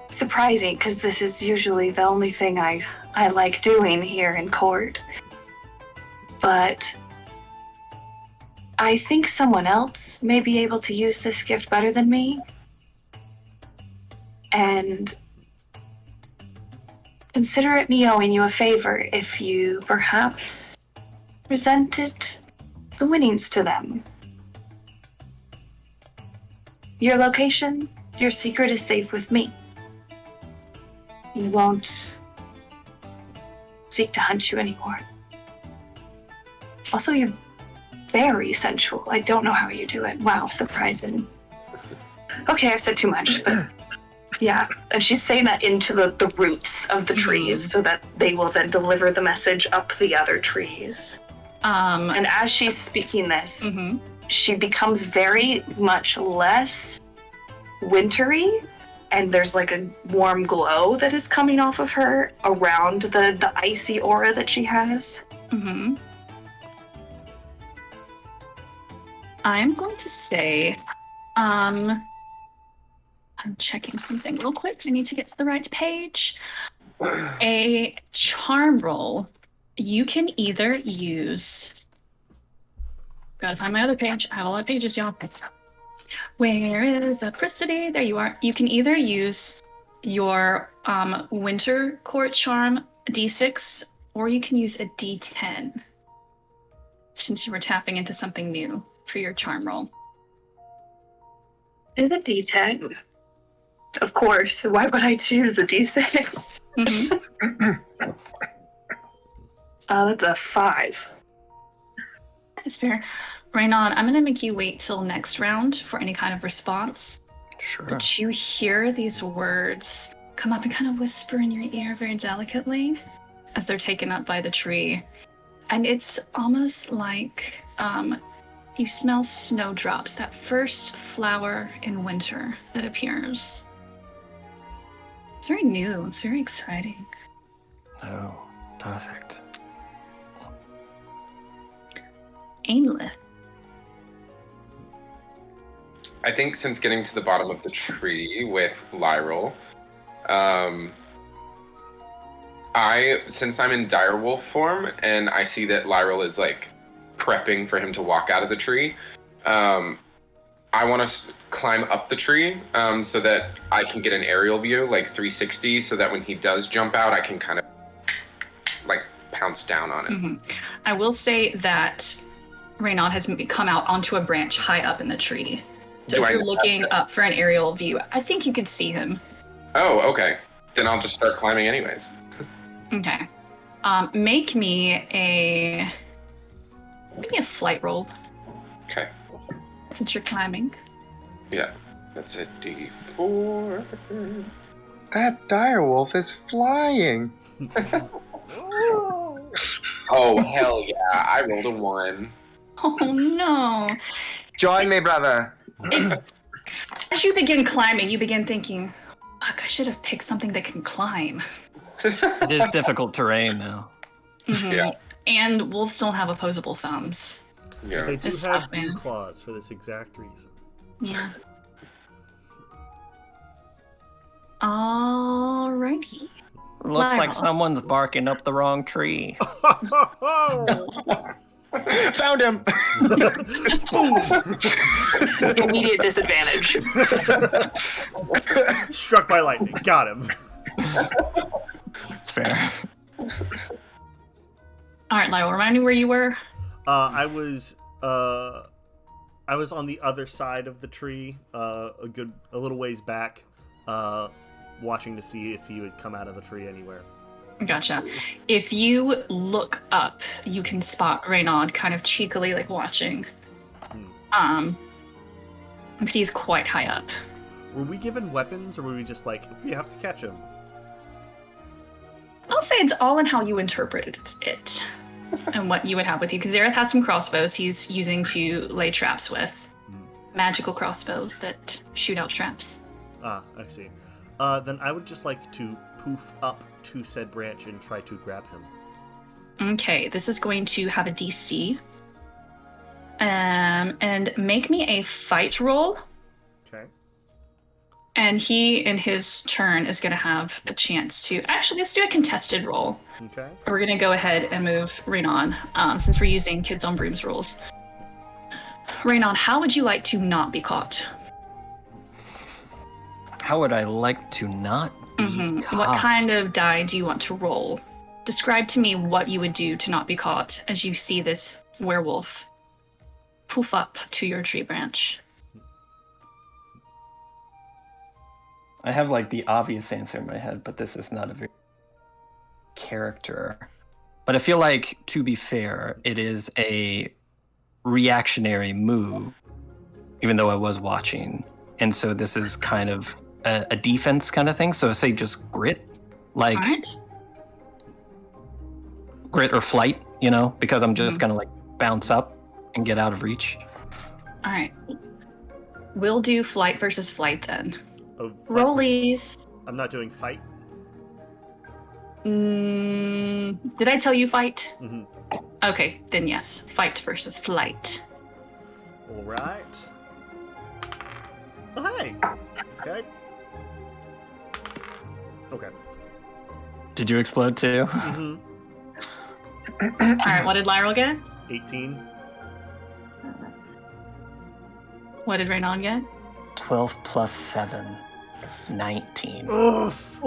surprising because this is usually the only thing I like doing here in court. But I think someone else may be able to use this gift better than me. And consider it me owing you a favor if you perhaps presented the winnings to them. Your location, your secret is safe with me. He won't seek to hunt you anymore. Also, you're very sensual. I don't know how you do it. Wow, surprising. Okay, I've said too much, but yeah. And she's saying that into the roots of the trees so that they will then deliver the message up the other trees. And as she's speaking this, she becomes very much less wintry, and there's like a warm glow that is coming off of her around the icy aura that she has. I'm going to say, I'm checking something real quick. I need to get to the right page. A charm roll. You can either use... Gotta find my other page. I have a lot of pages, y'all. Where is Apricity? There you are. You can either use your Winter Court Charm D6, or you can use a D10. Since you were tapping into something new for your charm roll. Is it D10? Of course. Why would I choose the D6? That's a 5. That's fair. Raynon, I'm going to make you wait till next round for any kind of response. Sure. But you hear these words come up and kind of whisper in your ear very delicately as they're taken up by the tree. And it's almost like you smell snowdrops, that first flower in winter that appears. It's very new. It's very exciting. Oh, perfect. Aimleth. I think since getting to the bottom of the tree with Lyral, since I'm in direwolf form and I see that Lyral is like prepping for him to walk out of the tree, I want to climb up the tree so that I can get an aerial view, like 360, so that when he does jump out, I can kind of like pounce down on it. I will say that Raynon has come out onto a branch high up in the tree. So if you're looking up for an aerial view, I think you could see him. Oh, okay. Then I'll just start climbing anyways. Okay. Make me a flight roll. Okay. Since you're climbing. Yeah. That's a D4. That direwolf is flying. Oh, hell yeah. I rolled a 1. Oh no. Join me, brother. It's as you begin climbing, you begin thinking, fuck, I should have picked something that can climb. It is difficult terrain, though. Yeah. And wolves don't have opposable thumbs. Yeah. They do It's have tough, dew man. claws for this exact reason. Yeah. Alrighty. Looks like Lyral. someone's barking up the wrong tree. Found him. Immediate disadvantage. Struck by lightning. Got him. It's fair. Alright, Lyral, remind me where you were. I was on the other side of the tree, a little ways back, watching to see if he would come out of the tree anywhere. Gotcha. If you look up, you can spot Raynon kind of cheekily, like, watching. But he's quite high up. Were we given weapons, or were we just like, we have to catch him? I'll say it's all in how you interpreted it and what you would have with you. Because Zareth has some crossbows he's using to lay traps with. Magical crossbows that shoot out traps. Ah, I see. Then I would just like to poof up to said branch and try to grab him. Okay, this is going to have a DC. And make me a fight roll. Okay. And he, in his turn, is going to have a chance to... Actually, let's do a contested roll. Okay. We're going to go ahead and move Raynon, since we're using Kids on Brooms rules. Raynon, how would you like to not be caught? How would I like to not be caught? What kind of die do you want to roll? Describe to me what you would do to not be caught as you see this werewolf poof up to your tree branch. I have like the obvious answer in my head, but this is not a very character. But I feel like, to be fair, it is a reactionary move, even though I was watching. And so this is kind of a defense kind of thing. So say just grit, like All right. grit or flight, you know, because I'm just gonna like bounce up and get out of reach. All right. We'll do flight versus flight then. Oh, fight Rollies. I'm not doing fight. Did I tell you fight? Mm-hmm. Okay, then yes. Fight versus flight. All right. Oh, hey. Okay. Okay. Did you explode too? Mm-hmm. All right, what did Lyral get? 18. What did Raynon get? 12 plus 7, 19. Oof.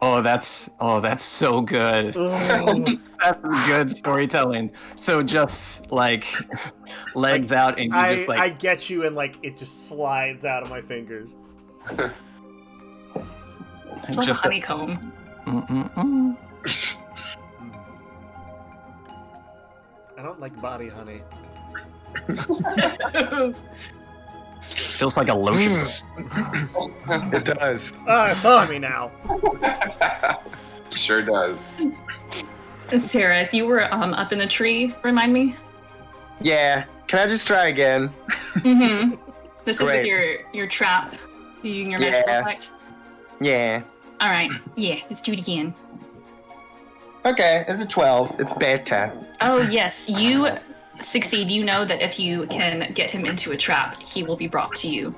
Oh, that's so good. Oh. That's good storytelling. So just like legs out and you just like I get you, and like it just slides out of my fingers. It's like just a honeycomb. I don't like body honey. Feels like a lotion. It does. It's on me now. Sure does. Sarah, if you were up in the tree, remind me. Yeah. Can I just try again? Mm-hmm. This is with Great. your trap. You using your magical Yeah. effect. Yeah. All right. Yeah, let's do it again. Okay, it's a 12. It's better. Oh yes, you succeed. You know that if you can get him into a trap, he will be brought to you.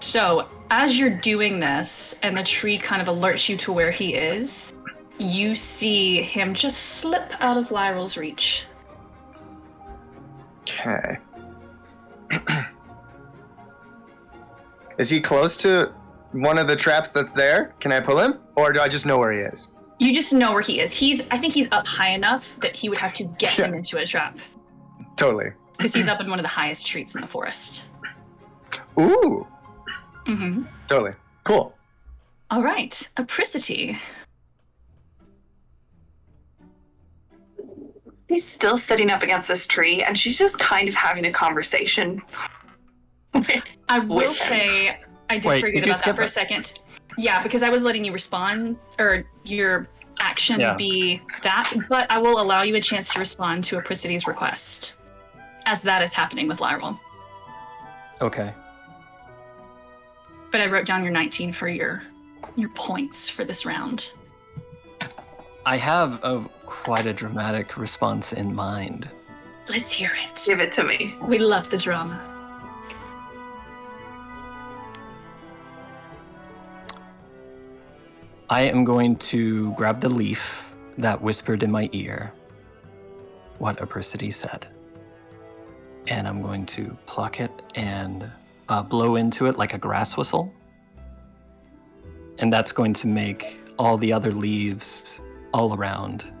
So as you're doing this, and the tree kind of alerts you to where he is, you see him just slip out of Lyral's reach. Okay. Is he close to one of the traps that's there? Can I pull him? Or do I just know where he is? You just know where he is. I think he's up high enough that he would have to get him into a trap. Totally. Because he's up in one of the highest trees in the forest. Ooh. Mm-hmm. Totally. Cool. All right, Apricity. She's still sitting up against this tree, and she's just kind of having a conversation. I will With him. say, I did Wait, forget did you about that skip for a it? second. Yeah, because I was letting you respond, or your action Yeah. be that, but I will allow you a chance to respond to Apricity's request, as that is happening with Lyral. Okay. But I wrote down your 19 for your points for this round. I have quite a dramatic response in mind. Let's hear it. Give it to me. We love the drama. I am going to grab the leaf that whispered in my ear what Apricity said. And I'm going to pluck it and blow into it like a grass whistle. And that's going to make all the other leaves all around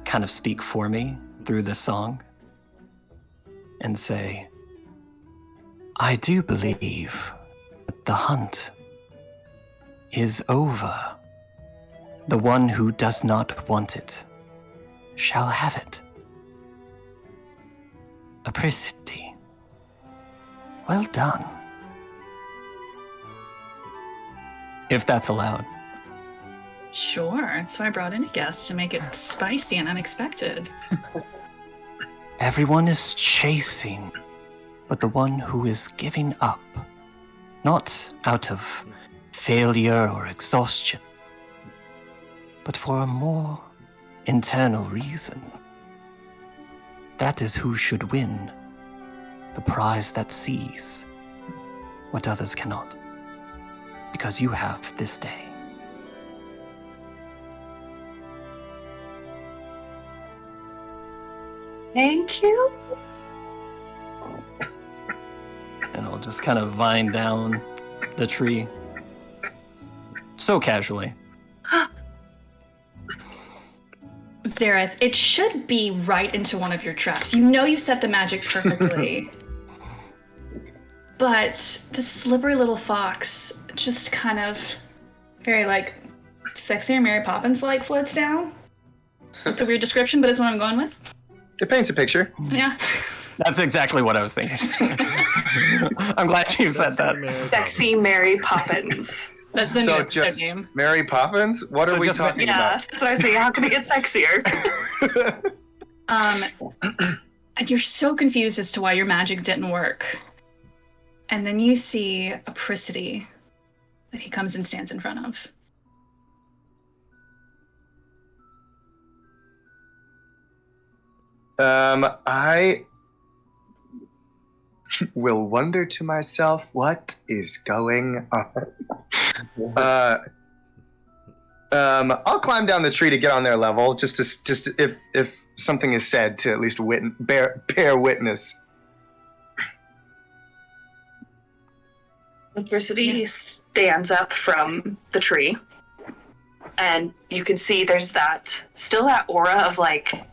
kind of speak for me through this song and say, I do believe that the hunt is over. The one who does not want it shall have it. Apricity. Well done. If that's allowed. Sure, that's why I brought in a guest, to make it spicy and unexpected. Everyone is chasing, but the one who is giving up, not out of failure or exhaustion, but for a more internal reason. That is who should win the prize that sees what others cannot, because you have this day. Thank you. And I'll just kind of vine down the tree. So casually. Zareth, it should be right into one of your traps. You know you set the magic perfectly. But the slippery little fox just kind of very, like, sexy or Mary Poppins-like floats down. It's a weird description, but it's what I'm going with. It paints a picture. Yeah. That's exactly what I was thinking. I'm glad you said that. Sexy Mary Poppins. That's the new So episode just name. Mary Poppins? What So are we just talking Yeah, about? that's what I was thinking. How can it get sexier? And you're so confused as to why your magic didn't work. And then you see a Prissity that he comes and stands in front of. I will wonder to myself, what is going on? I'll climb down the tree to get on their level, just if something is said to at least bear witness. Electricity stands up from the tree, and you can see there's still that aura of like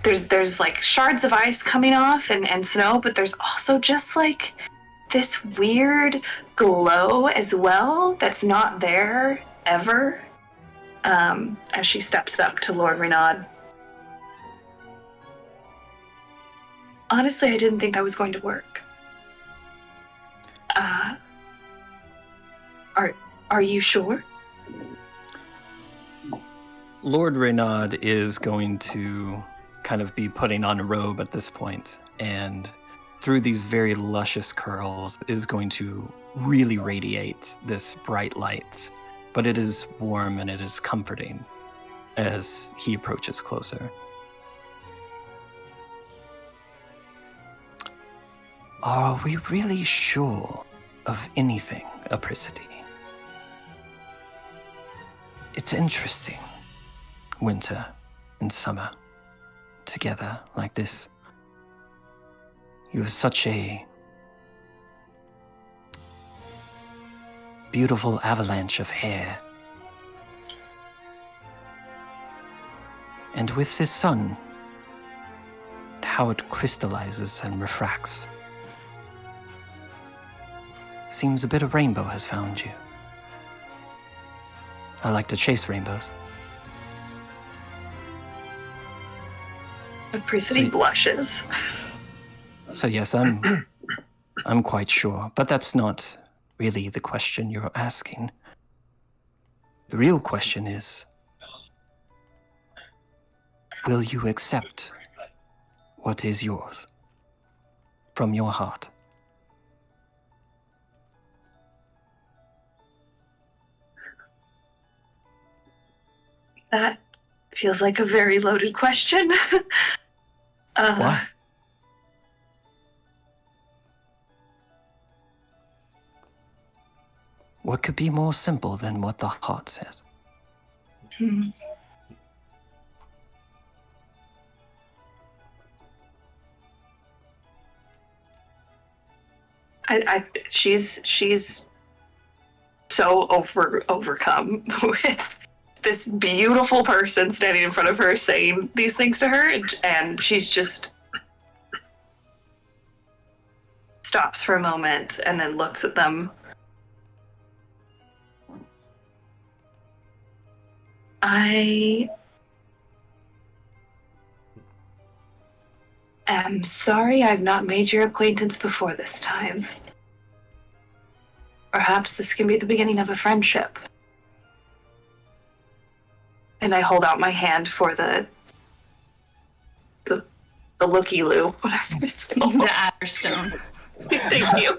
there's like shards of ice coming off and snow, but there's also just like this weird glow as well that's not there ever. As she steps up to Lord Renaud. Honestly, I didn't think that was going to work. Are you sure? Lord Renaud is going to kind of be putting on a robe at this point, and through these very luscious curls is going to really radiate this bright light. But it is warm and it is comforting as he approaches closer. Are we really sure of anything, Apricity? It's interesting, winter and summer together like this. You have such a beautiful avalanche of hair. And with this sun, how it crystallizes and refracts. Seems a bit of rainbow has found you. I like to chase rainbows. Apricity So- blushes. So yes, I'm quite sure, but that's not really the question you're asking. The real question is, will you accept what is yours from your heart? That feels like a very loaded question. Why? What could be more simple than what the heart says? Hmm. She's so overcome with this beautiful person standing in front of her saying these things to her, and she's just stops for a moment and then looks at them. I am sorry I've not made your acquaintance before this time. Perhaps this can be the beginning of a friendship. And I hold out my hand for the looky-loo, whatever it's called. The Adderstone. Thank you.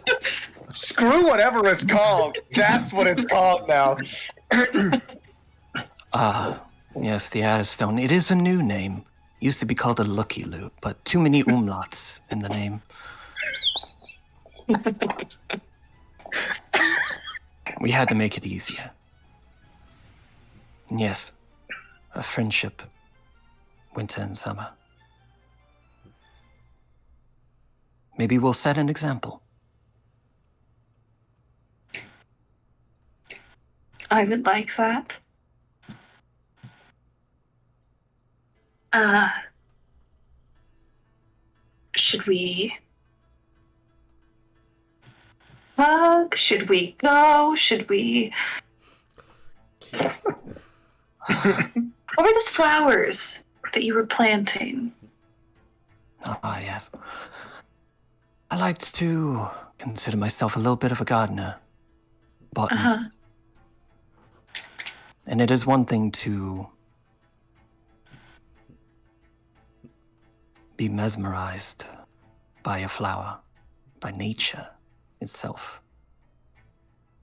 Screw whatever it's called. That's what it's called now. Yes, the Adderstone. It is a new name. Used to be called a Lucky Loot, but too many umlauts in the name. We had to make it easier. Yes, a friendship, winter and summer. Maybe we'll set an example. I would like that. Should we plug? Should we go? Should we... What were those flowers that you were planting? Ah, yes. I like to consider myself a little bit of a gardener, botanist. And it is one thing to be mesmerized by a flower, by nature itself.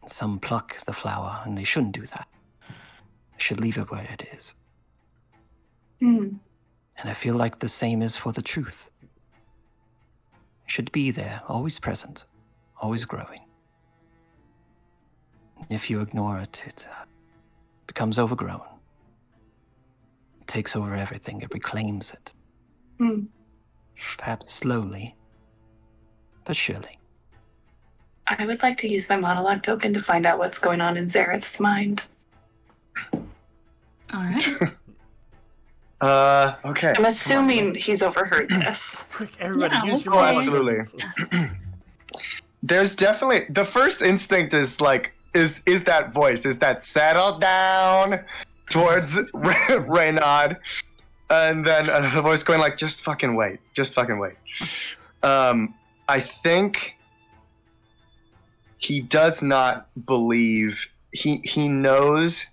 Some pluck the flower, and they shouldn't do that. They should leave it where it is. And I feel like the same is for the truth. It should be there, always present, always growing. If you ignore it, it becomes overgrown. It takes over everything, it reclaims it. Perhaps slowly, but surely. I would like to use my monologue token to find out what's going on in Zareth's mind. All right. Okay. I'm assuming he's overheard this. Quick, everybody, Yeah, use your oh, mind. absolutely. There's definitely the first instinct is like is that voice, is that settle down towards Reynard, and then another voice going like, just fucking wait. I think he does not believe he knows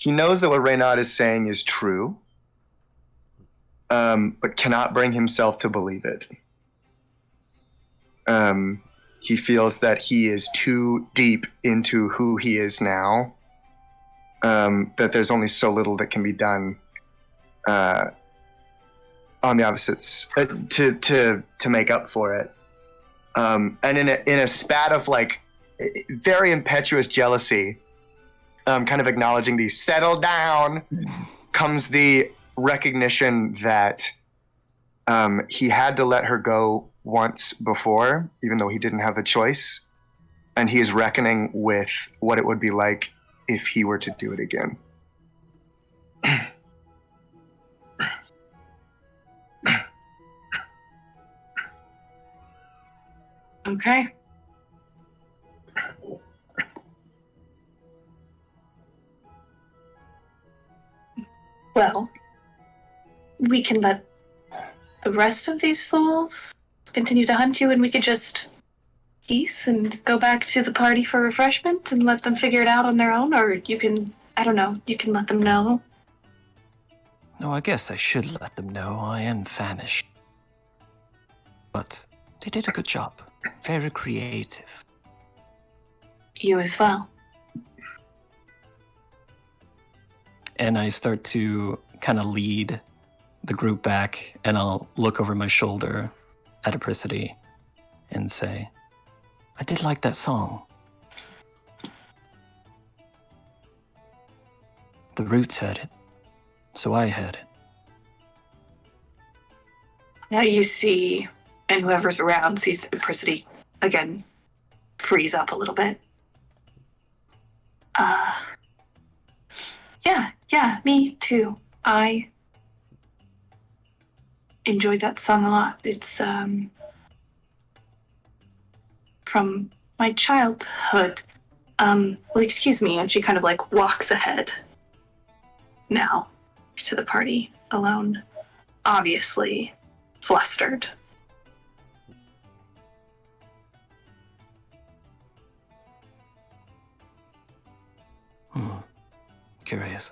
that what Reynard is saying is true, but cannot bring himself to believe it. He feels that he is too deep into who he is now, that there's only so little that can be done on the opposites to make up for it. And in a spat of like very impetuous jealousy, kind of acknowledging the settle down, comes the recognition that he had to let her go once before, even though he didn't have a choice. And he is reckoning with what it would be like if he were to do it again. Okay. Well, we can let the rest of these fools continue to hunt you, and we could just peace and go back to the party for refreshment and let them figure it out on their own, or you can, I don't know, you can let them know. No, I guess I should let them know I am famished. But they did a good job. Very creative. You as well. And I start to kind of lead the group back, and I'll look over my shoulder at Apricity and say, I did like that song. The Roots heard it, so I heard it. Now you see, and whoever's around sees Apricity again freeze up a little bit. Yeah, me too. I enjoyed that song a lot. It's from my childhood. Well, excuse me, and she kind of like walks ahead now to the party alone, obviously flustered. Curious.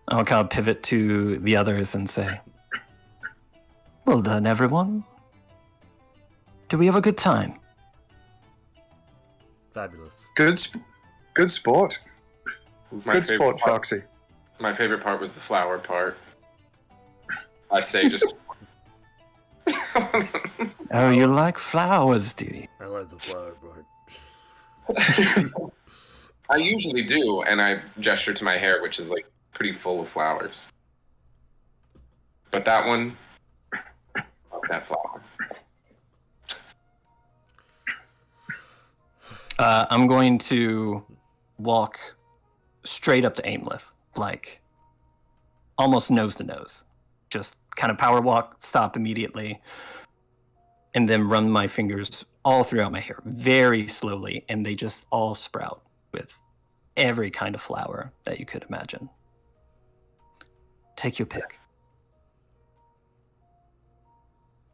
I'll kind of pivot to the others and say, well done, everyone. Did we have a good time? Fabulous. Good sport. My Good favorite sport, part- Foxy. My favorite part was the flower part. I say just. Oh, you like flowers, do you? I like the flower part. I usually do, and I gesture to my hair, which is like pretty full of flowers. But that one, love that flower. I'm going to walk straight up to Aimleth, like almost nose to nose. Just kind of power walk, stop immediately, and then run my fingers all throughout my hair very slowly, and they just all sprout with every kind of flower that you could imagine. Take your pick.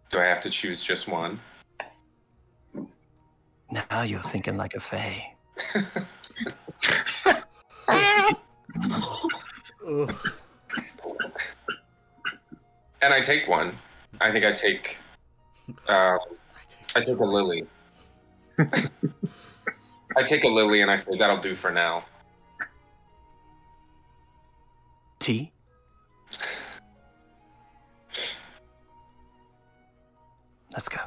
Do I have to choose just one? Now you're thinking like a fae. Ugh. And I take one. I think I take. I take a lily. I take a lily, and I say that'll do for now. Tea? Let's go.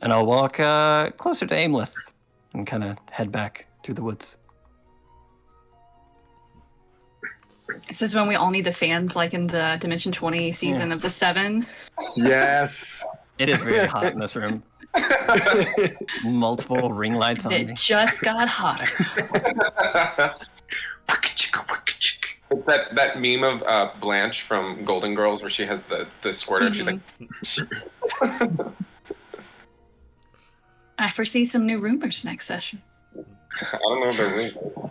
And I'll walk closer to Aimleth and kind of head back through the woods. This is when we all need the fans, like in the Dimension 20 season of the Seven. Yes. It is very hot in this room. Multiple ring lights on It me. just got hotter. It's that meme of Blanche from Golden Girls where she has the squirter and she's like, I foresee some new rumors next session. I don't know if they're real.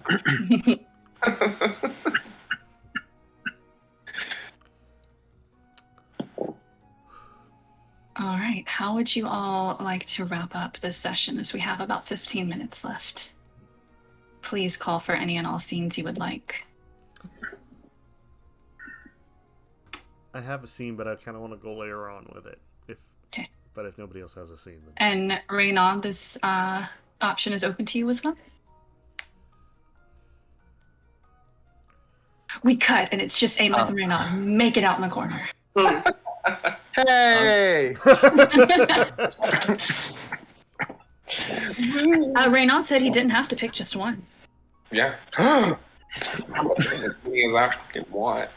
All right, how would you all like to wrap up this session as we have about 15 minutes left? Please call for any and all scenes you would like. I have a scene, but I kind of want to go later on with it. Okay. But if nobody else has a scene, then And Raynon, this option is open to you as well. We cut, and it's just Ameth and Raynon. Make it out in the corner. Hey. Raynon said he didn't have to pick just one. Yeah. As I fucking want.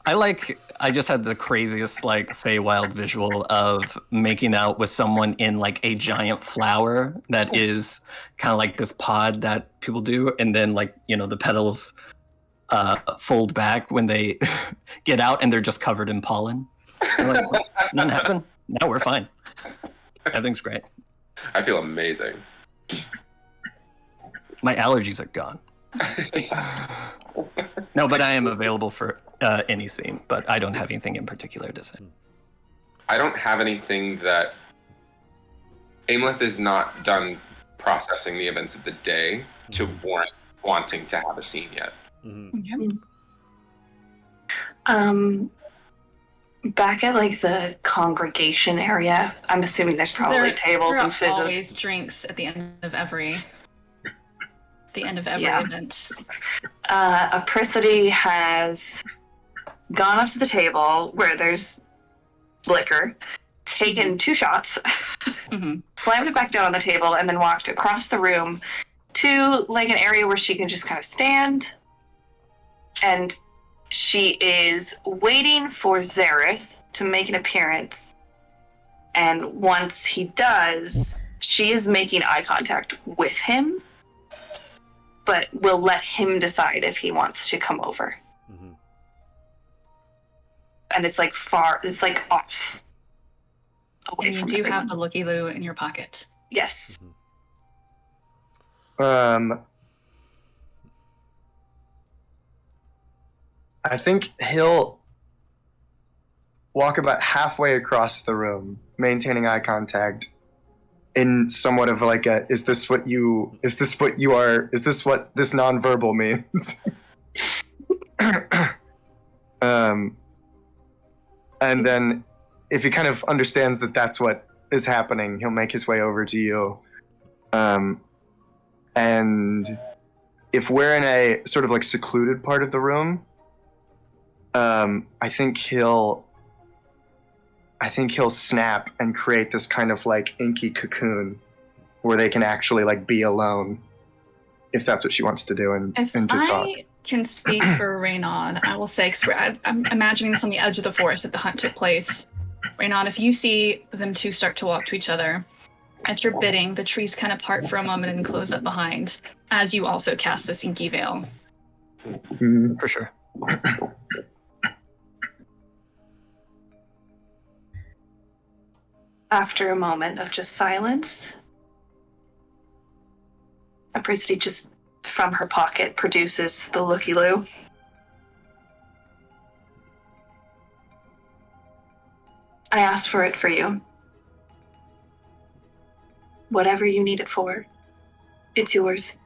I just had the craziest like Feywild visual of making out with someone in like a giant flower that is kind of like this pod that people do, and then like, you know, the petals fold back when they get out and they're just covered in pollen. Like, nothing happened. No, we're fine. Everything's great. I feel amazing. My allergies are gone. No, but I am available for any scene, but I don't have anything in particular to say. I don't have anything that Aimleth is not done processing the events of the day to warrant wanting to have a scene yet. Mm-hmm. Back at like the congregation area, I'm assuming there's probably tables and there food. are always drinks at the end of every Yeah. event. Apricity has gone up to the table where there's liquor, taken 2 shots, Mhm. slammed it back down on the table, and then walked across the room to like an area where she can just kind of stand. And she is waiting for Zareth to make an appearance. And once he does, she is making eye contact with him, but will let him decide if he wants to come over. Mm-hmm. And it's like off. Away And you from do everyone. have the looky-loo in your pocket. Yes. I think he'll walk about halfway across the room, maintaining eye contact, in somewhat of like a, is this what this nonverbal means? And then if he kind of understands that that's what is happening, he'll make his way over to you. And if we're in a sort of like secluded part of the room, I think he'll snap and create this kind of like inky cocoon where they can actually like be alone, if that's what she wants to do and If to talk. I can speak for Raynaud, I will say, 'cause I'm imagining this on the edge of the forest that the hunt took place. Raynaud, if you see them two start to walk to each other, at your bidding, the trees kind of part for a moment and close up behind, as you also cast this inky veil. For sure. After a moment of just silence, Apricity just from her pocket produces the looky-loo. I asked for it for you. Whatever you need it for, it's yours.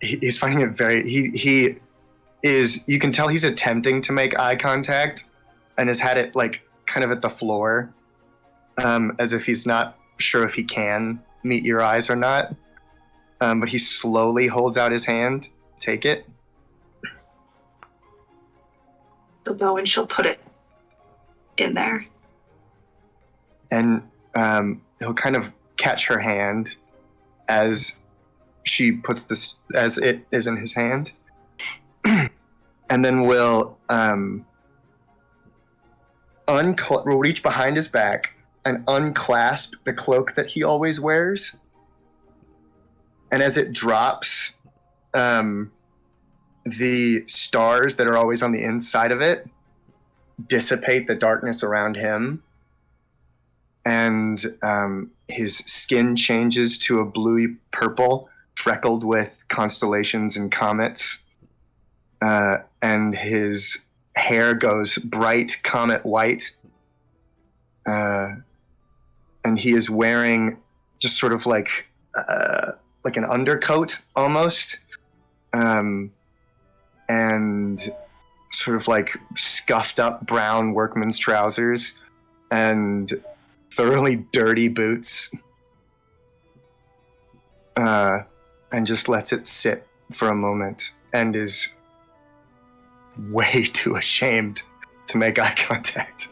He's finding it very, he is, you can tell he's attempting to make eye contact and has had it like kind of at the floor, as if he's not sure if he can meet your eyes or not. But he slowly holds out his hand, take it. She'll go and she'll put it in there. And he'll kind of catch her hand as she puts this, as it is in his hand. And then we'll reach behind his back and unclasp the cloak that he always wears. And as it drops, the stars that are always on the inside of it dissipate the darkness around him. And his skin changes to a bluey purple, freckled with constellations and comets. And his hair goes bright comet white. And he is wearing just sort of like an undercoat almost. And sort of like scuffed up brown workman's trousers and thoroughly dirty boots. And just lets it sit for a moment and is way too ashamed to make eye contact.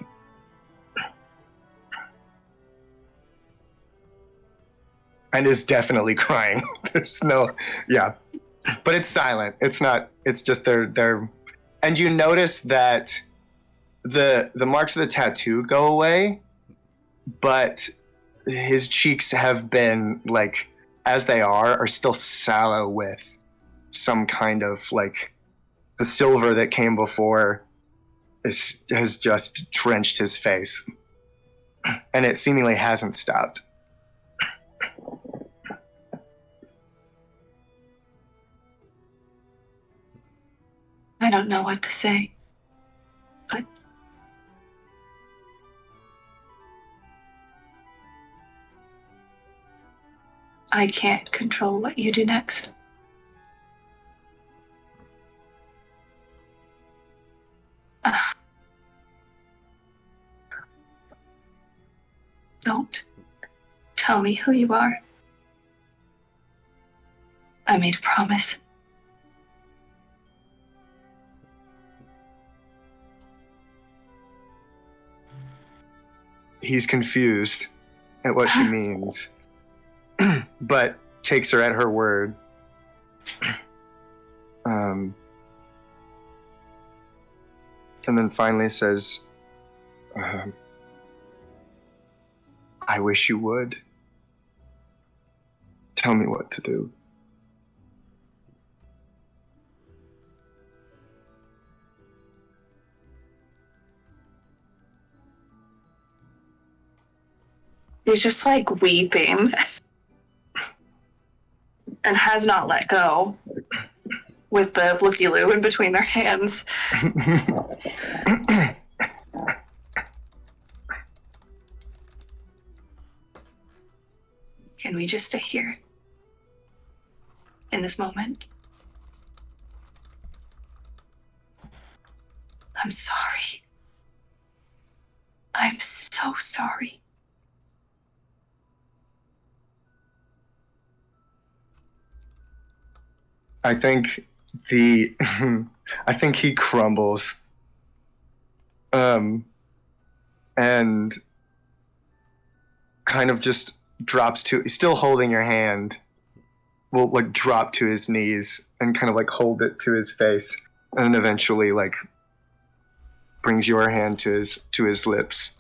And is definitely crying. There's no, yeah. But it's silent. It's not, it's just they're, and you notice that the marks of the tattoo go away, but his cheeks have been like, as they are still sallow with some kind of like the silver that came before has just drenched his face. And it seemingly hasn't stopped. I don't know what to say, but I can't control what you do next. Don't tell me who you are. I made a promise. He's confused at what she means, but takes her at her word. And then finally says, I wish you would. Tell me what to do. He's just like weeping and has not let go with the looky-loo in between their hands. Can we just stay here in this moment? I'm sorry. I'm so sorry. I think I think he crumbles. And kind of just drops to, he's still holding your hand, will like drop to his knees and kind of like hold it to his face, and then eventually like brings your hand to his lips.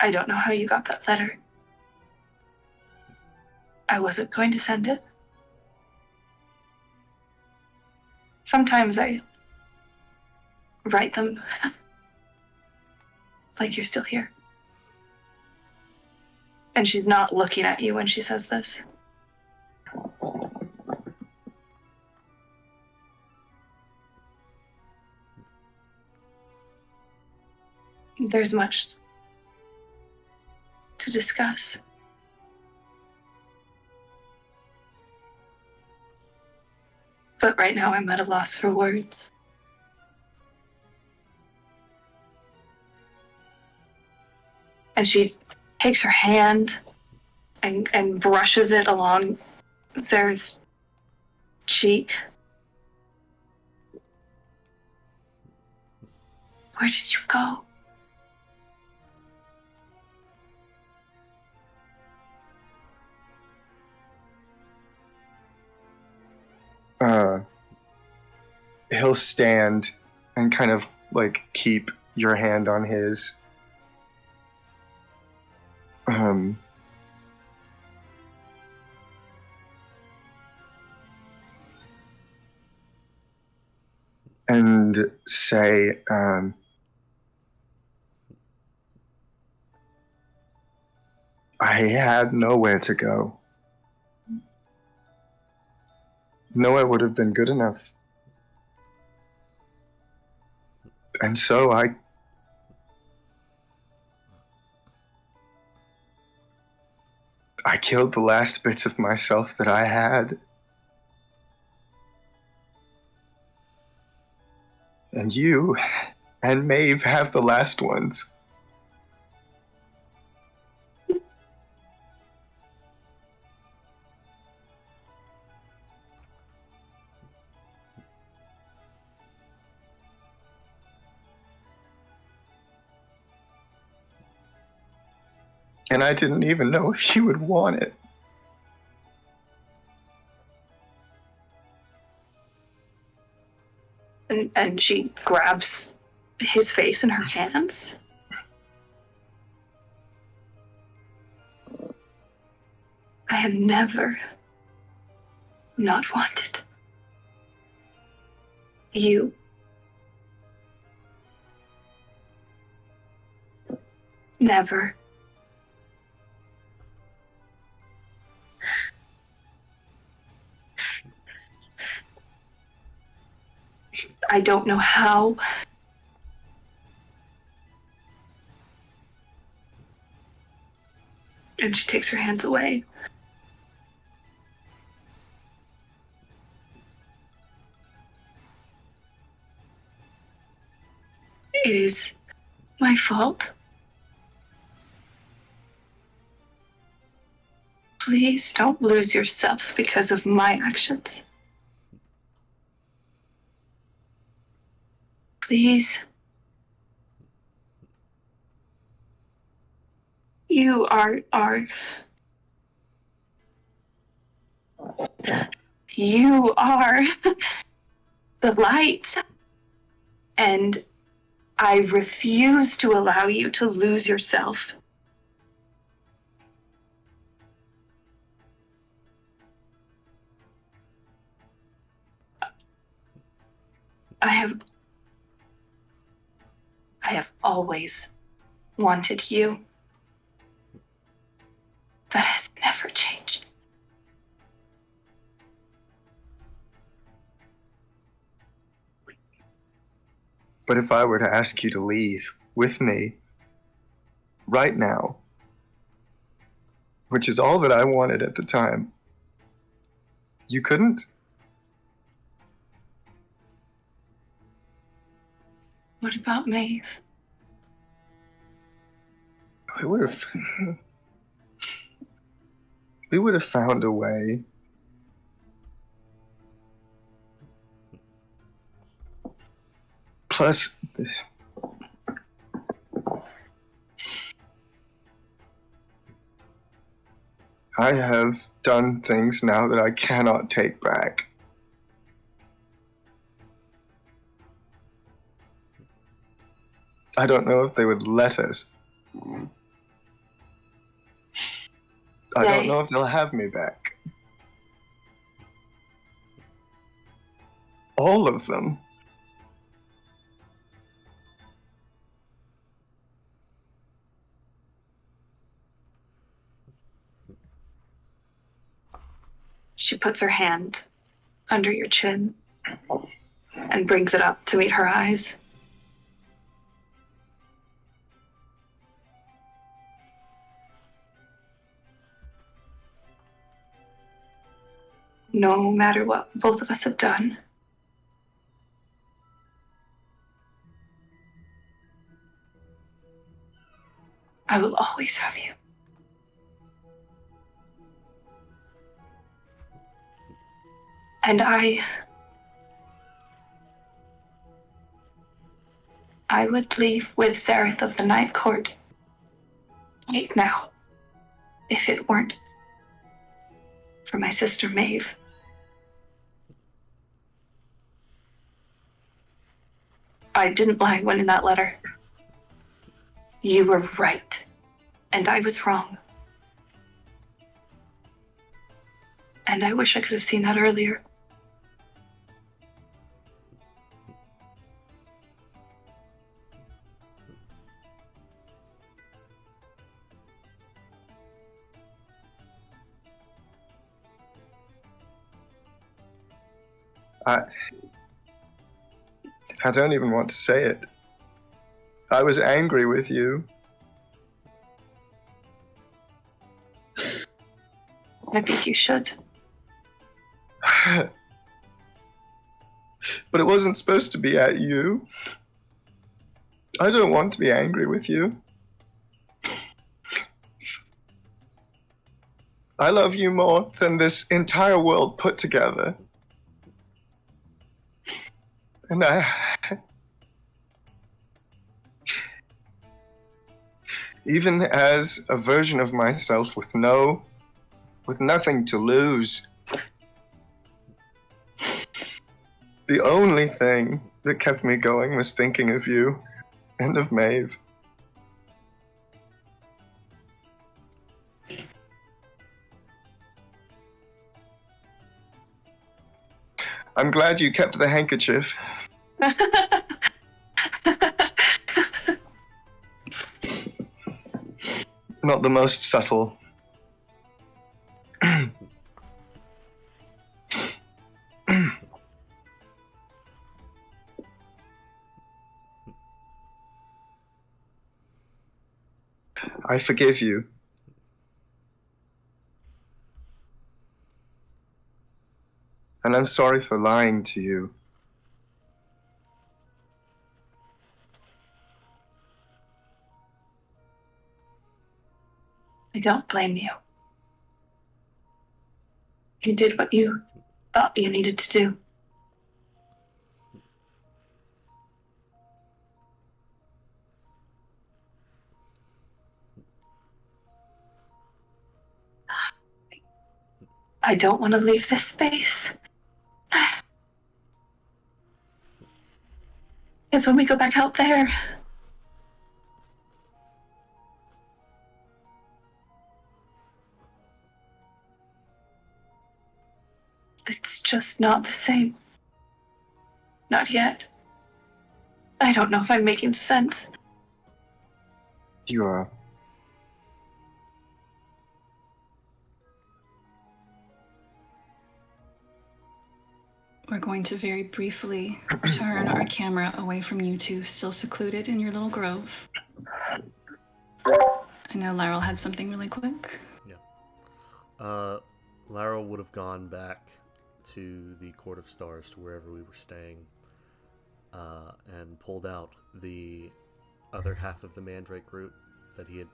I don't know how you got that letter. I wasn't going to send it. Sometimes I write them like you're still here. And she's not looking at you when she says this. There's much to discuss. But right now I'm at a loss for words. And she takes her hand and brushes it along Sarah's cheek. Where did you go? He'll stand and kind of like keep your hand on his. And say, I had nowhere to go. Nowhere would have been good enough. And so I killed the last bits of myself that I had. And you and Maeve have the last ones. And I didn't even know if you would want it. And she grabs his face in her hands. I have never not wanted you. Never. I don't know how. And she takes her hands away. It is my fault. Please don't lose yourself because of my actions. Please. You are the light. And I refuse to allow you to lose yourself. I have always wanted you. That has never changed. But if I were to ask you to leave with me right now, which is all that I wanted at the time, you couldn't? What about Maeve? We would have. We would have found a way. Plus, I have done things now that I cannot take back. I don't know if they would let us. I don't know if they'll have me back. All of them. She puts her hand under your chin and brings it up to meet her eyes. No matter what both of us have done, I will always have you. And I would leave with Zareth of the Night Court right now if it weren't for my sister Maeve. I didn't lie when in that letter. You were right, and I was wrong. And I wish I could have seen that earlier. I don't even want to say it. I was angry with you. I think you should. But it wasn't supposed to be at you. I don't want to be angry with you. I love you more than this entire world put together. And even as a version of myself with nothing to lose, the only thing that kept me going was thinking of you and of Maeve. I'm glad you kept the handkerchief. Not the most subtle. I forgive you. And I'm sorry for lying to you. I don't blame you. You did what you thought you needed to do. I don't want to leave this space. Because when we go back out there, it's just not the same. Not yet. I don't know if I'm making sense. You are. We're going to very briefly turn our camera away from you two, still secluded in your little grove. I know Laryl had something really quick. Laryl would have gone back to the Court of Stars, to wherever we were staying, and pulled out the other half of the mandrake root that he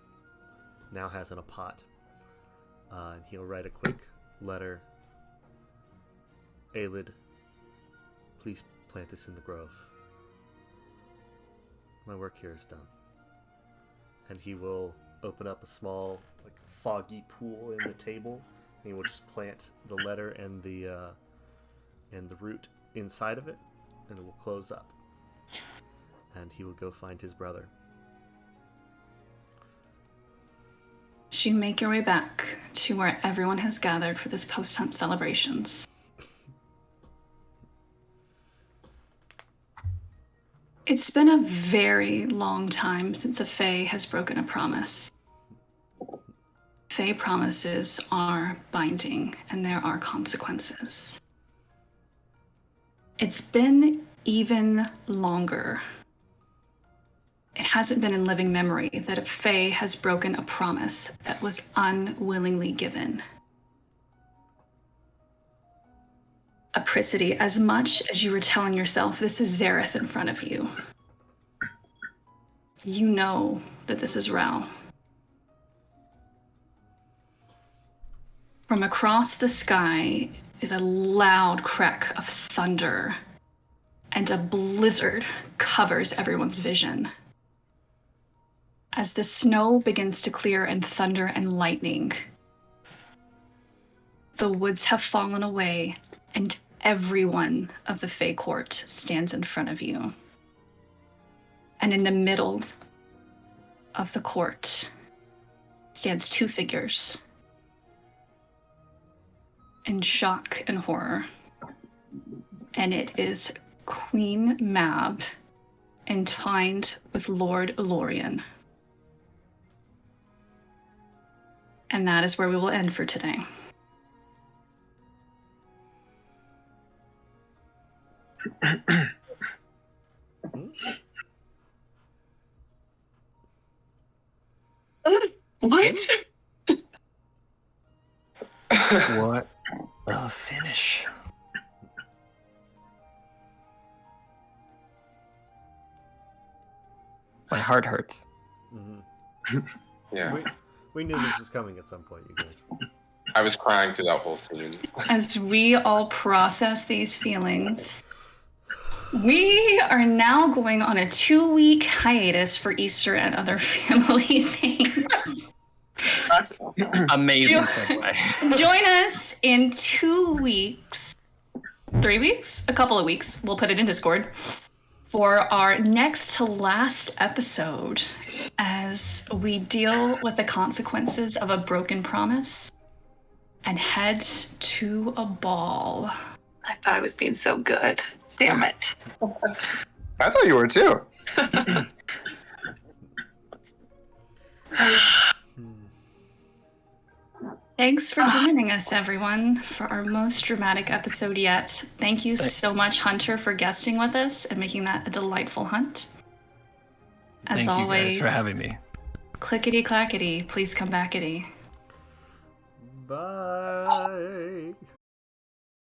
now has in a pot. And he'll write a quick letter. Aelid, please plant this in the grove. My work here is done. And he will open up a small, foggy pool in the table, and he will just plant the letter and the root inside of it, and it will close up. And he will go find his brother. As you make your way back to where everyone has gathered for this post-hunt celebrations, it's been a very long time since a Fae has broken a promise. Fae promises are binding, and there are consequences. It's been even longer. It hasn't been in living memory that a Fae has broken a promise that was unwillingly given. Apricity, as much as you were telling yourself this is Zareth in front of you, you know that this is Rao. From across the sky is a loud crack of thunder, and a blizzard covers everyone's vision. As the snow begins to clear and thunder and lightning, the woods have fallen away, and everyone of the Fae Court stands in front of you. And in the middle of the court stands two figures in shock and horror. And it is Queen Mab entwined with Lord Elorian. And that is where we will end for today. What? What a finish. My heart hurts. Mm-hmm. Yeah. We knew this was coming at some point, you guys. I was crying through that whole scene. As we all process these feelings, we are now going on a 2-week hiatus for Easter and other family things. Amazing segue. Join us in 2 weeks, 3 weeks, a couple of weeks. We'll put it in Discord for our next to last episode as we deal with the consequences of a broken promise and head to a ball. I thought I was being so good. Damn it. I thought you were too. Thanks for joining us, everyone, for our most dramatic episode yet. Thank you so much, Hunter, for guesting with us and making that a delightful hunt. As Thank always, you guys for having me. clickety clackety, please come backety. Bye.